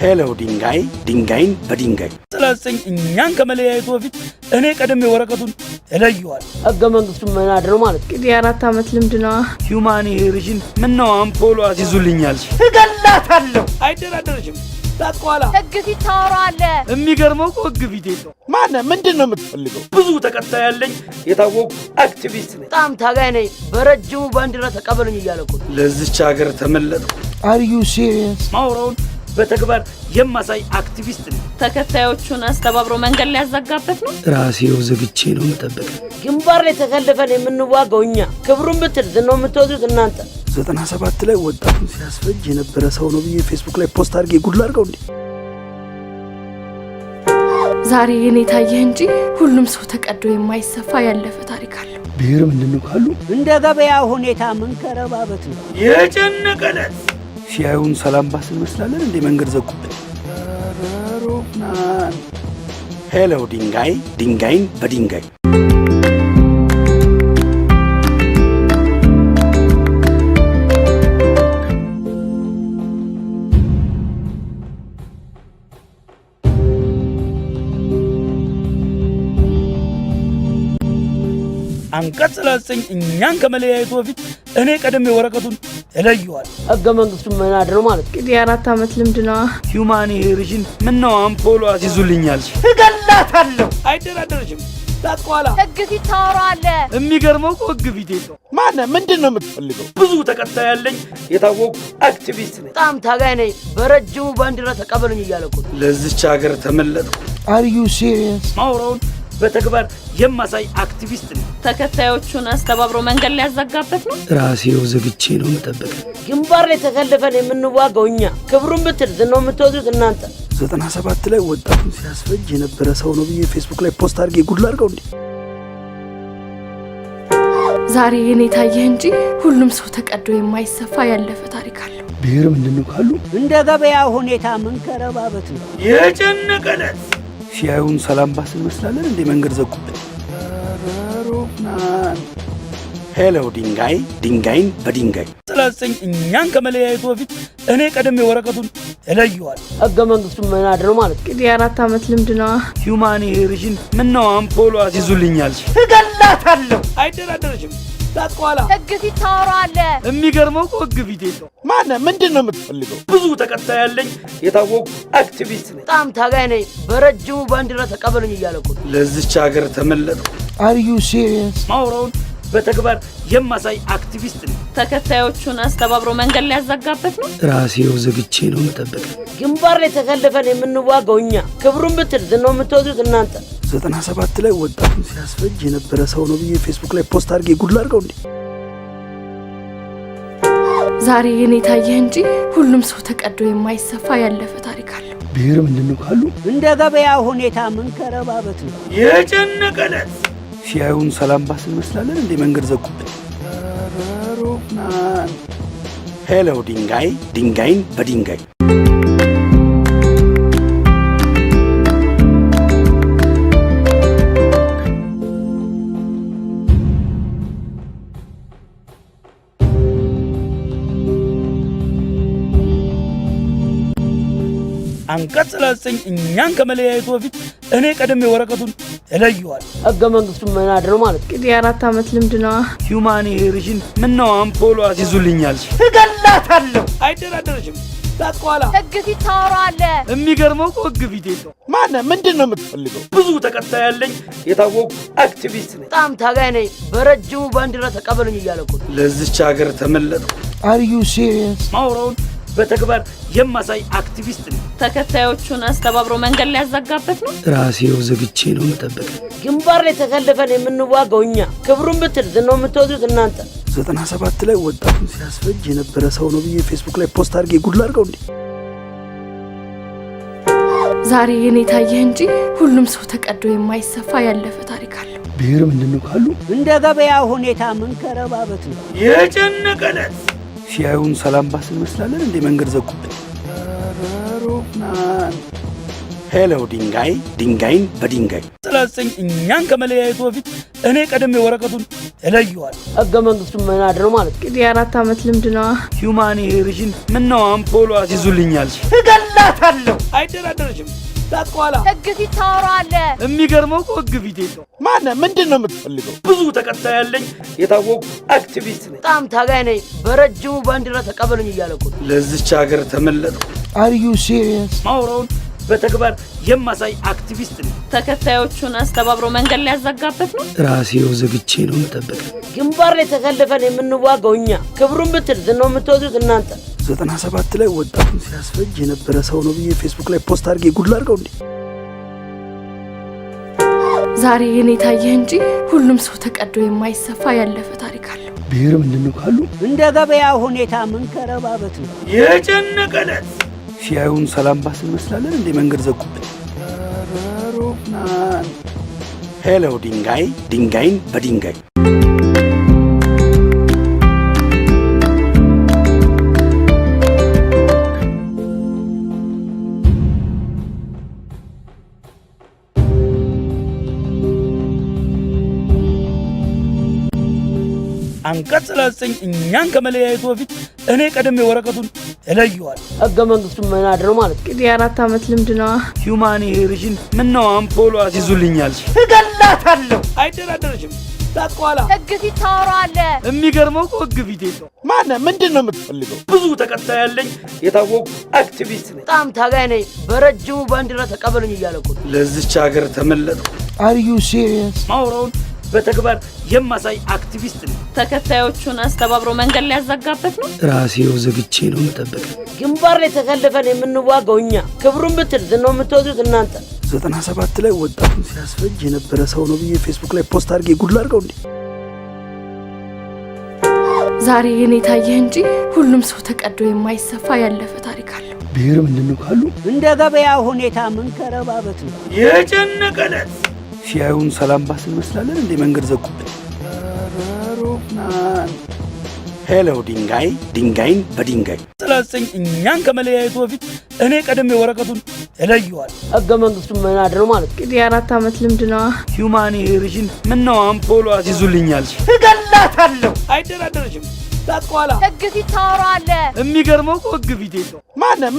ሄሎ ድንጋይ ድንጋይን በድንጋይ 39 እኛን ከመለያየቱ በፊት እኔ ቀደም ወረቀቱን እለየዋል። ህገ መንግስቱን መናድ ነው ማለት እንግዲህ 4 ዓመት ልምድ ነው። ሂውማኒቴሪያን ምን ነው አምፖሎ አስይዙልኛል። እገላታለሁ። አይደራደርሽም። ታጥቋላ ህግ ፊት ታወራለህ። የሚገርመው እኮ ህግ ፊት የለው። ማነ ምንድነው የምትፈልገው? ብዙ ተከታይ ያለኝ የታወቁ አክቲቪስት ነኝ። በጣም ታጋይ ነኝ። በረጅሙ ባንዲራ ተቀበሉኝ እያለኩ ለዚች ሀገር ተመለጥኩ። አር ዩ ሲሪየስ? ማውራውን በተግባር የማሳይ አክቲቪስት ነኝ። ተከታዮቹን አስተባብሮ መንገድ ሊያዘጋበት ነው። ራሴው ዘግቼ ነው መጠበቅ። ግንባር ላይ ተሰልፈን የምንዋጋው እኛ፣ ክብሩን ብትል ዝናው የምትወዱት እናንተ። 97 ላይ ወጣቱን ሲያስፈጅ የነበረ ሰው ነው ብዬ ፌስቡክ ላይ ፖስት አድርጌ ጉድ ላድርገው እንዴ? ዛሬ የኔ ታየህ እንጂ ሁሉም ሰው ተቀዶ የማይሰፋ ያለፈ ታሪክ አለው። ብሔር ምንድነው ካሉ እንደ ገበያ ሁኔታ ምን ከረባበት ነው የጨነቀለት ሲያዩን ሰላም ባስ እንመስላለን እንዴ? መንገድ ዘጉብን። ሮፍናን ሄሎ ድንጋይ ድንጋይን በድንጋይ አንቀጽ 39 እኛን ከመለያየቱ በፊት እኔ ቀደም ወረቀቱን እለየዋል። ህገ መንግስቱን መናድ ነው ማለት እንግዲህ 4 ዓመት ልምድ ነው። ሂውማኒቴሪያን ምን ነው አምፖሎ አስይዙልኛል። እገላታለሁ። አይደራደርሽም። ታጥቋላ ህግ ፊት ታወራለህ። የሚገርመው እኮ ህግ ፊት የለው። ማነ ምንድነው የምትፈልገው? ብዙ ተከታይ ያለኝ የታወቁ አክቲቪስት ነኝ። በጣም ታጋይ ነኝ። በረጅሙ ባንዲራ ተቀበሉኝ እያለኩ ለዚች ሀገር ተመለጥኩ። አር ዩ ሲሪየስ? ማውራውን በተግባር የማሳይ አክቲቪስት ነኝ። ተከታዮቹን አስተባብሮ መንገድ ሊያዘጋበት ነው። ራሴው ዘግቼ ነው መጠበቅ። ግንባር ላይ ተሰልፈን የምንዋጋው እኛ፣ ክብሩን ብትል ዝናው የምትወዱት እናንተ። 97 ላይ ወጣቱን ሲያስፈጅ የነበረ ሰው ነው ብዬ ፌስቡክ ላይ ፖስት አድርጌ ጉድ ላድርገው እንዴ? ዛሬ የኔ ታየህ እንጂ ሁሉም ሰው ተቀዶ የማይሰፋ ያለፈ ታሪክ አለው። ብሔር ምንድነው ካሉ እንደ ገበያ ሁኔታ ምን ከረባበት ነው የጨነቀለት ሲያዩን ሰላም ባስ እንመስላለን እንዴ? መንገድ ዘጉብን። ሮፍናን ሄሎ ድንጋይ ድንጋይን በድንጋይ 39 እኛን ከመለያየቱ በፊት እኔ ቀደም ወረቀቱን እለየዋል። ህገ መንግስቱን መናድ ነው ማለት እንግዲህ 4 ዓመት ልምድ ነው። ሂውማኒቴሪያን ምን ነው አምፖሎ አስይዙልኛል። እገላታለሁ። አይደራደርሽም። ታጥቋላ ህግ ፊት ታወራለህ። የሚገርመው እኮ ህግ ፊት የለው። ማነ ምንድነው የምትፈልገው? ብዙ ተከታይ ያለኝ የታወቁ አክቲቪስት ነኝ። በጣም ታጋይ ነኝ። በረጅሙ ባንዲራ ተቀበሉኝ እያለኩ ለዚች ሀገር ተመለጥኩ። አር ዩ ሲሪየስ? ማውራውን በተግባር የማሳይ አክቲቪስት ነኝ። ተከታዮቹን አስተባብሮ መንገድ ሊያዘጋበት ነው። ራሴው ዘግቼ ነው መጠበቅ። ግንባር ላይ ተሰልፈን የምንዋጋው እኛ፣ ክብሩን ብትል ዝናው የምትወዱት እናንተ። 97 ላይ ወጣቱን ሲያስፈጅ የነበረ ሰው ነው ብዬ ፌስቡክ ላይ ፖስት አድርጌ ጉድ ላድርገው እንዴ? ዛሬ የኔ ታየህ እንጂ ሁሉም ሰው ተቀዶ የማይሰፋ ያለፈ ታሪክ አለው። ብሔር ምንድነው ካሉ እንደ ገበያ ሁኔታ ምን ከረባበት ነው የጨነቀለት ሲያዩን ሰላም ባስ እንመስላለን እንደ መንገድ ዘጉብን። ሄሎ ድንጋይ ድንጋይን በድንጋይ አንቀጽ 39 እኛን ከመለያየቱ በፊት እኔ ቀደም ወረቀቱን እለየዋል። ህገ መንግስቱን መናድ ነው ማለት እንግዲህ 4 ዓመት ልምድ ነው። ሂዩማኒቴሪሽን ምን ነው አምፖሎ አስይዙልኛል። እገላታለሁ። አይደራደርሽም። ታጥቋላ ህግ ፊት ታወራለህ። የሚገርመው እኮ ህግ ፊት የለው። ምንድን ነው የምትፈልገው? ብዙ ተከታይ ያለኝ የታወቁ አክቲቪስት ነኝ። በጣም ታጋይ ነኝ። በረጅሙ ባንዲራ ተቀበሉኝ እያለኩ ለዚች ሀገር ተመለጥኩ። አር ዩ ሲሪየስ? ማውራውን በተግባር የማሳይ አክቲቪስት ነኝ። ተከታዮቹን አስተባብሮ መንገድ ሊያዘጋበት ነው። ራሴው ዘግቼ ነው መጠበቅ። ግንባር ላይ ተሰልፈን የምንዋጋው እኛ፣ ክብሩን ብትል ዝናው የምትወዱት እናንተ። 97 ላይ ወጣቱን ሲያስፈጅ የነበረ ሰው ነው ብዬ ፌስቡክ ላይ ፖስት አድርጌ ጉድ ላድርገው እንዴ? ዛሬ የኔ ታየህ እንጂ ሁሉም ሰው ተቀዶ የማይሰፋ ያለፈ ታሪክ አለው። ብሔር ምንድነው ካሉ እንደ ገበያ ሁኔታ ምን ከረባበት ነው የጨነቀለት ሲያዩን ሰላም ባስ እንመስላለን እንደ መንገድ ዘጉብን። ሄሎ ድንጋይ ድንጋይን በድንጋይ 39 እኛን ከመለያየቱ በፊት እኔ ቀደም ወረቀቱን እለየዋል። ህገ መንግስቱን መናድ ነው ማለት እንግዲህ 4 ዓመት ልምድ ነው። ሂዩማኒቴሪሽን ምን ነው አምፖሎ አስይዙልኛል። እገላታለሁ። አይደራደርሽም። ታጥቋላ ህግ ፊት ታወራለህ። የሚገርመው እኮ ህግ ፊት የለው። ምንድን ነው የምትፈልገው? ብዙ ተከታይ ያለኝ የታወቁ አክቲቪስት ነኝ። በጣም ታጋይ ነኝ። በረጅሙ ባንዲራ ተቀበሉኝ እያለኩ ለዚች ሀገር ተመለጥኩ። አር ዩ ሲሪየስ? ማውራውን በተግባር የማሳይ አክቲቪስት ነኝ። ተከታዮቹን አስተባብሮ መንገድ ሊያዘጋበት ነው። ራሴው ዘግቼ ነው መጠበቅ። ግንባር ላይ ተሰልፈን የምንዋጋው እኛ፣ ክብሩን ብትል ዝናው የምትወዱት እናንተ። 97 ላይ ወጣቱን ሲያስፈጅ የነበረ ሰው ነው ብዬ ፌስቡክ ላይ ፖስት አድርጌ ጉድ ላድርገው እንዴ? ዛሬ የኔ ታየህ እንጂ ሁሉም ሰው ተቀዶ የማይሰፋ ያለፈ ታሪክ አለው። ብሔር ምንድነው ካሉ እንደ ገበያ ሁኔታ ምን ከረባበት ነው የጨነቀለት ሲያዩን ሰላም ባስ እንመስላለን እንደ መንገድ ዘጉብን። ሄሎ ድንጋይ ድንጋይን በድንጋይ አንቀጽ 39 እኛን ከመለያየቱ በፊት እኔ ቀደም ወረቀቱን እለየዋል። ህገ መንግስቱን መናድ ነው ማለት እንግዲህ 4 ዓመት ልምድ ነው። ሂዩማኒቴሪሽን ምን ነው አምፖሎ አስይዙልኛል። እገላታለሁ። አይደራደርሽም። ታጥቋላ ህግ ፊት ታወራለህ። የሚገርመው እኮ ህግ ፊት የለው። ምንድን ነው የምትፈልገው? ብዙ ተከታይ ያለኝ የታወቁ አክቲቪስት ነኝ። በጣም ታጋይ ነኝ። በረጅሙ ባንዲራ ተቀበሉኝ እያለኩ ለዚች ሀገር ተመለጥኩ። አር ዩ ሲሪየስ? ማውራውን በተግባር የማሳይ አክቲቪስት ነኝ። ተከታዮቹን አስተባብሮ መንገድ ሊያዘጋበት ነው። ራሴው ዘግቼ ነው መጠበቅ። ግንባር ላይ ተሰልፈን የምንዋጋው እኛ፣ ክብሩን ብትል ዝናው የምትወዱት እናንተ። 97 ላይ ወጣቱን ሲያስፈጅ የነበረ ሰው ነው ብዬ ፌስቡክ ላይ ፖስት አድርጌ ጉድ ላድርገው እንዴ? ዛሬ የኔ ታየህ እንጂ ሁሉም ሰው ተቀዶ የማይሰፋ ያለፈ ታሪክ አለው። ብሔር ምንድነው ካሉ እንደ ገበያ ሁኔታ ምን ከረባበት ነው የጨነቀለት ሲያዩን ሰላም ባስ እንመስላለን እንደ መንገድ ዘጉብን። ሄሎ ድንጋይ ድንጋይን በድንጋይ 39 እኛን ከመለያየቱ በፊት እኔ ቀደም ወረቀቱን እለየዋል። ህገ መንግስቱን መናድ ነው ማለት እንግዲህ 4 ዓመት ልምድ ነው። ሂዩማኒቴሪሽን ምን ነው አምፖሎ አስይዙልኛል። እገላታለሁ። አይደራደርሽም። ታጥቋላ ህግ ፊት ታወራለህ። የሚገርመው እኮ ህግ ፊት የለው።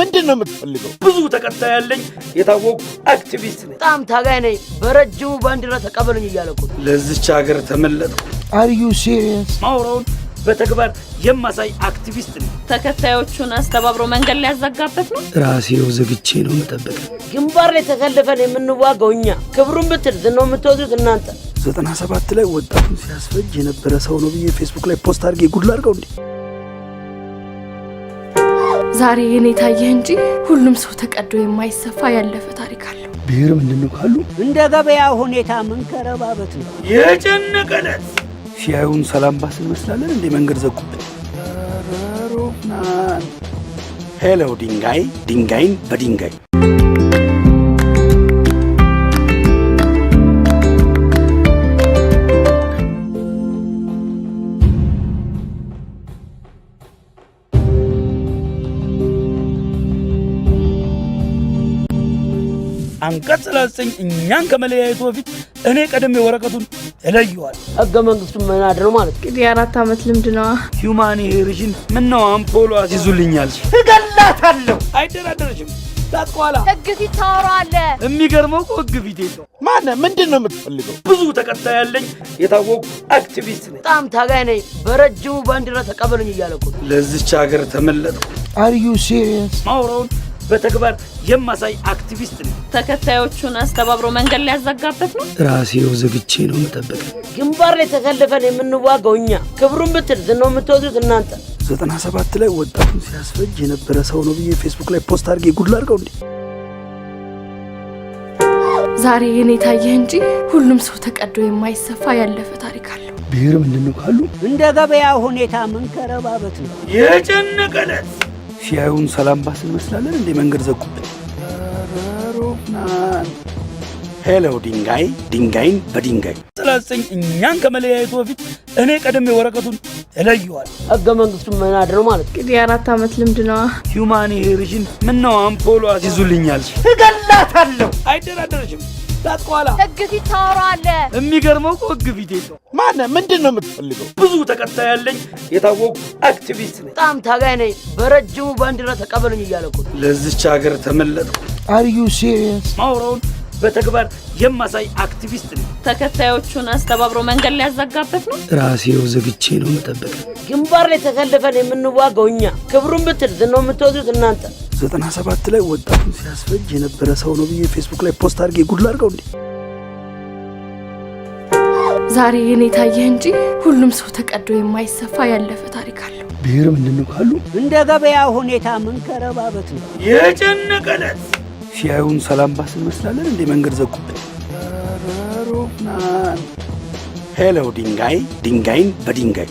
ምንድን ነው የምትፈልገው? ብዙ ተከታይ ያለኝ የታወቁ አክቲቪስት ነኝ። በጣም ታጋይ ነኝ። በረጅሙ ባንዲራ ተቀበሉኝ እያለኩ ለዚች ሀገር ተመለጥኩ። አር ዩ ሲሪየስ? ማውራውን በተግባር የማሳይ አክቲቪስት ነኝ። ተከታዮቹን አስተባብሮ መንገድ ሊያዘጋበት ነው። ራሴው ዘግቼ ነው መጠበቅ። ግንባር ላይ ተሰልፈን የምንዋጋው እኛ፣ ክብሩን ብትል ዝናው የምትወዱት እናንተ። 97 ላይ ወጣቱን ሲያስፈጅ የነበረ ሰው ነው ብዬ ፌስቡክ ላይ ፖስት አድርጌ ጉድ ላድርገው እንዴ? ዛሬ የኔ ታየህ እንጂ ሁሉም ሰው ተቀዶ የማይሰፋ ያለፈ ታሪክ አለው። ብሔር ምንድነው ካሉ እንደ ገበያ ሁኔታ ምን ከረባበት ነው የጨነቀለት ሲያዩን ሰላም ባስ እንመስላለን እንደ መንገድ ዘጉብን። ሄሎ ድንጋይ ድንጋይን በድንጋይ አንቀጽ 39 እኛን ከመለያየቱ በፊት እኔ ቀደም ወረቀቱን እለየዋል። ህገ መንግስቱን መናድ ነው ማለት እንግዲህ 4 ዓመት ልምድ ነው። ሂውማኒቴሪያን ምን ነው አምፖሎ አስይዙልኛል። እገላታለሁ። አይደራደርሽም። ታጥቋላ ህግ ፊት ታወራለህ። የሚገርመው እኮ ህግ ፊት የለው። ምንድን ነው የምትፈልገው? ብዙ ተከታይ ያለኝ የታወቁ አክቲቪስት ነኝ። በጣም ታጋይ ነኝ። በረጅሙ ባንዲራ ተቀበሉኝ እያለኩ ለዚች ሀገር ተመለጥኩ። አር ዩ ሲሪየስ? ማውራውን በተግባር የማሳይ አክቲቪስት ነኝ። ተከታዮቹን አስተባብሮ መንገድ ሊያዘጋበት ነው። ራሴው ዘግቼ ነው መጠበቅ። ግንባር ላይ ተሰልፈን የምንዋጋው እኛ፣ ክብሩን ብትል ዝናው የምትወዱት እናንተ። 97 ላይ ወጣቱን ሲያስፈጅ የነበረ ሰው ነው ብዬ ፌስቡክ ላይ ፖስት አድርጌ ጉድ ላድርገው እንዴ? ዛሬ የኔ ታየህ እንጂ ሁሉም ሰው ተቀዶ የማይሰፋ ያለፈ ታሪክ አለው። ብሔር ምንድነው ካሉ እንደ ገበያ ሁኔታ መንከረባበት ነው የጨነቀለት። ሲያዩን ሰላም ባስ እንመስላለን እንዴ? መንገድ ዘጉብን። ሄሎ ድንጋይ ድንጋይን በድንጋይ 39 እኛን ከመለያየቱ በፊት እኔ ቀደም ወረቀቱን እለየዋል። ህገ መንግስቱን መናድ ነው ማለት እንግዲህ 4 ዓመት ልምድ ነው። ሂውማኒቴሪያን ምን ነው አምፖሎ አስይዙልኛል። እገላታለሁ። አይደራደርሽም። ታጥቋላ ህግ ፊት ታወራለህ። የሚገርመው እኮ ህግ ፊት የለው። ምንድን ነው የምትፈልገው? ብዙ ተከታይ ያለኝ የታወቁ አክቲቪስት ነኝ። በጣም ታጋይ ነኝ። በረጅሙ ባንዲራ ተቀበሉኝ እያለኩ ለዚች ሀገር ተመለጥኩ። አር ዩ ሲሪየስ? ማውራውን በተግባር የማሳይ አክቲቪስት ነኝ። ተከታዮቹን አስተባብሮ መንገድ ሊያዘጋበት ነው። ራሴው ዘግቼ ነው መጠበቅ። ግንባር ላይ ተሰልፈን የምንዋጋው እኛ፣ ክብሩን ብትል ዝናው የምትወዱት እናንተ። 97 ላይ ወጣቱን ሲያስፈጅ የነበረ ሰው ነው ብዬ ፌስቡክ ላይ ፖስት አድርጌ ጉድ ላድርገው እንዴ? ዛሬ የኔ ታየህ እንጂ ሁሉም ሰው ተቀዶ የማይሰፋ ያለፈ ታሪክ አለው። ብሔር ምንድነው ካሉ እንደ ገበያ ሁኔታ መንከረባበት ነው የጨነቀለት። ሲያዩን ሰላም ባስ እንመስላለን እንዴ? መንገድ ዘጉብን። ሄሎ ድንጋይ ድንጋይን በድንጋይ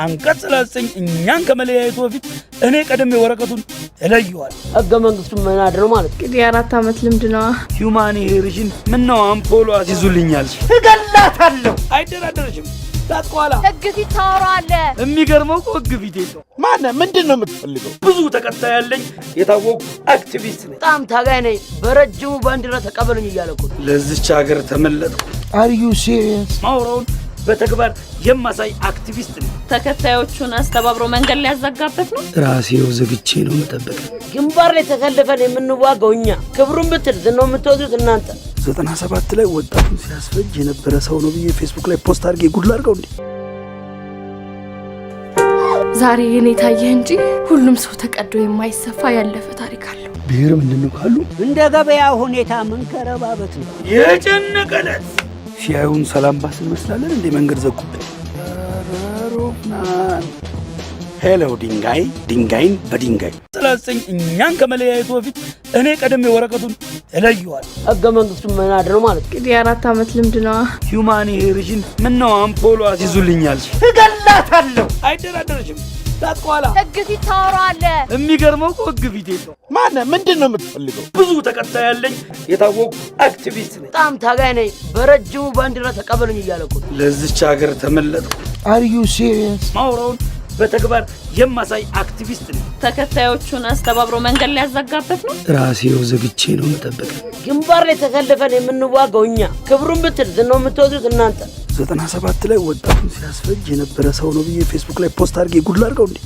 አንቀጽ 39 እኛን ከመለያየቱ በፊት እኔ ቀደም ወረቀቱን እለየዋል። ህገ መንግስቱን መናድ ነው ማለት እንግዲህ 4 ዓመት ልምድ ነው። ሂውማኒቴሪያን ምን ነው አምፖሎ አስይዙልኛል። እገላታለሁ። አይደራደርሽም። ታጥቋላ ህግ ፊት ታወራለህ። የሚገርመው እኮ ህግ ፊት የለው። ምንድን ነው የምትፈልገው? ብዙ ተከታይ ያለኝ የታወቁ አክቲቪስት ነኝ። በጣም ታጋይ ነኝ። በረጅሙ ባንዲራ ተቀበሉኝ እያለኩ ለዚች ሀገር ተመለጥኩ። አር ዩ ሲሪየስ? ማውራውን በተግባር የማሳይ አክቲቪስት ነኝ። ተከታዮቹን አስተባብሮ መንገድ ሊያዘጋበት ነው። ራሴው ዘግቼ ነው መጠበቅ። ግንባር ላይ ተሰልፈን የምንዋጋው እኛ፣ ክብሩን ብትል ዝናው የምትወዱት እናንተ። 97 ላይ ወጣቱን ሲያስፈጅ የነበረ ሰው ነው ብዬ ፌስቡክ ላይ ፖስት አድርጌ ጉድ ላድርገው እንዴ? ዛሬ የኔ ታየህ እንጂ ሁሉም ሰው ተቀዶ የማይሰፋ ያለፈ ታሪክ አለው። ብሔር ምንድነው ካሉ እንደ ገበያ ሁኔታ መንከረባበት ነው የጨነቀለት። ሲያዩን ሰላም ባስ እንመስላለን እንዴ? መንገድ ዘጉብን። ሄሎ ድንጋይ ድንጋይን በድንጋይ 39 እኛን ከመለያየቱ በፊት እኔ ቀደም ወረቀቱን እለየዋል። ህገ መንግስቱን መናድ ነው ማለት እንግዲህ 4 ዓመት ልምድ ነው። ሂውማኒቴሪያን ምን ነው አምፖሎ አስይዙልኛል። እገላታለሁ። አይደራደርሽም። ታጥቋላ ህግ ፊት ታወራለህ። የሚገርመው እኮ ህግ ፊት የለው። ምንድን ነው የምትፈልገው? ብዙ ተከታይ ያለኝ የታወቁ አክቲቪስት ነኝ። በጣም ታጋይ ነኝ። በረጅሙ ባንዲራ ተቀበሉኝ እያለኩ ለዚች ሀገር ተመለጥኩ። አር ዩ ሲሪየስ? ማውራውን በተግባር የማሳይ አክቲቪስት ነኝ። ተከታዮቹን አስተባብሮ መንገድ ሊያዘጋበት ነው። ራሴው ዘግቼ ነው መጠበቅ። ግንባር ላይ ተሰልፈን የምንዋጋው እኛ፣ ክብሩን ብትል ዝናው የምትወዱት እናንተ። 97 ላይ ወጣቱን ሲያስፈጅ የነበረ ሰው ነው ብዬ ፌስቡክ ላይ ፖስት አድርጌ ጉድ ላድርገው እንዴ?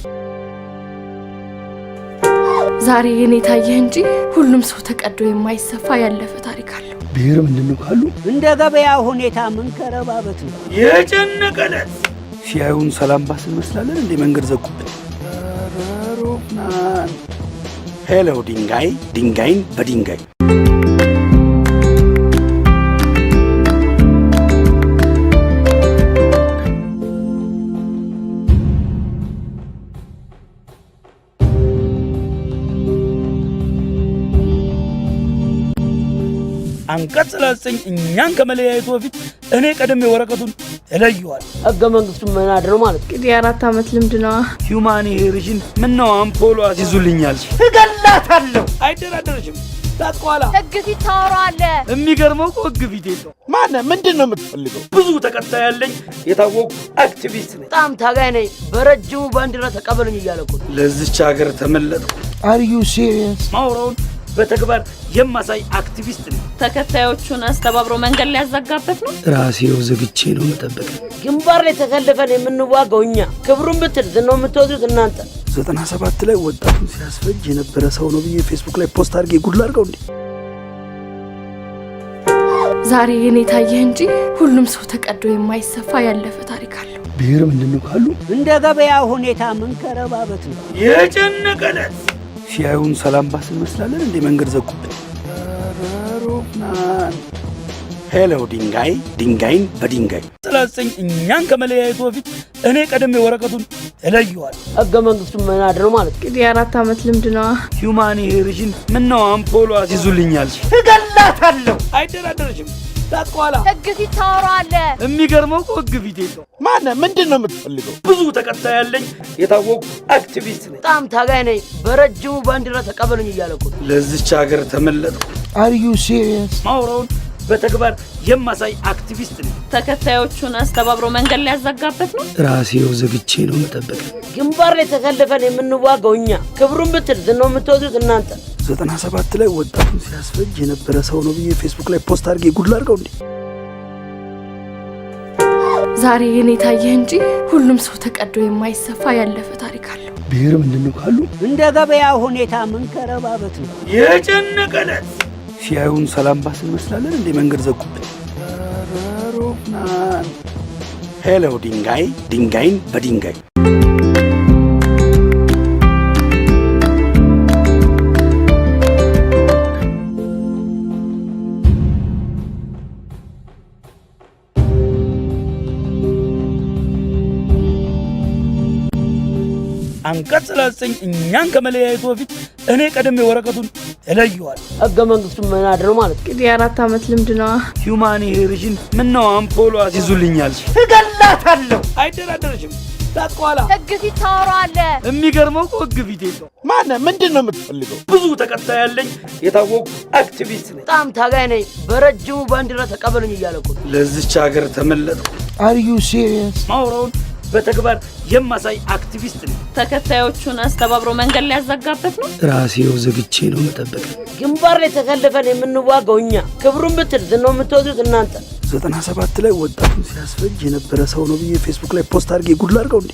ዛሬ የኔ ታየህ እንጂ ሁሉም ሰው ተቀዶ የማይሰፋ ያለፈ ታሪክ አለው። ብሔር ምንድነው ካሉ እንደ ገበያ ሁኔታ መንከረባበት ነው የጨነቀለት። ሲያዩን ሰላም ባስ እንመስላለን እንዴ? መንገድ ዘጉብን። ሄሎ ድንጋይ ድንጋይን በድንጋይ አንቀጽ 39 እኛን ከመለያየቱ በፊት እኔ ቀደም ወረቀቱን እለየዋል። ህገ መንግስቱን መናድ ነው ማለት እንግዲህ 4 ዓመት ልምድ ነው። ሂውማኒቴሪያን ምን ነው አምፖሎ አስይዙልኛል። እገላታለሁ። አይደራደርሽም። ታጥቋላ ህግ ፊት ታወራለህ። የሚገርመው ህግ ፊት የለው። ማነህ? ምንድን ነው የምትፈልገው? ብዙ ተከታይ ያለኝ የታወቁ አክቲቪስት ነኝ። በጣም ታጋይ ነኝ። በረጅሙ ባንዲራ ተቀበሉኝ እያለ እኮ ለዚች ሀገር ተመለጥኩ። አር ዩ ሲሪየስ? ማውራውን በተግባር የማሳይ አክቲቪስት ነኝ። ተከታዮቹን አስተባብሮ መንገድ ሊያዘጋበት ነው። ራሴው ዘግቼ ነው መጠበቅ። ግንባር ላይ ተሰልፈን የምንዋጋው እኛ፣ ክብሩን ብትል ዝናው የምትወዱት እናንተ። 97 ላይ ወጣቱን ሲያስፈጅ የነበረ ሰው ነው ብዬ ፌስቡክ ላይ ፖስት አድርጌ ጉድ ላድርገው እንዴ? ዛሬ የኔ ታየህ እንጂ ሁሉም ሰው ተቀዶ የማይሰፋ ያለፈ ታሪክ አለው። ብሔር ምንድነው ካሉ እንደ ገበያ ሁኔታ መንከረባበት ነው የጨነቀለት። ሲያዩን ሰላም ባስ እንመስላለን እንዴ? መንገድ ዘጉብን። ሮፍናን ሄሎ ድንጋይ ድንጋይን በድንጋይ ስለዚህ እኛን ከመለያየቱ በፊት እኔ ቀደም ወረቀቱን እለየዋል። ህገ መንግስቱን መናድ ነው ማለት እንግዲህ 4 ዓመት ልምድ ነው። ሂውማኒቴሪያን ምነው አምፖሎ አስይዙልኛል። እገላታለሁ። አይደራደርሽም። ታጥቋላ ህግ ፊት ታወራለህ። የሚገርመው ህግ ፊት የለው። ማነህ? ምንድን ነው የምትፈልገው? ብዙ ተከታይ ያለኝ የታወቁ አክቲቪስት ነኝ። በጣም ታጋይ ነኝ። በረጅሙ ባንዲራ ተቀበሉኝ እያለ እኮ ለዚች ሀገር ተመለጥኩ። አር ዩ ሲሪየስ? ማውራውን በተግባር የማሳይ አክቲቪስት ነኝ። ተከታዮቹን አስተባብሮ መንገድ ሊያዘጋበት ነው። ራሴው ዘግቼ ነው መጠበቅ። ግንባር ላይ ተሰልፈን የምንዋጋው እኛ፣ ክብሩን ብትል ዝናው የምትወዱት እናንተ። 97 ላይ ወጣቱን ሲያስፈጅ የነበረ ሰው ነው ብዬ ፌስቡክ ላይ ፖስት አድርጌ ጉድ ላድርገው እንዴ? ዛሬ የኔ ታየህ እንጂ ሁሉም ሰው ተቀዶ የማይሰፋ ያለፈ ታሪክ አለው። ብሔር ምንድነው ካሉ እንደ ገበያ ሁኔታ መንከረባበት ነው የጨነቀለት። ሲያዩን ሰላም ባስ እንመስላለን እንዴ? መንገድ ዘጉብን። ሮፍናን ሄሎ ድንጋይ ድንጋይን በድንጋይ አንቀጽ 39 እኛን ከመለያየቱ በፊት እኔ ቀደም ወረቀቱን እለየዋል። ህገ መንግስቱን መናድ ነው ማለት እንግዲህ 4 ዓመት ልምድ ነው። ሂውማኒቴሪያን ምነው አምፖሎ አስይዙልኛል። እገላታለሁ። አይደራደርሽም። ታጥቋላ ህግ ፊት ታወራለህ። የሚገርመው ህግ ፊት የለው። ማነህ? ምንድን ነው የምትፈልገው? ብዙ ተከታይ ያለኝ የታወቁ አክቲቪስት ነኝ። በጣም ታጋይ ነኝ። በረጅሙ ባንዲራ ተቀበሉኝ እያለ እኮ ለዚች ሀገር ተመለጥኩ። አር ዩ ሲሪየስ? ማውራውን በተግባር የማሳይ አክቲቪስት ነኝ። ተከታዮቹን አስተባብሮ መንገድ ሊያዘጋበት ነው። ራሴው ዘግቼ ነው መጠበቅ። ግንባር ላይ ተሰልፈን የምንዋጋው እኛ፣ ክብሩን ብትል ዝናው የምትወዱት እናንተ። 97 ላይ ወጣቱን ሲያስፈጅ የነበረ ሰው ነው ብዬ ፌስቡክ ላይ ፖስት አድርጌ ጉድ ላድርገው እንዴ?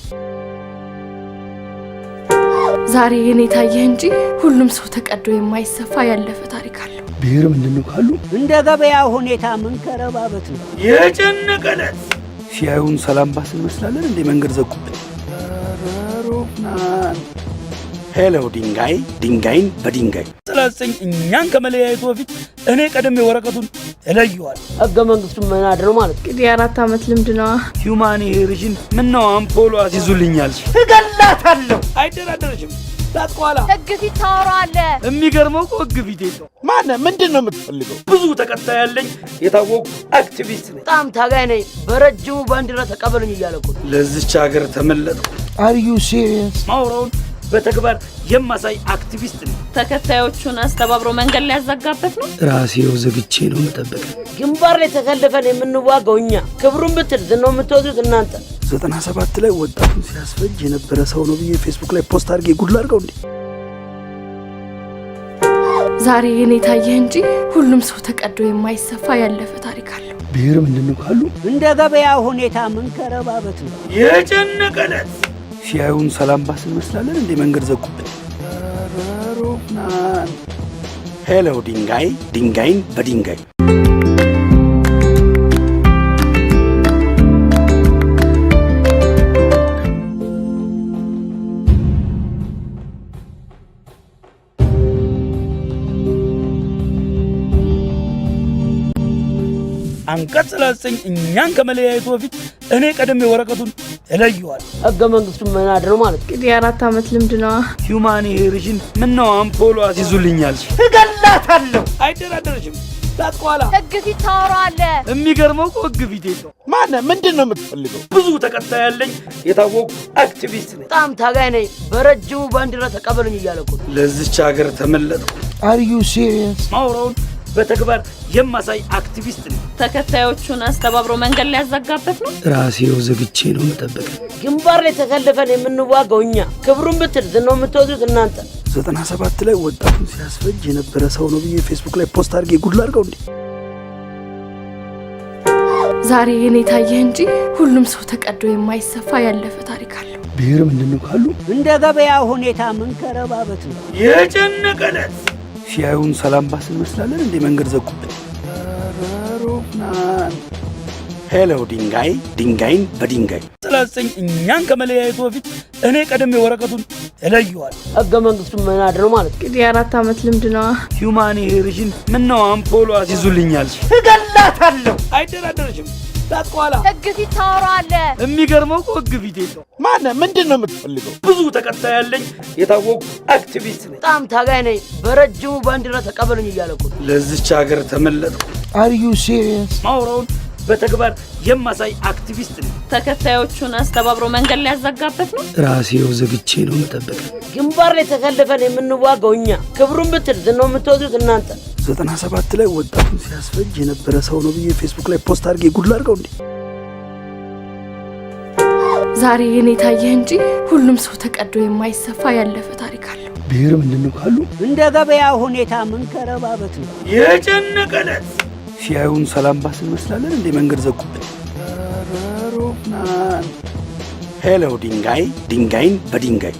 ዛሬ የኔ ታየህ እንጂ ሁሉም ሰው ተቀዶ የማይሰፋ ያለፈ ታሪክ አለው። ብሔር ምንድነው ካሉ እንደ ገበያ ሁኔታ መንከረባበት ነው የጨነቀለት። ሲያዩን ሰላም ባስ እንመስላለን እንዴ? መንገድ ዘጉብን። ሮፍናን ሄሎ ድንጋይ ድንጋይን በድንጋይ ስለዚህ እኛን ከመለያየቱ በፊት እኔ ቀደም ወረቀቱን እለየዋል። ህገ መንግስቱን መናድ ነው ማለት እንግዲህ 4 ዓመት ልምድ ነው። ሂውማኒቴሪያን ምነው አምፖሎ አስይዙልኛል። እገላታለሁ። አይደራደርሽም። ታጥቋላ ህግ ፊት ታወራለህ። የሚገርመው ህግ ፊት የለው። ማነህ? ምንድን ነው የምትፈልገው? ብዙ ተከታይ ያለኝ የታወቁ አክቲቪስት ነኝ። በጣም ታጋይ ነኝ። በረጅሙ ባንዲራ ተቀበሉኝ እያለ እኮ ለዚች ሀገር ተመለጥኩ። አር ዩ ሲሪየስ? ማውራውን በተግባር የማሳይ አክቲቪስት ነኝ። ተከታዮቹን አስተባብሮ መንገድ ሊያዘጋበት ነው። ራሴው ዘግቼ ነው መጠበቅ። ግንባር ላይ ተሰልፈን የምንዋጋው እኛ፣ ክብሩን ብትል ዝናው የምትወዱት እናንተ። 97 ላይ ወጣቱን ሲያስፈጅ የነበረ ሰው ነው ብዬ ፌስቡክ ላይ ፖስት አድርጌ ጉድ ላድርገው እንዴ? ዛሬ የኔ ታየህ እንጂ ሁሉም ሰው ተቀዶ የማይሰፋ ያለፈ ታሪክ አለው። ብሔር ምንድነው ካሉ እንደ ገበያ ሁኔታ መንከረባበት ነው የጨነቀለት። ሲያዩን ሰላም ባስ እንመስላለን እንዴ? መንገድ ዘጉብን። ሮፍናን ሄሎ ድንጋይ ድንጋይን በድንጋይ አንቀጽ 39 እኛን ከመለያየቱ በፊት እኔ ቀደም ወረቀቱን እለየዋል። ህገ መንግስቱን መናድ ነው ማለት እንግዲህ 4 ዓመት ልምድ ነው። ሂውማኒቴሪያን ምነው አምፖሎ አስይዙልኛል። እገላታለሁ። አይደራደርሽም። ታጥቋላ ህግ ፊት ታወራለህ። የሚገርመው ህግ ፊት የለው። ማነህ? ምንድን ነው የምትፈልገው? ብዙ ተከታይ ያለኝ የታወቁ አክቲቪስት ነኝ። በጣም ታጋይ ነኝ። በረጅሙ ባንዲራ ተቀበሉኝ እያለ እኮ ለዚች ሀገር ተመለጥኩ። Are you serious? ማውራውን በተግባር የማሳይ አክቲቪስት ነኝ። ተከታዮቹን አስተባብሮ መንገድ ላይ ያዘጋበት ነው። ራሴው ዘግቼ ነው መጠበቅ። ግንባር ላይ ተሰልፈን የምንዋጋው እኛ፣ ክብሩን ብትል ዝናው የምትወዱት እናንተ። 97 ላይ ወጣቱን ሲያስፈጅ የነበረ ሰው ነው ብዬ ፌስቡክ ላይ ፖስት አድርጌ ጉድ ላድርገው እንዴ? ዛሬ የኔ ታየህ እንጂ ሁሉም ሰው ተቀዶ የማይሰፋ ያለፈ ታሪክ አለው። ብሔር ምንድነው ካሉ እንደ ገበያ ሁኔታ ምን ከረባበት ነው የጨነቀለት ሲያዩን ሰላም ባስ እንመስላለን እንዴ? መንገድ ዘጉብን። ሄሎ ድንጋይ ድንጋይን በድንጋይ ስለዚህ እኛን ከመለያየቱ በፊት እኔ ቀደም ወረቀቱን እለየዋል። ህገ መንግስቱን መናድ ነው ማለት እንግዲህ 4 ዓመት ልምድ ነው። ሂውማኒቴሪያን ምን ነው አምፖሎ አሲዙልኛል። እገላታለሁ። አይደራደርሽም። ታጥቋላ ህግ ፊት ታወራለህ። የሚገርመው እኮ ህግ ፊት የለው። ማነ ምንድነው የምትፈልገው? ብዙ ተከታይ ያለኝ የታወቁ አክቲቪስት ነኝ። በጣም ታጋይ ነኝ። በረጅሙ ባንዲራ ተቀበሉኝ እያለኩ ለዚች ሀገር ተመለጥኩ። Are you serious? ማውራውን በተግባር የማሳይ አክቲቪስት ነኝ። ተከታዮቹን አስተባብሮ መንገድ ላይ ያዘጋበት ነው። ራሴው ዘግቼ ነው መጠበቅ። ግንባር ላይ ተሰልፈን የምንዋጋው እኛ፣ ክብሩን ብትል ዝናው የምትወዱት እናንተ። 97 ላይ ወጣቱን ሲያስፈጅ የነበረ ሰው ነው ብዬ ፌስቡክ ላይ ፖስት አድርጌ ጉድ ላድርገው እንዴ? ዛሬ የኔ ታየህ እንጂ ሁሉም ሰው ተቀዶ የማይሰፋ ያለፈ ታሪክ አለው። ብሔር ምንድነው ካሉ እንደ ገበያ ሁኔታ ምን ከረባበት ነው የጨነቀለት ሲያዩን ሰላም ባስ እንመስላለን እንዴ? መንገድ ዘጉብን። ሄሎ ድንጋይ ድንጋይን በድንጋይ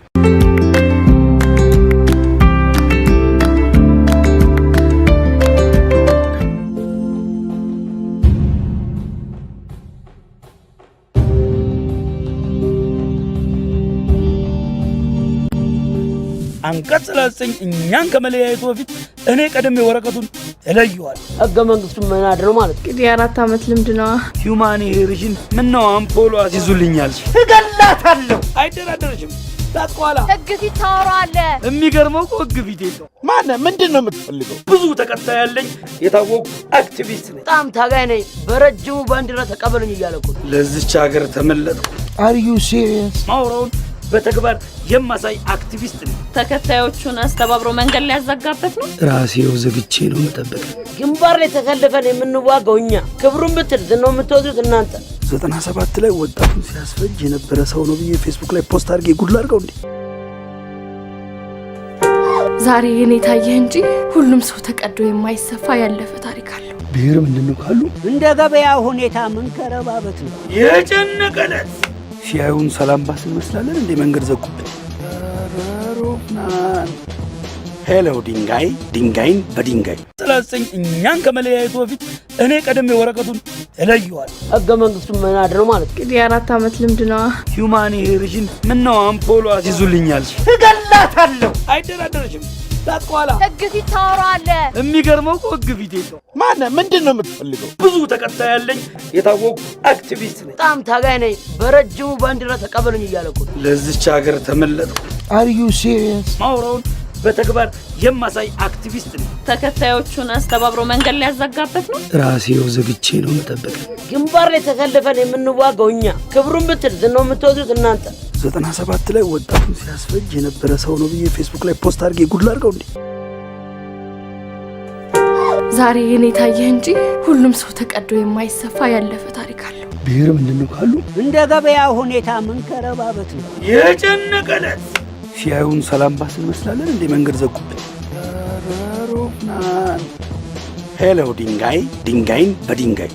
አንቀጽ 39 እኛን ከመለያየቱ በፊት እኔ ቀደም ወረቀቱን እለየዋል። ህገ መንግስቱን መናድ ነው ማለት እንግዲህ 4 ዓመት ልምድ ነው። ሂውማኒቴሪያን ምን ነው አምፖሎ አሲዙልኛል። እገላታለሁ። አይደራደርሽም። ታጥቋላ ህግ ፊት ታወራለህ። የሚገርመው እኮ ህግ ፊት የለው። ማነ ምንድነው የምትፈልገው? ብዙ ተከታይ ያለኝ የታወቁ አክቲቪስት ነኝ። በጣም ታጋይ ነኝ። በረጅሙ ባንዲራ ተቀበሉኝ እያለኩ ለዚች ሀገር ተመለጥኩ። Are you serious? ማውራውን በተግባር የማሳይ አክቲቪስት ነኝ። ተከታዮቹን አስተባብሮ መንገድ ላይ ያዘጋበት ነው። ራሴው ዘግቼ ነው መጠበቅ። ግንባር ላይ ተሰልፈን የምንዋጋው እኛ፣ ክብሩን ብትል ዝናው የምትወዱት እናንተ። 97 ላይ ወጣቱን ሲያስፈጅ የነበረ ሰው ነው ብዬ ፌስቡክ ላይ ፖስት አድርጌ ጉድ ላድርገው እንዴ? ዛሬ የኔ ታየህ እንጂ ሁሉም ሰው ተቀዶ የማይሰፋ ያለፈ ታሪክ አለው። ብሔር ምንድነው ካሉ እንደ ገበያ ሁኔታ ምን ከረባበት ነው የጨነቀለት ሲያዩን ሰላም ባስ እንመስላለን እንዴ? መንገድ ዘጉብን። ሄሎ ድንጋይ ድንጋይን በድንጋይ ስለዚህ እኛን ከመለያየቱ በፊት እኔ ቀደም ወረቀቱን እለየዋል። ህገ መንግስቱን መናድ ነው ማለት እንግዲህ 4 ዓመት ልምድ ነው። ሂውማኒቴሪያን ምን ነው አምፖሎ አሲዙልኛል። እገላታለሁ። አይደራደርሽም። ታጥቋላ ህግ ፊት ታወራለህ። የሚገርመው እኮ ህግ ፊት የለው። ማነ ምንድነው የምትፈልገው? ብዙ ተከታይ ያለኝ የታወቁ አክቲቪስት ነኝ። በጣም ታጋይ ነኝ። በረጅሙ ባንዲራ ተቀበሉኝ እያለኩ ለዚች ሀገር ተመለጥኩ። Are you serious? ማውራውን በተግባር የማሳይ አክቲቪስት ነኝ። ተከታዮቹን አስተባብሮ መንገድ ላይ ያዘጋበት ነው። ራሴው ዘግቼ ነው መጠበቅ። ግንባር ላይ ተሰልፈን የምንዋጋው እኛ፣ ክብሩን ብትል ዝናው የምትወዱት እናንተ። 97 ላይ ወጣቱን ሲያስፈጅ የነበረ ሰው ነው ብዬ ፌስቡክ ላይ ፖስት አድርጌ ጉድ ላድርገው እንዴ? ዛሬ የኔ ታየህ እንጂ ሁሉም ሰው ተቀዶ የማይሰፋ ያለፈ ታሪክ አለው። ብሔር ምንድነው ካሉ እንደ ገበያ ሁኔታ ምን ከረባበት ነው የጨነቀለት ሲያዩን ሰላም ባስ እንመስላለን እንዴ? መንገድ ዘጉብን። ሄሎ ድንጋይ ድንጋይን በድንጋይ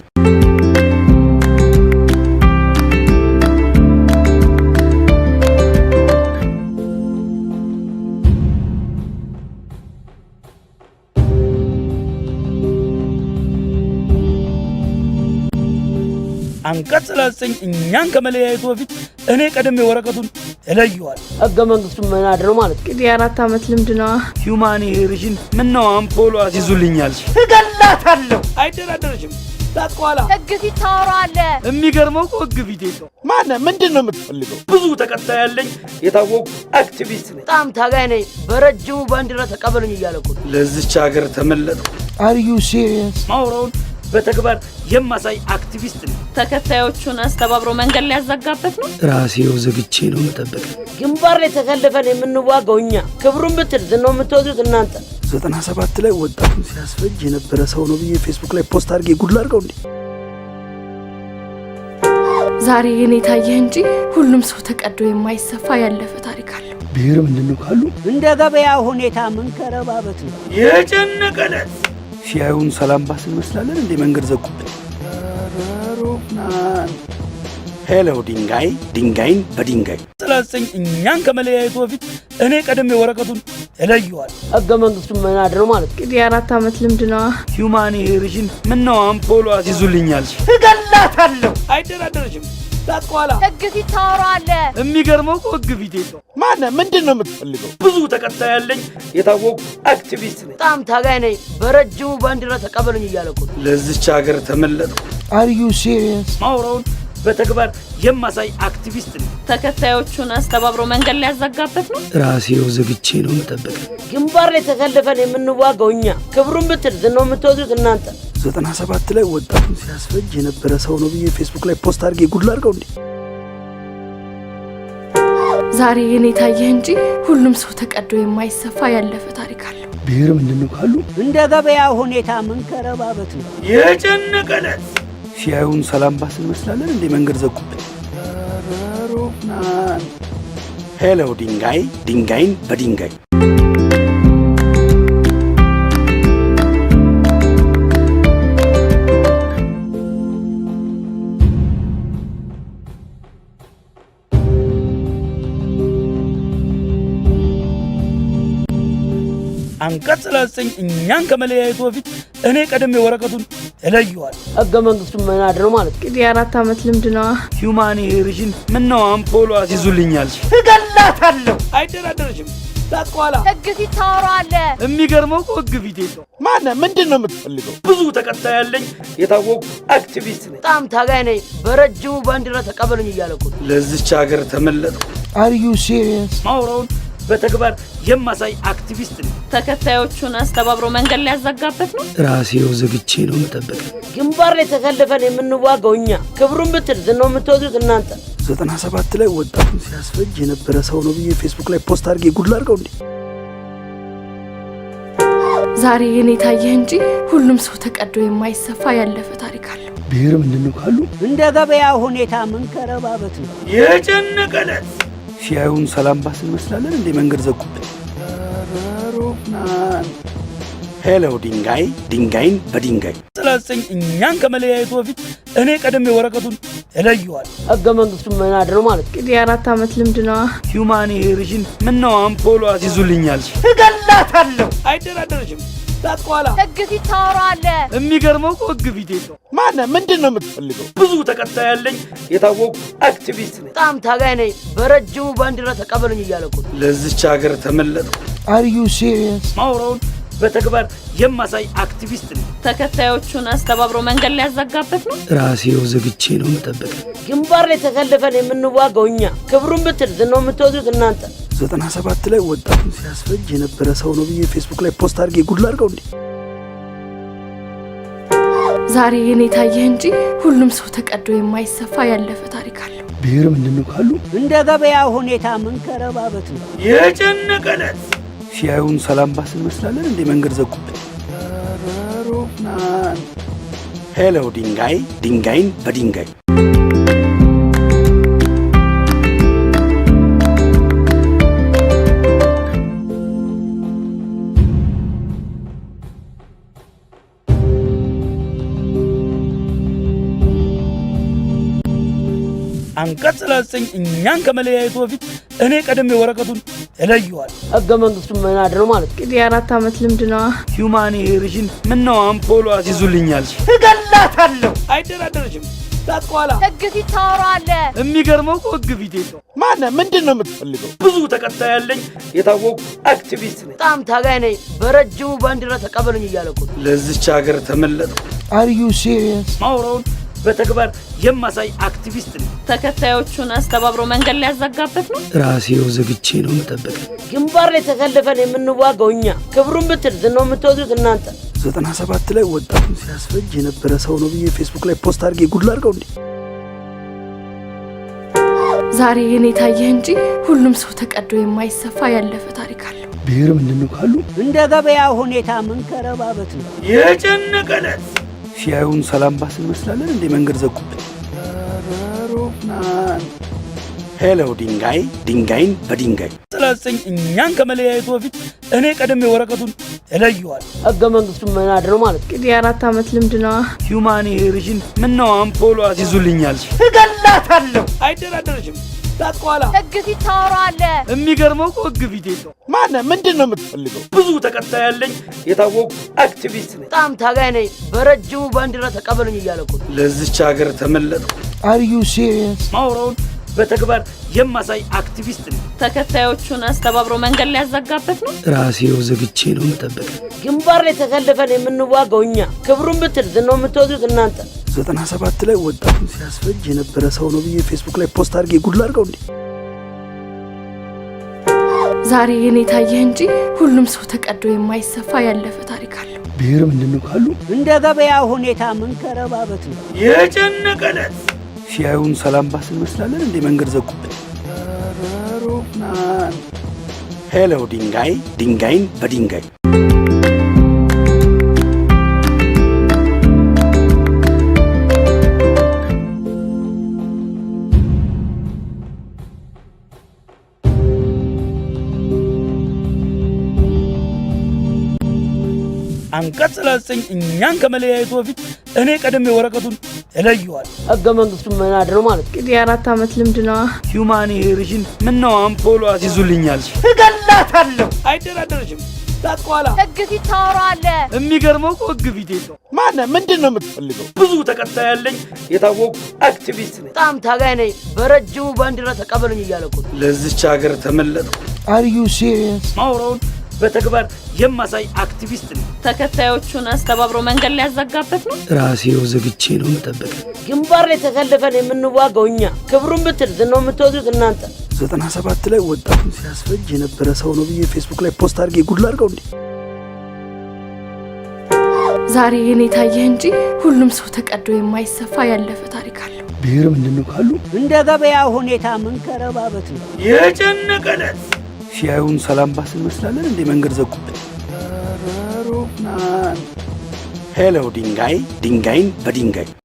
አንቀጽ 39 እኛን ከመለያየቱ በፊት እኔ ቀደም ወረቀቱን እለየዋል። ህገ መንግስቱን መናድ ነው ማለት እንግዲህ 4 ዓመት ልምድ ነው። ሂውማኒቴሪያን ምን ነው አምፖሎ አሲዙልኛል። እገላታለሁ። አይደራደርሽም። ታጥቋላ ህግ ፊት ታወራለህ። የሚገርመው እኮ ህግ ፊት የለው። ማነ ምንድነው የምትፈልገው? ብዙ ተከታይ ያለኝ የታወቁ አክቲቪስት ነኝ። በጣም ታጋይ ነኝ። በረጅሙ ባንዲራ ተቀበሉኝ እያለኩ ለዚች ሀገር ተመለጥኩ። Are you serious? ማውራውን በተግባር የማሳይ አክቲቪስት ነኝ። ተከታዮቹን አስተባብሮ መንገድ ላይ ያዘጋበት ነው። ራሴው ዘግቼ ነው መጠበቅ። ግንባር ላይ ተሰልፈን የምንዋጋው እኛ፣ ክብሩን ብትል ዝናው የምትወዱት እናንተ። 97 ላይ ወጣቱን ሲያስፈጅ የነበረ ሰው ነው ብዬ ፌስቡክ ላይ ፖስት አድርጌ ጉድ ላድርገው እንዴ? ዛሬ የኔ ታየህ እንጂ ሁሉም ሰው ተቀዶ የማይሰፋ ያለፈ ታሪክ አለው። ብሔር ምንድነው ካሉ እንደ ገበያ ሁኔታ ምን ከረባበት ነው የጨነቀለት ሲያዩን ሰላም ባስ እንመስላለን እንዴ? መንገድ ዘጉብን። ሄሎ ድንጋይ ድንጋይን በድንጋይ ስላሰኝ እኛን ከመለያየቱ በፊት እኔ ቀደም ወረቀቱን እለየዋል። ህገ መንግስቱ መናድ ነው ማለት እንግዲህ 4 ዓመት ልምድ ነው። ሂውማኒቴሪሽን ምነው አምፖሎ አስይዙልኛል? እገላታለሁ። አይደራደረሽም። ታጥቋላ ህግ ፊት ታወራለህ። የሚገርመው እኮ ህግ ፊት የለው። ምንድነው የምትፈልገው? ብዙ ተከታይ ያለኝ የታወቁ አክቲቪስት ነኝ። በጣም ታጋይ ነኝ። በረጅሙ ባንዲራ ተቀበሉኝ እያለኩ ለዚች ሀገር ተመለጥኩ። አር ዩ ሲሪየስ? ማውራውን በተግባር የማሳይ አክቲቪስት ነኝ። ተከታዮቹን አስተባብሮ መንገድ ሊያዘጋበት ነው። ራሴው ዘግቼ ነው መጠበቅ። ግንባር ላይ ተሰልፈን የምንዋጋው እኛ፣ ክብሩን ብትል ዝናው የምትወዱት እናንተ። 97 ላይ ወጣቱን ሲያስፈጅ የነበረ ሰው ነው ብዬ ፌስቡክ ላይ ፖስት አድርጌ ጉድ ላድርገው እንዴ? ዛሬ የኔ ታየህ እንጂ ሁሉም ሰው ተቀዶ የማይሰፋ ያለፈ ታሪክ አለው። ብሔር ምንድነው ካሉ እንደ ገበያ ሁኔታ ምን ከረባበት ነው የጨነቀለት ሲያዩን ሰላም ባስ እንመስላለን እንዴ? መንገድ ዘጉብን። ሄሎ ድንጋይ ድንጋይን በድንጋይ አንቀጽ 39 እኛን ከመለያየቱ በፊት እኔ ቀደም ወረቀቱን እለየዋል። ህገ መንግስቱ መናድ ነው ማለት እንግዲህ 4 ዓመት ልምድ ነው። ሂውማኒቴሪሽን ምነው አምፖሎ አስይዙልኛል? እገላታለሁ። አይደራደረሽም። ታጥቋላ ህግ ፊት ታወራለህ። የሚገርመው እኮ ህግ ፊት የለው። ምንድነው የምትፈልገው? ብዙ ተከታይ ያለኝ የታወቁ አክቲቪስት ነኝ። በጣም ታጋይ ነኝ። በረጅሙ ባንዲራ ተቀበሉኝ እያለኩ ለዚች ሀገር ተመለጥኩ። አር ዩ ሲሪየስ? ማውራውን በተግባር የማሳይ አክቲቪስት ነኝ። ተከታዮቹን አስተባብሮ መንገድ ሊያዘጋበት ነው። ራሴው ዘግቼ ነው መጠበቅ። ግንባር ላይ ተሰልፈን የምንዋጋው እኛ፣ ክብሩን ብትል ዝናው የምትወዱት እናንተ። 97 ላይ ወጣቱን ሲያስፈጅ የነበረ ሰው ነው ብዬ ፌስቡክ ላይ ፖስት አድርጌ ጉድ ላድርገው እንዴ? ዛሬ የኔ ታየህ እንጂ ሁሉም ሰው ተቀዶ የማይሰፋ ያለፈ ታሪክ አለው። ብሔር ምንድነው ካሉ እንደ ገበያ ሁኔታ ምን ከረባበት ነው የጨነቀለት ሲያዩን ሰላም ባስ እንመስላለን እንዴ? መንገድ ዘጉብን። ሄሎ ድንጋይ ድንጋይን በድንጋይ ስላሰኝ እኛን ከመለያየቱ በፊት እኔ ቀደም ወረቀቱን እለየዋል። ህገ መንግስቱ መናድ ነው ማለት እንግዲህ 4 ዓመት ልምድ ነው። ሂውማኒቴሪሽን ምነው አምፖሎ አስይዙልኛል? እገላታለሁ። አይደራደረሽም። ታጥቋላ ህግ ፊት ታወራለህ። የሚገርመው እኮ ህግ ፊት የለው። ምንድነው የምትፈልገው? ብዙ ተከታይ ያለኝ የታወቁ አክቲቪስት ነኝ። በጣም ታጋይ ነኝ። በረጅሙ ባንዲራ ተቀበሉኝ እያለኩ ለዚች ሀገር ተመለጥኩ። አር ዩ ሲሪየስ? ማውራውን በተግባር የማሳይ አክቲቪስት ነኝ። ተከታዮቹን አስተባብሮ መንገድ ሊያዘጋበት ነው። ራሴው ዘግቼ ነው መጠበቅ። ግንባር ላይ ተሰልፈን የምንዋጋው እኛ፣ ክብሩን ብትል ዝናው የምትወዱት እናንተ። 97 ላይ ወጣቱን ሲያስፈጅ የነበረ ሰው ነው ብዬ ፌስቡክ ላይ ፖስት አድርጌ ጉድ ላድርገው እንዴ? ዛሬ የኔ ታየህ እንጂ ሁሉም ሰው ተቀዶ የማይሰፋ ያለፈ ታሪክ አለው። ብሔር ምንድነው ካሉ እንደ ገበያ ሁኔታ ምን ከረባበት ነው የጨነቀለት ሲያዩን ሰላም ባስ እንመስላለን እንዴ? መንገድ ዘጉብን። ሄሎ ድንጋይ ድንጋይን በድንጋይ አንቀጽ 39 እኛን ከመለያየቱ በፊት እኔ ቀደም ወረቀቱን እለየዋል። ህገ መንግስቱ መናድ ነው ማለት እንግዲህ 4 ዓመት ልምድ ነው። ሂውማኒቴሪሽን ምነው አምፖሎ አስይዙልኛል? እገላታለሁ። አይደራደረሽም። ታጥቋላ ህግ ፊት ታወራለህ። የሚገርመው እኮ ህግ ፊት የለው። ምንድነው የምትፈልገው? ብዙ ተከታይ ያለኝ የታወቁ አክቲቪስት ነኝ። በጣም ታጋይ ነኝ። በረጅሙ ባንዲራ ተቀበሉኝ እያለኩ ለዚች ሀገር ተመለጥኩ። አር ዩ ሲሪየስ? ማውራውን በተግባር የማሳይ አክቲቪስት ነኝ። ተከታዮቹን አስተባብሮ መንገድ ሊያዘጋበት ነው። ራሴው ዘግቼ ነው መጠበቅ። ግንባር ላይ ተሰልፈን የምንዋጋው እኛ፣ ክብሩን ብትል ዝናው የምትወዱት እናንተ። 97 ላይ ወጣቱን ሲያስፈጅ የነበረ ሰው ነው ብዬ ፌስቡክ ላይ ፖስት አድርጌ ጉድ ላድርገው እንዴ? ዛሬ የኔ ታየህ እንጂ ሁሉም ሰው ተቀዶ የማይሰፋ ያለፈ ታሪክ አለው። ብሔር ምንድነው ካሉ እንደ ገበያ ሁኔታ ምን ከረባበት ነው የጨነቀለት ሲያዩን ሰላም ባስ እንመስላለን እንደ መንገድ ዘጉብን። ሄሎ ድንጋይ ድንጋይን በድንጋይ ስላሰኝ እኛን ከመለያየቱ በፊት እኔ ቀደም ወረቀቱን እለየዋል። ህገ መንግስቱ መናድ ነው ማለት እንግዲህ 4 ዓመት ልምድ ነው። ሂውማኒቴሪሽን ምን ነው አምፖሎ አስይዙልኛል። እገላታለሁ። አይደራደርሽም። ታጥቋላ ህግ ፊት ታወራለህ። የሚገርመው እኮ ህግ ፊት የለው። ምንድነው የምትፈልገው? ብዙ ተከታይ ያለኝ የታወቁ አክቲቪስት ነኝ። በጣም ታጋይ ነኝ። በረጅሙ ባንዲራ ተቀበሉኝ እያለኩ ለዚች ሀገር ተመለጥኩ። አር ዩ ሲሪየስ? ማውራውን በተግባር የማሳይ አክቲቪስት ነኝ። ተከታዮቹን አስተባብሮ መንገድ ሊያዘጋበት ነው። ራሴው ዘግቼ ነው የምጠብቅ። ግንባር ላይ ተሰልፈን የምንዋጋው እኛ፣ ክብሩን ብትል ዝናው የምትወዱት እናንተ። 97 ላይ ወጣቱን ሲያስፈጅ የነበረ ሰው ነው ብዬ ፌስቡክ ላይ ፖስት አድርጌ ጉድ ላድርገው እንዴ? ዛሬ የኔ ታየህ እንጂ ሁሉም ሰው ተቀዶ የማይሰፋ ያለፈ ታሪክ አለው። ብሔር ምንድነው ካሉ እንደ ገበያ ሁኔታ ምን ከረባበት ነው የጨነቀለት ሲያዩን ሰላም ባስ እንመስላለን እንደ መንገድ ዘጉብን። ሄሎ ድንጋይ ድንጋይን በድንጋይ አንቀጽ 39 እኛን ከመለያየቱ በፊት እኔ ቀደም ወረቀቱን እለየዋል። ህገ መንግስቱ መናድ ነው ማለት እንግዲህ 4 ዓመት ልምድ ነው። ሂውማኒቴሪሽን ምን ነው አምፖሎ አስይዙልኛል። እገላታለሁ። አይደራደርሽም። ታጥቋላ ህግ ፊት ታወራለህ። የሚገርመው እኮ ህግ ፊት የለው። ምንድነው የምትፈልገው? ብዙ ተከታይ ያለኝ የታወቁ አክቲቪስት ነኝ። በጣም ታጋይ ነኝ። በረጅሙ ባንዲራ ተቀበሉኝ እያለኩ ለዚች ሀገር ተመለጥኩ። አር ዩ ሲሪየስ? ማውራውን በተግባር የማሳይ አክቲቪስት ነኝ። ተከታዮቹን አስተባብሮ መንገድ ሊያዘጋበት ነው። ራሴው ዘግቼ ነው የምጠብቅ። ግንባር ላይ ተሰልፈን የምንዋጋው እኛ፣ ክብሩን ብትል ዝናው የምትወዱት እናንተ። 97 ላይ ወጣቱን ሲያስፈጅ የነበረ ሰው ነው ብዬ ፌስቡክ ላይ ፖስት አድርጌ ጉድ ላድርገው እንዴ? ዛሬ የኔ ታየህ እንጂ ሁሉም ሰው ተቀዶ የማይሰፋ ያለፈ ታሪክ አለው። ብሔር ምንድነው ካሉ እንደ ገበያ ሁኔታ ምን ከረባበት ነው የጨነቀለት ሲያዩን ሰላም ባስ እንመስላለን እንደ መንገድ ዘጉብን። ሄሎ ድንጋይ ድንጋይን በድንጋይ